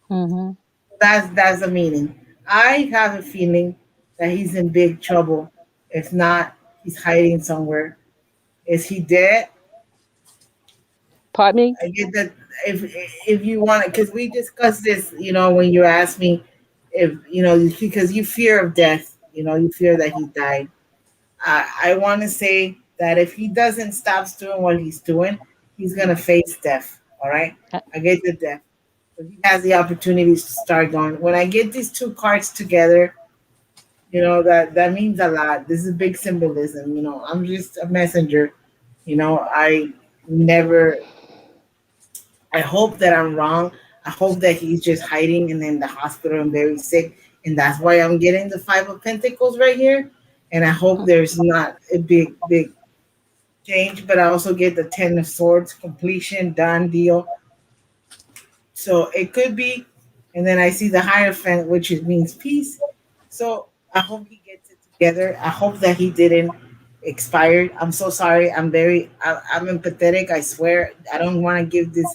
mhm. that's the meaning. I have a feeling that he's in big trouble. If not, he's hiding somewhere. Is he dead? Pardon me? I get that if if you want it, because we discussed this, when you asked me if because you fear of death, you fear that he died. I want to say that if he doesn't stop doing what he's doing, he's gonna face death. All right, Uh, I get the death, but he has the opportunities to start going. When I get these two cards together, that means a lot. This is big symbolism. I'm just a messenger. I never. I hope that I'm wrong. I hope that he's just hiding and in the hospital and very sick, and that's why I'm getting the Five of Pentacles right here. And I hope there's not a big change, but I also get the Ten of Swords, completion, done deal. So it could be, and then I see the Hierophant, which means peace. So I hope he gets it together. I hope that he didn't expire. I'm so sorry. I'm empathetic. I swear. I don't want to give this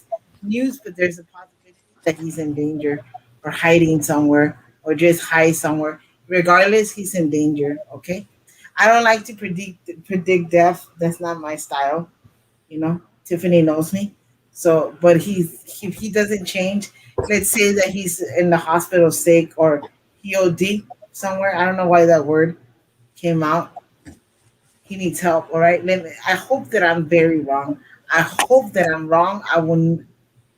news, but there's a possibility that he's in danger or hiding somewhere or just hide somewhere. Regardless, he's in danger. Okay. I don't like to predict death. That's not my style. Tiffany knows me. So, but if he doesn't change, let's say that he's in the hospital sick or he OD somewhere. I don't know why that word came out. He needs help. All right. I hope that I'm very wrong. I hope that I'm wrong. I wouldn't,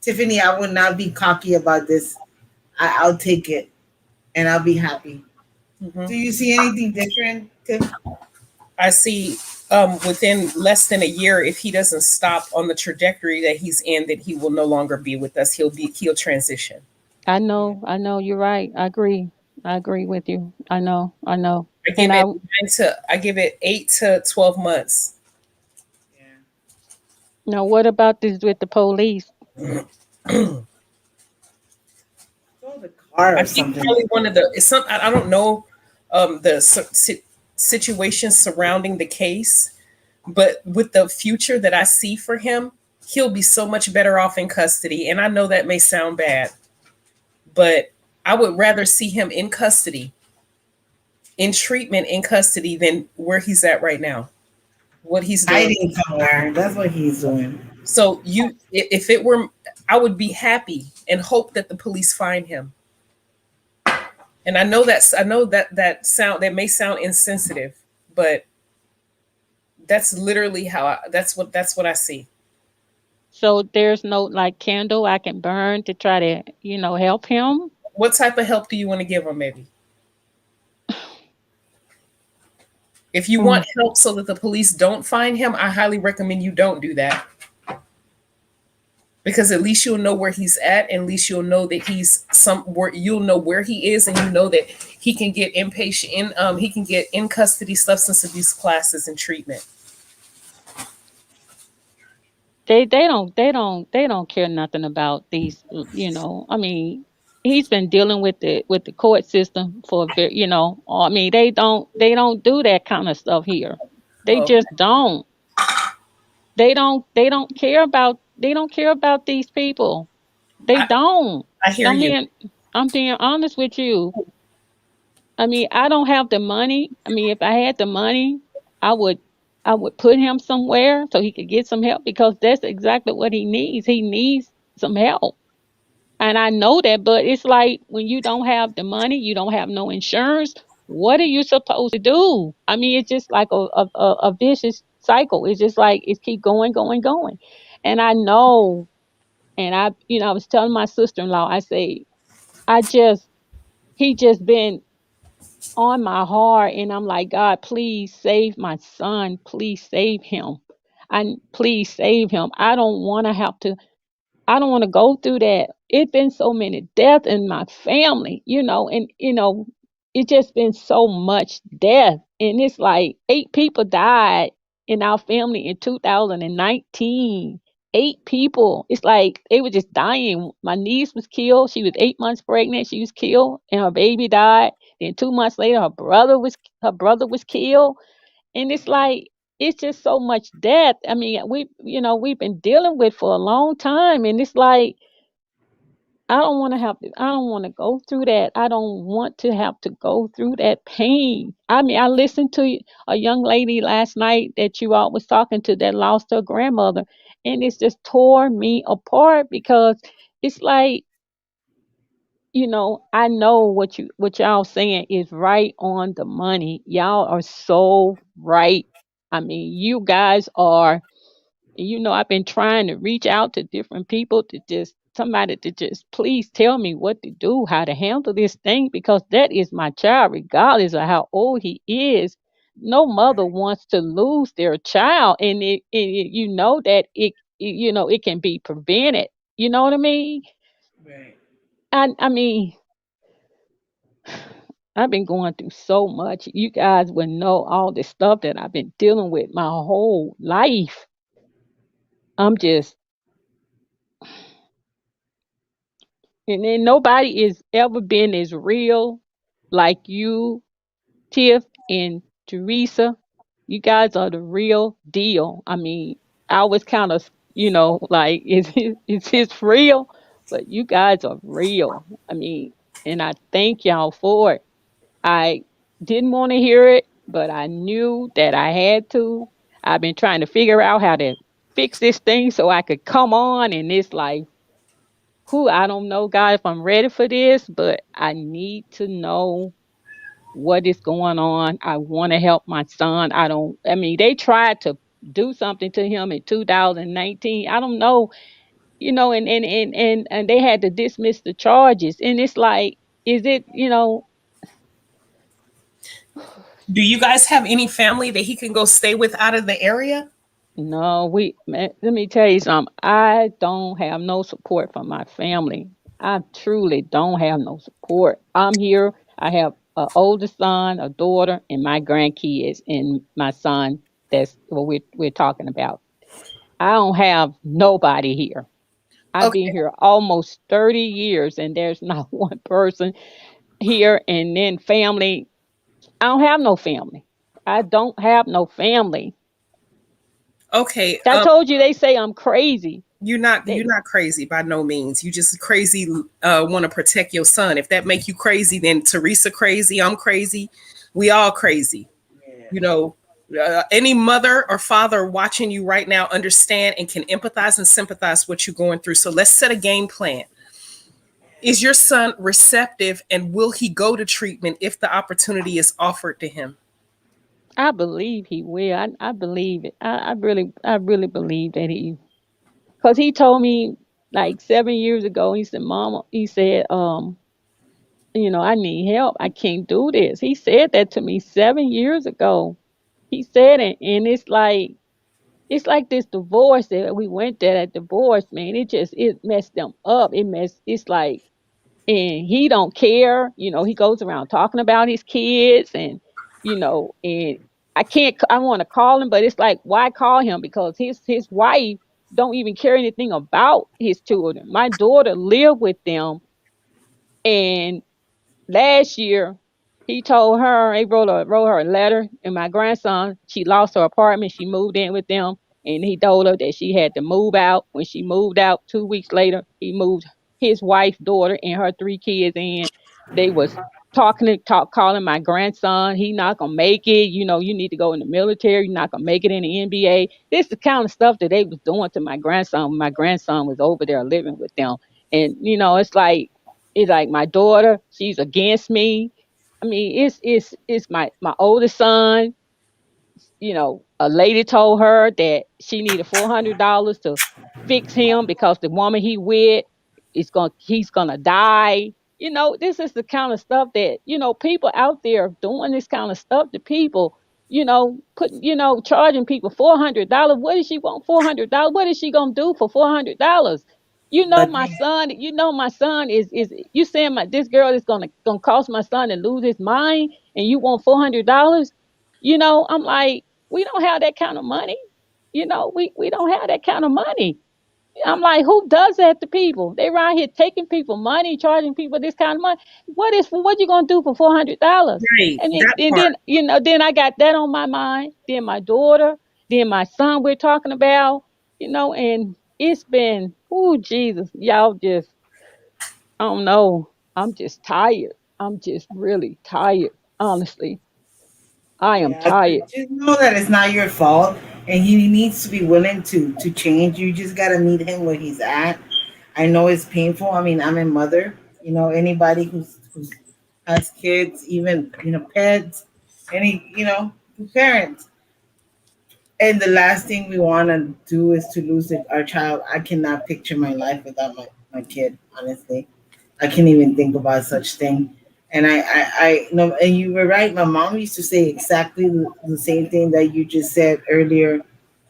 Tiffany. I would not be cocky about this. I'll take it, and I'll be happy. Mhm. Do you see anything different, Tiff? I see within less than a year, if he doesn't stop on the trajectory that he's in, that he will no longer be with us. He'll transition. Yeah. I know, you're right. I agree with you. I know. I And give it 8 to 12 months. Yeah. now what about this with the police? Throw the car I or think something. probably one of the it's some I don't know the situation surrounding the case, but with the future that I see for him, he'll be so much better off in custody. And I know that may sound bad, but I would rather see him in custody, in treatment in custody, than where he's at right now, what he's doing. Hiding somewhere. That's what he's doing. So if it were, I would be happy and hope that the police find him. And I know that may sound insensitive, but that's literally that's what I see. So there's no like candle I can burn to try to, help him. What type of help do you want to give him, maybe? If you want Mm. help so that the police don't find him, I highly recommend you don't do that, because at least you'll know where he's at, and at least you'll know that he's somewhere. You'll know where he is, and you know that he can get he can get in custody substance abuse classes and treatment. They don't care nothing about these, I mean, he's been dealing with the court system for a very, I mean, they don't do that kind of stuff here. They Oh, just don't. They don't care about these people. They I, don't. I hear I you. mean, I'm being honest with you. I mean, I don't have the money. I mean, if I had the money, I would I would put him somewhere so he could get some help because that's exactly what he needs. He needs some help. And I know that, but it's like when you don't have the money, you don't have no insurance, what are you supposed to do? I mean, it's just like a vicious cycle. It's just like it keep going, going, going. And I know, and I was telling my sister-in-law, I say, I just he just been on my heart, and I'm like, God, please save my son. Please save him. And please save him. I don't want to go through that. It's been so many deaths in my family, and it just been so much death. And it's like 8 people died in our family in 2019. 8 people. It's like they were just dying. My niece was killed. She was 8 months pregnant. She was killed, and her baby died. Then 2 months later, her brother was killed. And it's like it's just so much death. I mean, we've been dealing with for a long time, and it's like I don't want to go through that. I don't want to have to go through that pain. I mean, I listened to a young lady last night that you all was talking to that lost her grandmother, and it's just tore me apart because it's like, I know what y'all saying is right on the money. Y'all are so right. I mean, you guys are, I've been trying to reach out to different people to just somebody to just please tell me what to do, how to handle this thing, because that is my child, regardless of how old he is. No mother Right. wants to lose their child, and that it can be prevented. You know what I mean? Right. I mean, I've been going through so much. You guys would know all the stuff that I've been dealing with my whole life. I'm just, and then nobody is ever been as real like you, Tiff and Teresa. You guys are the real deal. I mean, I was kind of, like, is this real? But you guys are real. I mean, and I thank y'all for it. I didn't want to hear it, but I knew that I had to. I've been trying to figure out how to fix this thing so I could come on, and it's like, who, I don't know, God, if I'm ready for this, but I need to know what is going on. I want to help my son. I mean, they tried to do something to him in 2019. I don't know, and they had to dismiss the charges. And it's like, is it, Do you guys have any family that he can go stay with out of the area? no, let me tell you something. I don't have no support from my family. I truly don't have no support. I'm here. I have an older son, a daughter, and my grandkids, and my son. That's what we're talking about. I don't have nobody here. I've been Okay. here almost 30 years, and there's not one person here. And then family. I don't have no family. I don't have no family. Okay. I told you they say I'm crazy. You're not crazy by no means. You just crazy want to protect your son. If that make you crazy, then Teresa crazy, I'm crazy. We all crazy. Yeah. You know, any mother or father watching you right now understand and can empathize and sympathize what you're going through. So let's set a game plan. Is your son receptive and will he go to treatment if the opportunity is offered to him? I believe he will. I believe it. I really believe that because he told me like 7 years ago. He said, "Mama," he said, I need help. I can't do this." He said that to me 7 years ago. He said it, and it's like this divorce that we went there. That divorce, man, it messed them up. It's like, and he don't care. He goes around talking about his kids, and I can't. I want to call him, but it's like, why call him? Because his wife don't even care anything about his children. My daughter lived with them, and last year he told her, he wrote her a letter, and my grandson, she lost her apartment, she moved in with them, and he told her that she had to move out. When she moved out 2 weeks later, he moved his wife, daughter, and her 3 kids in. They was calling my grandson, he not gonna make it, you need to go in the military, you're not gonna make it in the NBA. This is the kind of stuff that they was doing to my grandson when my grandson was over there living with them. And it's like my daughter, she's against me. I mean, it's my oldest son. A lady told her that she needed $400 to fix him because the woman he with he's gonna die. This is the kind of stuff that people out there doing this kind of stuff to people. Charging people $400. What does she want $400? What is she gonna do for $400? But My son is you saying this girl is gonna cause my son to lose his mind, and you want $400? I'm like, we don't have that kind of money. We don't have that kind of money. I'm like, who does that to people? They around here taking people money, charging people this kind of money. What you gonna do for $400? Right. And then, That and part. then then I got that on my mind. Then my daughter, then my son we're talking about, and it's been, oh Jesus, y'all just, I don't know. I'm just tired. I'm just really tired. Honestly, I am yeah, tired. just know that it's not your fault. and he needs to be willing to change. You just gotta meet him where he's at. I know it's painful. I mean, I'm a mother. You know, anybody who's has kids, even pets, any parents. And the last thing we want to do is to lose our child. I cannot picture my life without my kid. Honestly, I can't even think about such thing. And I no, and you were right. My mom used to say exactly the same thing that you just said earlier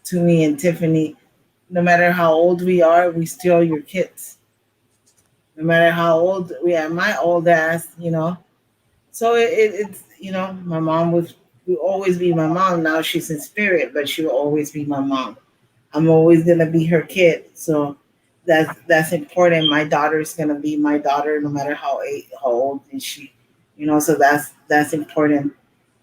to me and Tiffany. No matter how old we are, we still your kids. No matter how old we are, my old ass, So it's my mom will always be my mom. Now she's in spirit, but she'll always be my mom. I'm always gonna be her kid. So that's important. My daughter is gonna be my daughter, no matter how old is she. So that's important.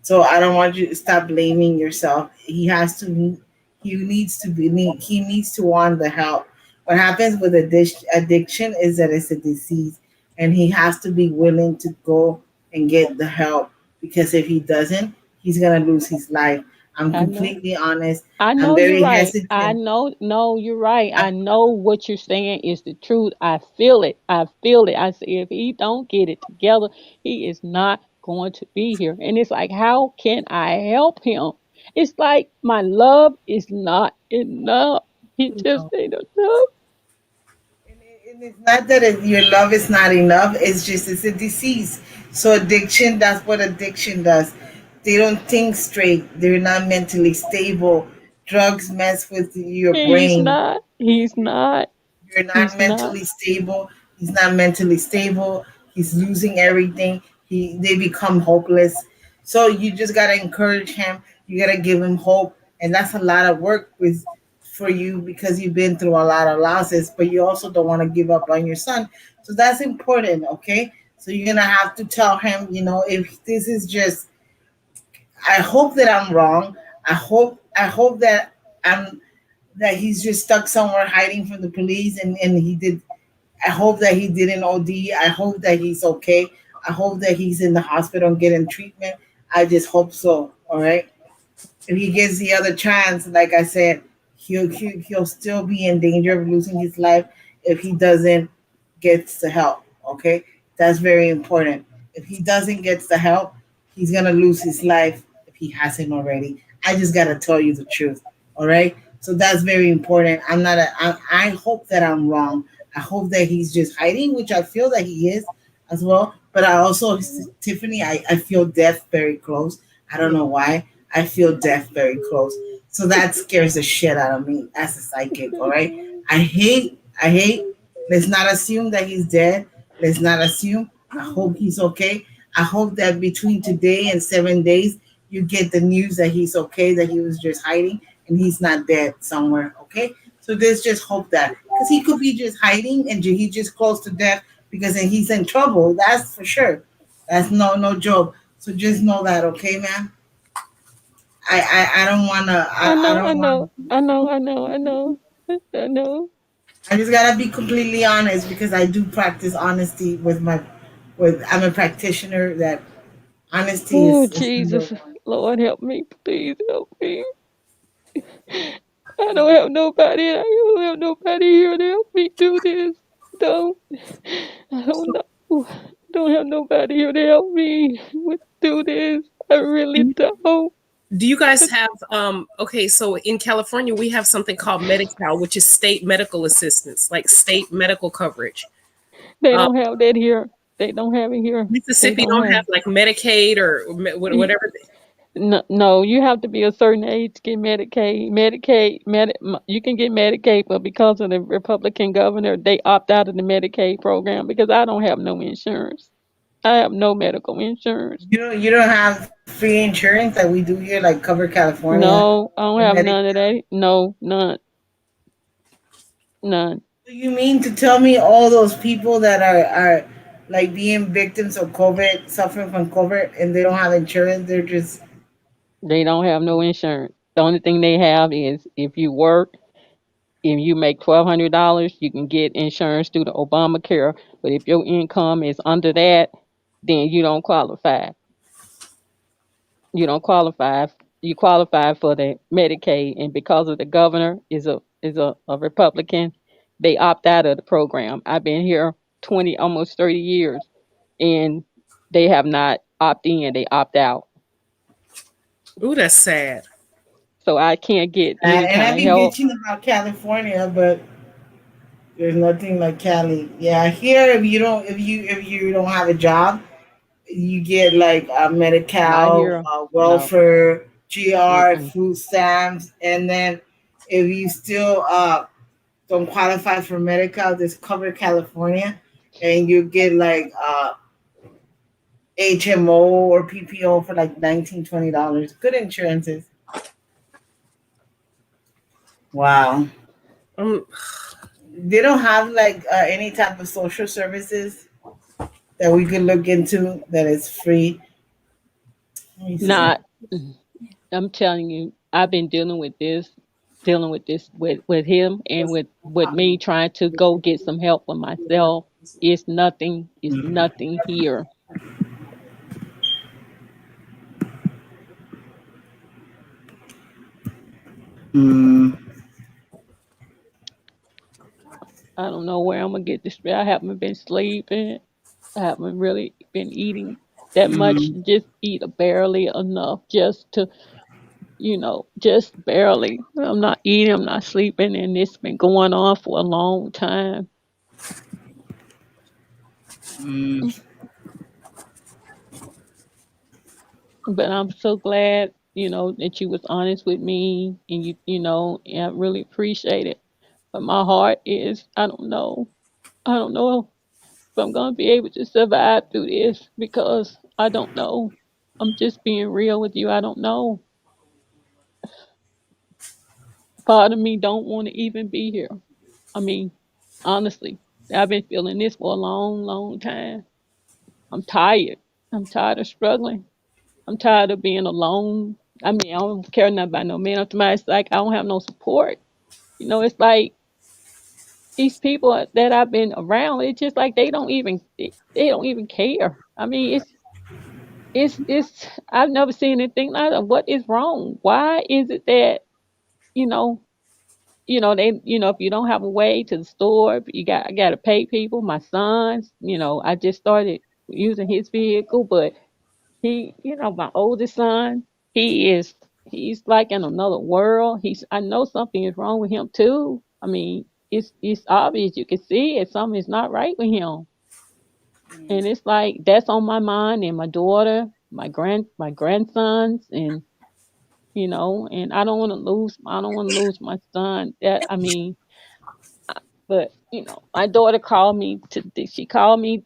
So I don't want you to stop blaming yourself. He needs to he needs to want the help. What happens with addiction is that it's a disease, and he has to be willing to go and get the help, because if he doesn't, he's gonna lose his life. I'm I know. completely honest. I I'm know you're very right. I hesitant. know, no, you're right. I, I know what you're saying is the truth. I feel it. I feel it. I say if he don't get it together, he is not going to be here. And it's like, how can I help him? It's like my love is not enough. He just ain't enough. and it's not that your love is not enough. It's just it's a disease. So addiction, that's what addiction does. They don't think straight. They're not mentally stable. Drugs mess with your And he's brain. not. He's not. You're not He's not. mentally stable. He's not mentally stable. He's losing everything. They become hopeless. So you just gotta encourage him. You gotta give him hope, and that's a lot of work with for you, because you've been through a lot of losses. But you also don't want to give up on your son. So that's important. Okay. So you're gonna have to tell him. If this is just. I hope that I'm wrong. I hope that I'm that he's just stuck somewhere hiding from the police, and he did. I hope that he didn't OD. I hope that he's okay. I hope that he's in the hospital getting treatment. I just hope so. All right. If he gets the other chance, like I said, he'll still be in danger of losing his life if he doesn't get the help. Okay, that's very important. If he doesn't get the help, he's gonna lose his life if he hasn't already. I just gotta tell you the truth. All right. So that's very important. I'm not. I hope that I'm wrong. I hope that he's just hiding, which I feel that he is as well. But I also, Tiffany, I feel death very close. I don't know why. I feel death very close. So that scares the shit out of me as a psychic, all right? I hate. Let's not assume that he's dead. Let's not assume. I hope he's okay. I hope that between today and 7 days, you get the news that he's okay, that he was just hiding and he's not dead somewhere, okay? So let's just hope that. Because he could be just hiding and he's just close to death, because then he's in trouble. That's for sure. That's no joke. So just know that, okay, man? I don't wanna I I know. I don't want know. I know. I know. I know. I know. I just gotta be completely honest, because I do practice honesty with I'm a practitioner that honesty Oh, is number Jesus. one. Lord, help me. Please help me. I don't have nobody. I don't have nobody here to help me do this. Don't. I don't So know. Don't have nobody here to help me do this. I really do don't. do you guys have okay, so in California we have something called Medi-Cal, which is state medical assistance, like state medical coverage. They Um, don't have that here. They don't have it here. They Mississippi don't don't have have. like Medicaid or Y- whatever. No, no, you have to be a certain age to get Medicaid. You can get Medicaid, but because of the Republican governor, they opt out of the Medicaid program because I don't have no insurance. I have no medical insurance. You don't have free insurance that we do here, like Cover California No, I or don't have none of Medi-Cal. that. No, none, none. So you mean to tell me all those people that are like being victims of COVID, suffering from COVID, and they don't have insurance? They're just They don't have no insurance. The only thing they have is if you work, if you make $1,200, you can get insurance through the Obamacare. But if your income is under that, then you don't qualify. You don't qualify. you qualify for the Medicaid, and because of the governor is a Republican, they opt out of the program. I've been here 20, almost 30 years, and they have not opt in. They opt out, Ooh, that's sad. so I can't get any And kind I've of been help. bitching about California, but there's nothing like Cali. Yeah, here if you don't have a job, you get like Not Medi-Cal, here. No. welfare, GR, Mm-mm. food stamps, and then if you still don't qualify for Medi-Cal, just cover California, and you get like HMO or PPO for like $19-20. Good insurances. Wow. Um, They don't have like any type of social services that we could look into that is free. Let me see. Not. I'm telling you, I've been dealing with this with him, and with me trying to go get some help for myself. It's nothing. It's nothing here. Mm, I don't know where I'm gonna get this. I haven't been sleeping. I haven't really been eating that much. mm, Just eat barely enough, just to, just barely. I'm not eating. I'm not sleeping, and it's been going on for a long time. mm. But I'm so glad, that you was honest with me, and and I really appreciate it. But my heart is, I don't know. I don't know if I'm gonna be able to survive through this, because I don't know. I'm just being real with you. I don't know. Part of me don't want to even be here. I mean, honestly, I've been feeling this for a long, long time. I'm tired. I'm tired of struggling. I'm tired of being alone. I mean, I don't care nothing about no man up to my. It's like I don't have no support. It's like these people that I've been around. It's just like they don't even care. I mean, it's. I've never seen anything like that. What is wrong? Why is it that you know they if you don't have a way to the store, I got to pay people. My sons, I just started using his vehicle, but my oldest son, he's like in another world. I know something is wrong with him too. I mean, it's obvious. You can see it. Something is not right with him. And it's like that's on my mind, and my daughter, my grandsons, and I don't want to lose my son. That I mean, but my daughter called me she called me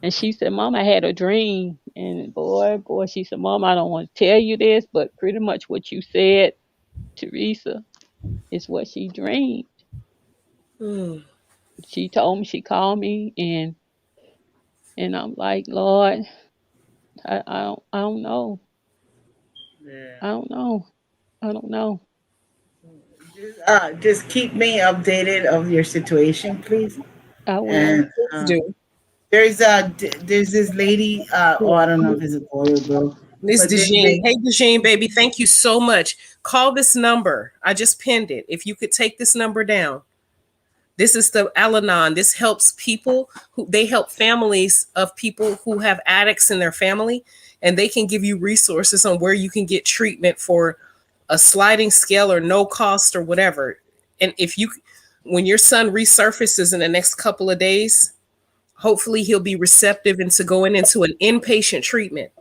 and she said, Mom, I had a dream. And boy, she said, Mom, I don't want to tell you this, but pretty much what you said, Teresa, is what she dreamed. mm, She told me, she called me, and I'm like, Lord, I don't know. Yeah. I don't know. I don't know. Just keep me updated of your situation, please. I will. And please do. there's this lady. I don't know if it's a boy or girl, Miss but they Dejean. they Hey, Dejean, baby, thank you so much. Call this number. I just pinned it. If you could take this number down. This is the Al-Anon. This helps people they help families of people who have addicts in their family, and they can give you resources on where you can get treatment for a sliding scale or no cost or whatever. And when your son resurfaces in the next couple of days, hopefully he'll be receptive into going into an inpatient treatment.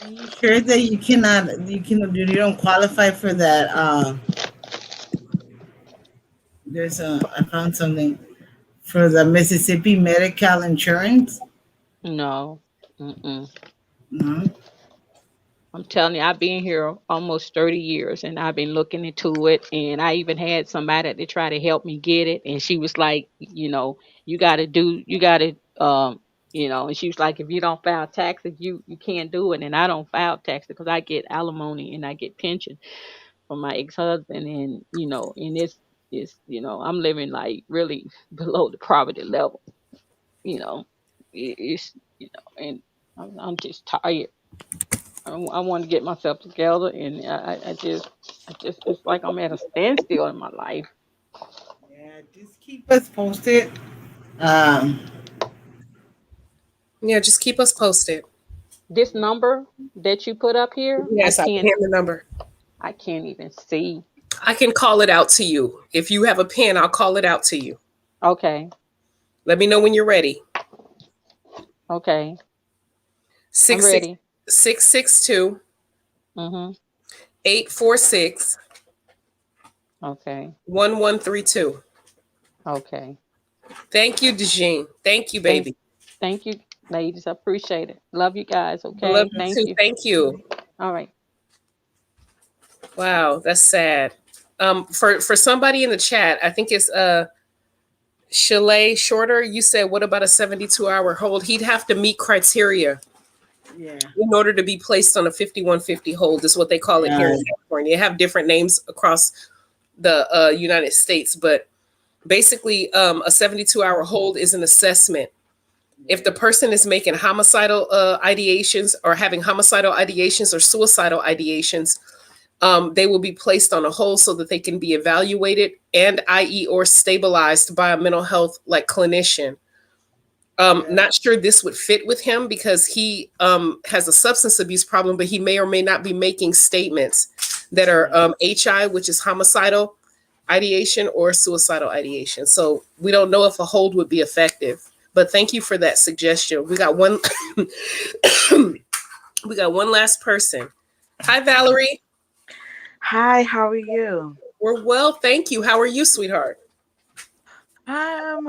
Are you sure that you don't qualify for that? I found something for the Mississippi Medical Insurance. No. Mm-mm. No. I'm telling you, I've been here almost 30 years, and I've been looking into it. And I even had somebody to try to help me get it. And she was like, you got to, and she was like, if you don't file taxes, you can't do it. And I don't file taxes because I get alimony and I get pension from my ex-husband. And, and I'm living like really below the poverty level, you know, it's, and I'm just tired. I want to get myself together, and it's like I'm at a standstill in my life. Yeah, just keep us posted. Um, Yeah, just keep us posted. This number that you put up here, Yes, I can hear the number. I can't even see. I can call it out to you. If you have a pen, I'll call it out to you. Okay, Let me know when you're ready. okay, I'm Six six ready. 662 Mhm. 846 Okay, 1132. okay. Thank you, Dejane. Thank you, Thank, baby. thank you, ladies. I appreciate it. Love you guys. I love Okay, you thank too. you. Thank you. All right. Wow, that's sad. For somebody in the chat, I think it's Chalet Shorter. You said, what about a 72-hour hold? He'd have to meet criteria yeah. in order to be placed on a 5150 hold, is what they call it here in California. They have different names across the United States, but basically, a 72-hour hold is an assessment. If the person is making homicidal ideations or having homicidal ideations or suicidal ideations, they will be placed on a hold so that they can be evaluated and i.e. or stabilized by a mental health like clinician. Yeah. Not sure this would fit with him because he has a substance abuse problem, but he may or may not be making statements that are HI, which is homicidal ideation, or suicidal ideation. So we don't know if a hold would be effective. But thank you for that suggestion. We got one. We got one last person. Hi, Valerie. Hi, how are you? We're well, thank you. How are you, sweetheart? Um,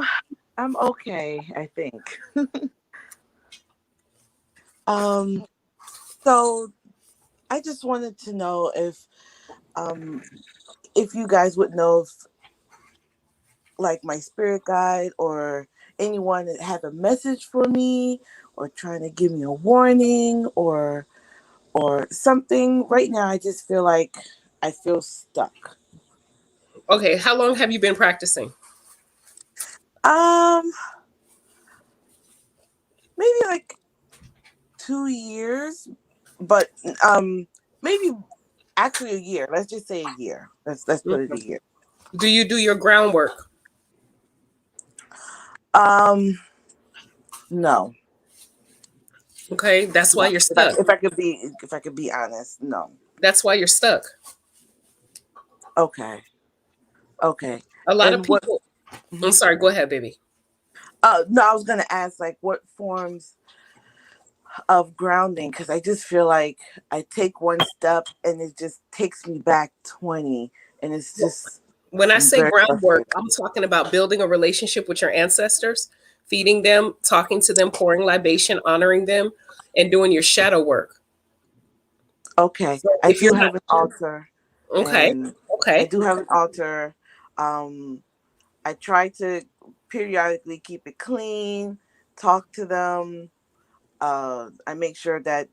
I'm okay, I think. Um, so I just wanted to know um if you guys would know if like my spirit guide or anyone that have a message for me or trying to give me a warning or something. Right now I just feel like I feel stuck. Okay, how long have you been practicing? Um, maybe like 2 years, but maybe actually a year. Let's just say a year. Let's put it a Mhm. year. Do you do your groundwork? Um, no, Okay, that's why no. you're If I stuck. if I could be honest, no. That's why you're stuck. Okay, okay. A lot of And what? people, I'm Mhm. sorry, go ahead, baby. No, I was gonna ask like what forms of grounding because I just feel like I take one step and it just takes me back 20, and it's just When I I'm say very groundwork, frustrated. I'm talking about building a relationship with your ancestors, feeding them, talking to them, pouring libation, honoring them, and doing your shadow work. Okay, So I if do you're not have an altar, okay, and I okay, do have an altar. Um, I try to periodically keep it clean, talk to them. I make sure that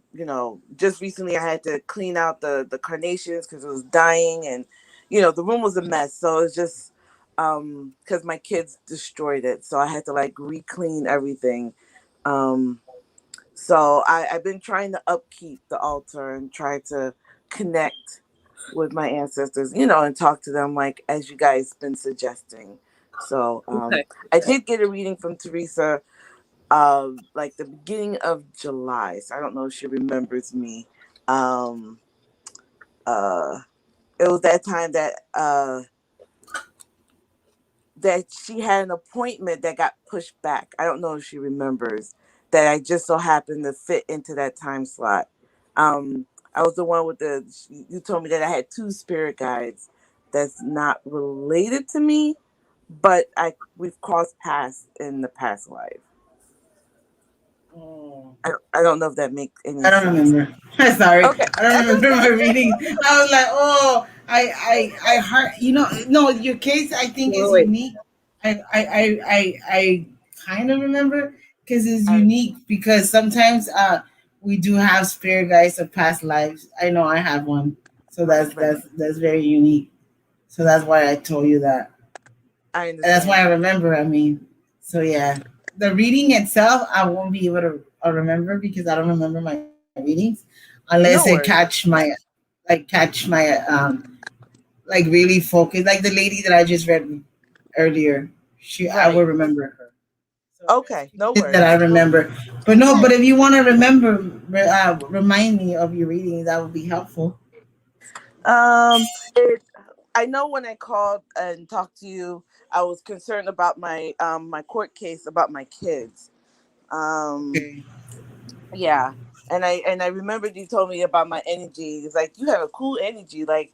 just recently I had to clean out the carnations because it was dying, and the room was a mess. So it's just because my kids destroyed it, so I had to like re-clean everything. Um, so I've been trying to upkeep the altar and try to connect with my ancestors, and talk to them like as you guys been suggesting. So okay. I did get a reading from Teresa like the beginning of July. So I don't know if she remembers me. Um uh it was that time that she had an appointment that got pushed back. I don't know if she remembers that I just so happened to fit into that time slot. I was the one with you told me that I had two spirit guides that's not related to me, but we've crossed paths in the past life. Oh. I don't know if that makes I any don't sense. remember. Sorry, Okay, I don't that's remember my okay. reading. I was like, oh, I heard. No, your case I think Wait, is wait. unique. I kind of remember because it's I, unique because sometimes we do have spirit guides of past lives. I know I have one, so that's right. that's that's very unique. So that's why I told you that. I And that's why understand. I remember. I mean, so yeah, the reading itself, I won't be able to I'll remember because I don't remember my readings unless I No worries. catch my like really focus. Like the lady that I just read earlier, I will Right. remember her. So there's Okay. No pieces that I worries. remember, but no. But if you want to remember, remind me of your readings. That would be helpful. It, I know when I called and talked to you, I was concerned about my court case about my kids. Um, Okay. yeah, and I remembered you told me about my energy. It's like you have a cool energy, like.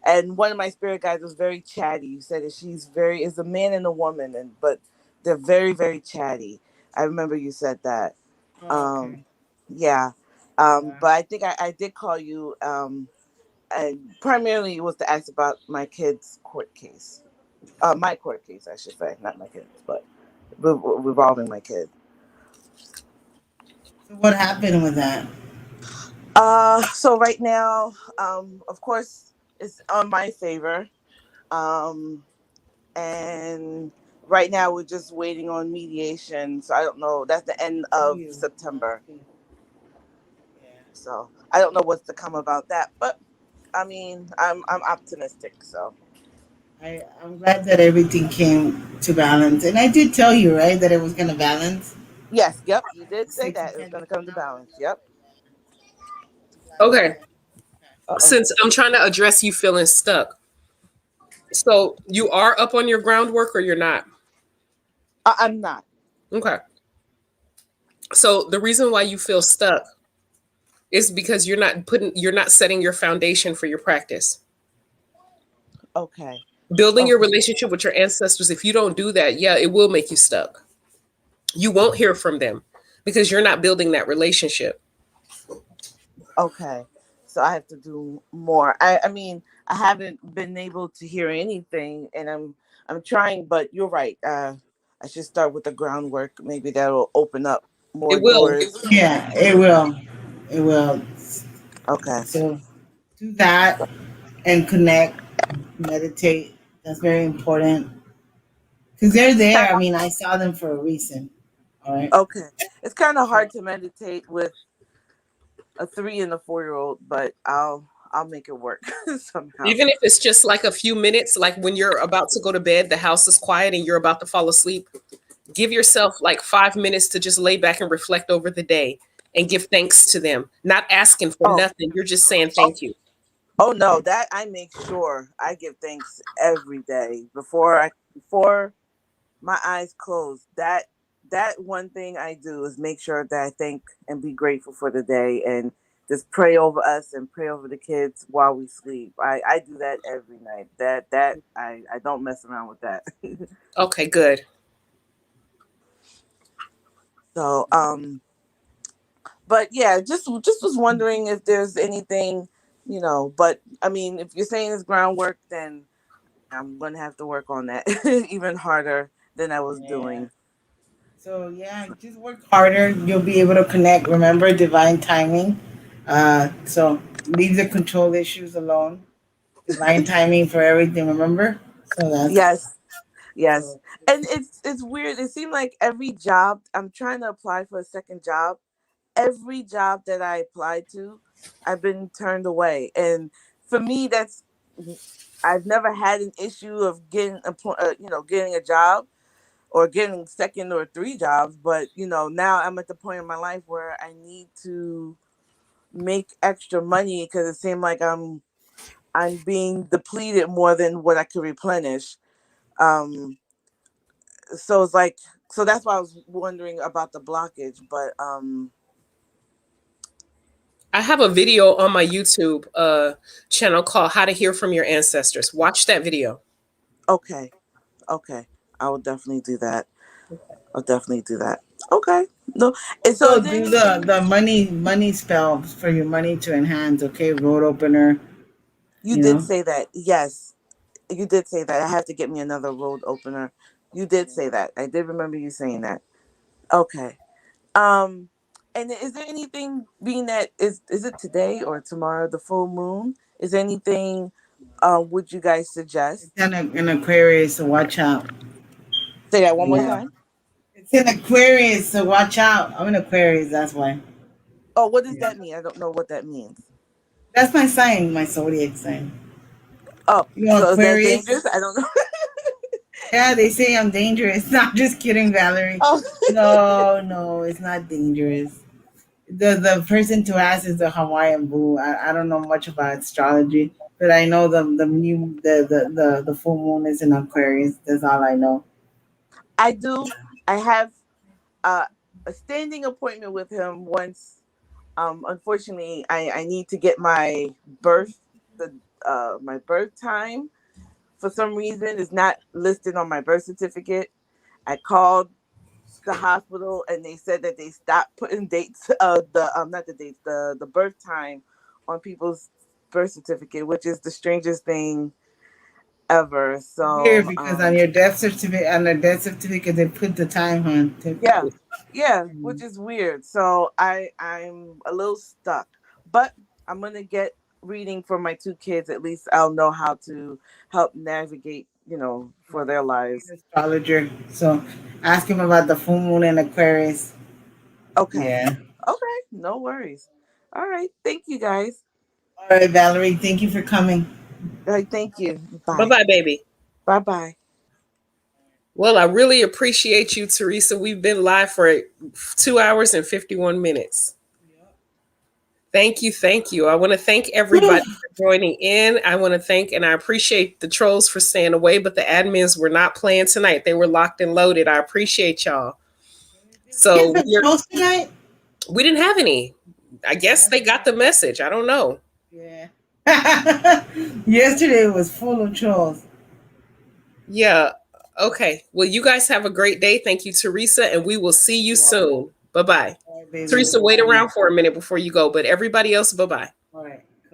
And one of my spirit guides was very chatty. You said that she's very is a man and a woman, and but they're very very chatty. I remember you said that. Okay. Um, yeah. Yeah. But I think I did call you. And primarily it was to ask about my kid's court case. My court case, I should say, not my kids, but revolving my kid. So what happened with that? So right now, of course, it's on my favor. Um, and right now we're just waiting on mediation. So I don't know. That's the end Oh, of you. September. Okay. Yeah. So I don't know what's to come about that, but I mean, I'm optimistic. So I'm glad that everything came to balance, and I did tell you right that it was gonna balance. yes, yep, you did say Six to that it was ten going to different come to numbers. balance. Yep. Glad to Okay. hear. Uh oh. Since I'm trying to address you feeling stuck, so you are up on your groundwork or you're not? I'm not. Okay. So the reason why you feel stuck is because you're not setting your foundation for your practice. Okay. Building your Okay. relationship with your ancestors, if you don't do that, yeah, it will make you stuck. You won't hear from them because you're not building that relationship. Okay. So I have to do more. I mean, I haven't been able to hear anything, and I'm trying. But you're right. I should start with the groundwork. Maybe that'll open up more It will. doors. Yeah, it will. It will. Okay. So do that and connect, meditate. That's very important because they're there. I mean, I saw them for a reason. All right. Okay. It's kind of So hard to meditate with a 3 and a 4-year-old, but I'll make it work somehow. Even if it's just like a few minutes, like when you're about to go to bed, the house is quiet and you're about to fall asleep, give yourself like 5 minutes to just lay back and reflect over the day and give thanks to them. Not asking for Oh. nothing. You're just saying Oh. thank you. Oh no, that I make sure I give thanks every day before my eyes closed. That one thing I do is make sure that I thank and be grateful for the day and just pray over us and pray over the kids while we sleep. I do that every night. I don't mess around with that. Okay, good. So but yeah, just was wondering if there's anything, but I mean if you're saying it's groundwork, then I'm gonna have to work on that even harder than I was yeah. doing. So yeah, just work harder. You'll be able to connect. Remember divine timing. So leave the control issues alone. Divine timing for everything. Remember. So that's Yes, yes. so. And it's weird. It seemed like every job I'm trying to apply for a second job. Every job that I applied to, I've been turned away. And for me, I've never had an issue of getting a job or getting second or three jobs. But now I'm at the point in my life where I need to make extra money because it seemed like I'm being depleted more than what I could replenish. Um, so it's like so that's why I was wondering about the blockage. But I have a video on my YouTube channel called How to Hear from Your Ancestors. Watch that video. okay, okay, I will definitely do that. I'll definitely do that. Okay, no, and so Also is there do anything the money spells for your money to enhance. Okay, road opener. you You did know. say that? Yes, you did say that. I have to get me another road opener. You did say that. I did remember you saying that. Okay. Um, and is there anything being that is it today or tomorrow the full moon? Is there anything would you guys It's suggest? kind of an Aquarius, so watch out. Say that one more Yeah. time. It's in Aquarius, so watch out. I'm in Aquarius, that's why. Oh, what does Yeah. that mean? I don't know what that means. That's my sign, my zodiac sign. Oh, You know, so is that Aquarius? dangerous? I don't know. Yeah, they say I'm dangerous. No, I'm just kidding, Valerie. Oh, No, no, it's not dangerous. The person to ask is the Hawaiian Boo. I don't know much about astrology, but I know the full moon is in Aquarius. That's all I know. I do. I have uh, a standing appointment with him once. Unfortunately, I need to get my birth my birth time for some reason is not listed on my birth certificate. I called the hospital and they said that they stopped putting dates the not the dates the birth time on people's birth certificate, which is the strangest thing ever. Weird So because on the death certificate they put the time on. yeah, yeah, which is weird. So I'm a little stuck, but I'm gonna get reading for my two kids. At least I'll know how to help navigate, for their He's lives. an astrologer, so ask him about the full moon in Aquarius. Okay, Yeah. okay, no worries. All right, thank you guys. All right, Valerie. Thank you for coming. All right, thank you. Bye Bye. bye, baby. Bye bye. Well, I really appreciate you, Teresa. We've been live for 2 hours and 51 minutes. Thank you. Thank you. I want to thank everybody for joining in. I want to thank and I appreciate the trolls for staying away, but the admins were not playing tonight. They were locked and loaded. I appreciate y'all. Get So some trolls tonight. we didn't have any. I guess Yeah. they got the message. I don't know. Yeah. Yesterday was full of trolls. Yeah. Okay. Well, you guys have a great day. Thank you, Teresa, and we will see you soon. Bye bye. All right, baby. Teresa, wait around for a minute before you go, but everybody else, bye bye.